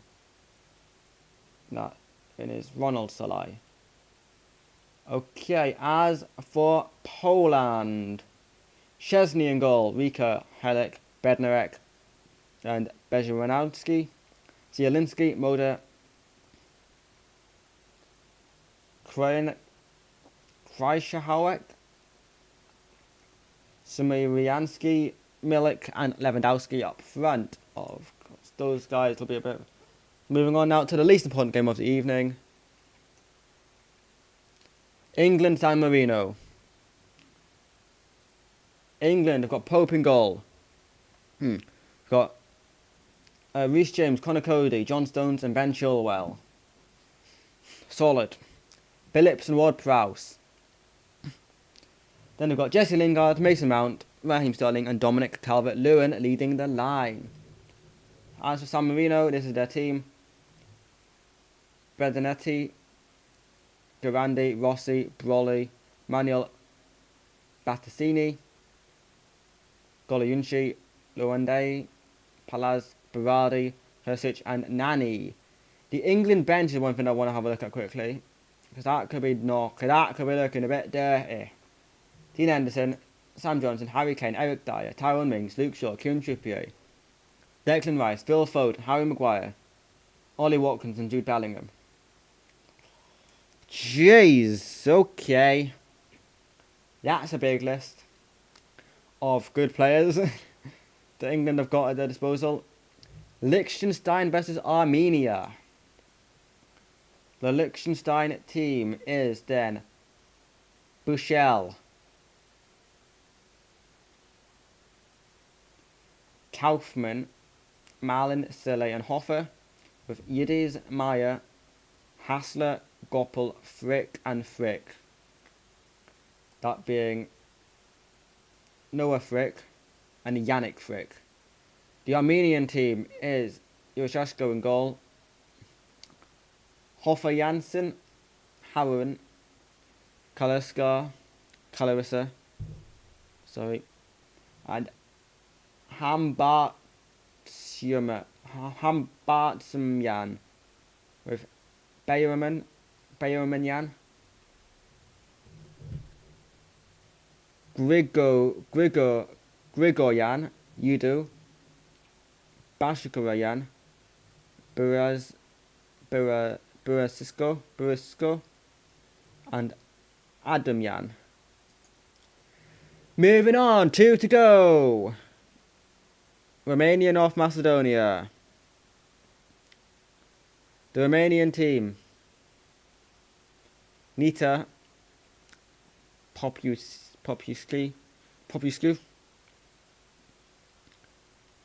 Speaker 1: that is Ronald Salai. Okay, as for Poland, Szczesny in goal, Rika, Helik, Bednarek, and Bezieranowski, Zielinski, Moda, Krychahowek, Samiriansky, Milik, and Lewandowski up front. Of course, those guys will be a bit. Moving on now to the least important game of the evening. England, San Marino. England have got Pope in goal. Got Reece James, Connor Cody, John Stones, and Ben Chilwell. Solid. Phillips and Ward-Prowse. Then they've got Jesse Lingard, Mason Mount, Raheem Sterling, and Dominic Calvert-Lewin leading the line. As for San Marino, this is their team. Bedenetti, Durandi, Rossi, Brolly, Manuel Battassini, Goliunchi, Luande, Palaz, Berardi, Hersic, and Nani. The England bench is one thing I want to have a look at quickly, because that could be looking a bit dirty. Dean Henderson, Sam Johnson, Harry Kane, Eric Dyer, Tyrone Mings, Luke Shaw, Kieran Trippier, Declan Rice, Phil Foden, Harry Maguire, Ollie Watkins, and Jude Bellingham. Jeez, okay. That's a big list of good players that England have got at their disposal. Liechtenstein versus Armenia. The Liechtenstein team is then Bushel, Kaufman, Malin, Sille, and Hofer, with Yildiz, Meyer, Hassler, Goppel, Frick, and Frick. That being Noah Frick and Yannick Frick. The Armenian team is Yoshashko in goal, Hofer Janssen, Harren, Kalerska, and Hambartsumyan with Bayerman, Grigoryan, Yudu, Bashikarayan, Burasisco, and Adamyan. Moving on, 2 to go. Romania, North Macedonia. The Romanian team. Nita, Popescu,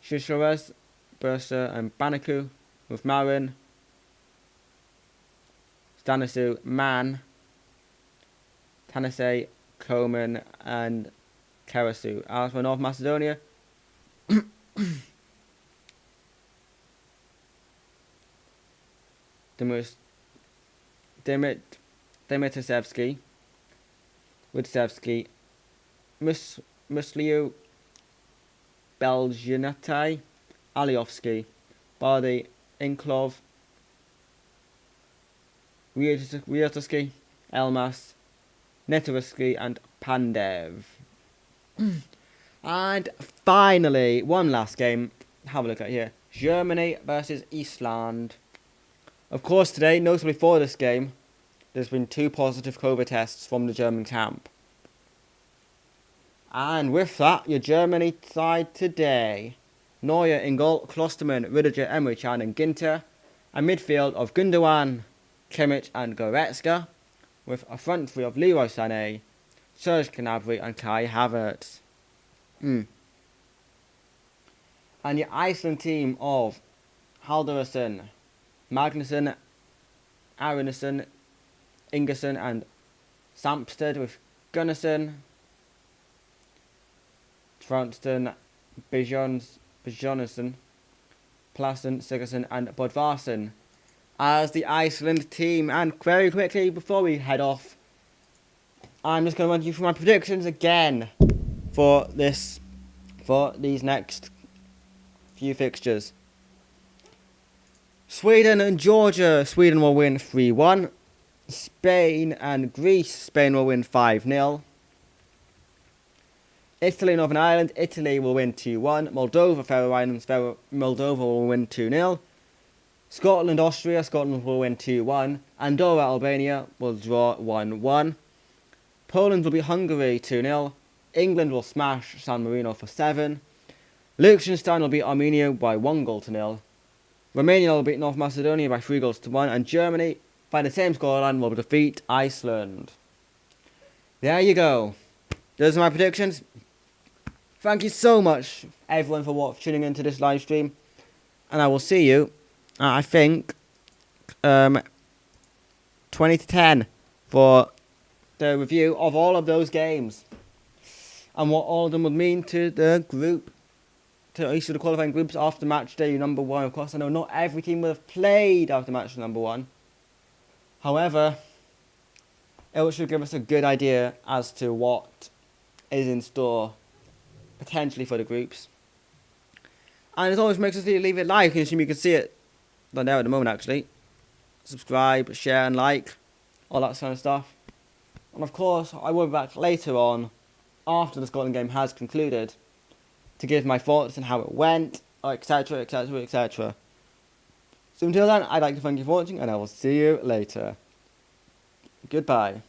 Speaker 1: Shishoras, Bursa, and Banaku, with Marin, Stanisu, Man, Tanase, Koman, and Karasu. As for North Macedonia, Dimitrevsky, Widsevsky, Musliu, Belginati, Aliovsky, Bardi, Inklov, Ryotowski, Elmas, Netorovsky, and Pandev. And finally, one last game. Have a look at here. Germany versus Iceland. Of course, today, notably for this game, there's been 2 positive COVID tests from the German camp. And with that, your Germany side today. Neuer in goal, Klostermann, Rudiger, Emre Can, and Ginter. A midfield of Gundogan, Kimmich and Goretzka, with a front three of Leroy Sané, Serge Gnabry and Kai Havertz. And the Iceland team of Halldórsson, Magnusson, Aronson, Ingersson and Samsted, with Gunnarsson, Traunston, Bjornsson, Plassen, Sigurdsson and Bodvarsson as the Iceland team. And very quickly, before we head off, I'm just going to run you through my predictions again for these next few fixtures. Sweden and Georgia. Sweden will win 3-1. Spain and Greece. Spain will win 5-0. Italy, Northern Ireland. Italy will win 2-1. Moldova, Faroe Islands. Moldova will win 2-0. Scotland, Austria. Scotland will win 2-1. Andorra, Albania will draw 1-1. Poland will beat Hungary 2-0. England will smash San Marino for 7. Liechtenstein will beat Armenia by 1-0. Romania will beat North Macedonia by 3-1. And Germany, by the same scoreline, will defeat Iceland. There you go. Those are my predictions. Thank you so much, everyone, for tuning into this live stream. And I will see you, I think, 20 to 10 for the review of all of those games. And what all of them would mean to the group, to each of the qualifying groups after match day number 1. Of course, I know not every team will have played after match number 1. However, it should give us a good idea as to what is in store potentially for the groups. And as always, make sure to leave it like, and you can see it down there at the moment actually. Subscribe, share and like, all that kind of stuff. And of course, I will be back later on, after the Scotland game has concluded, to give my thoughts on how it went, etc, etc, etc. So until then, I'd like to thank you for watching, and I will see you later. Goodbye.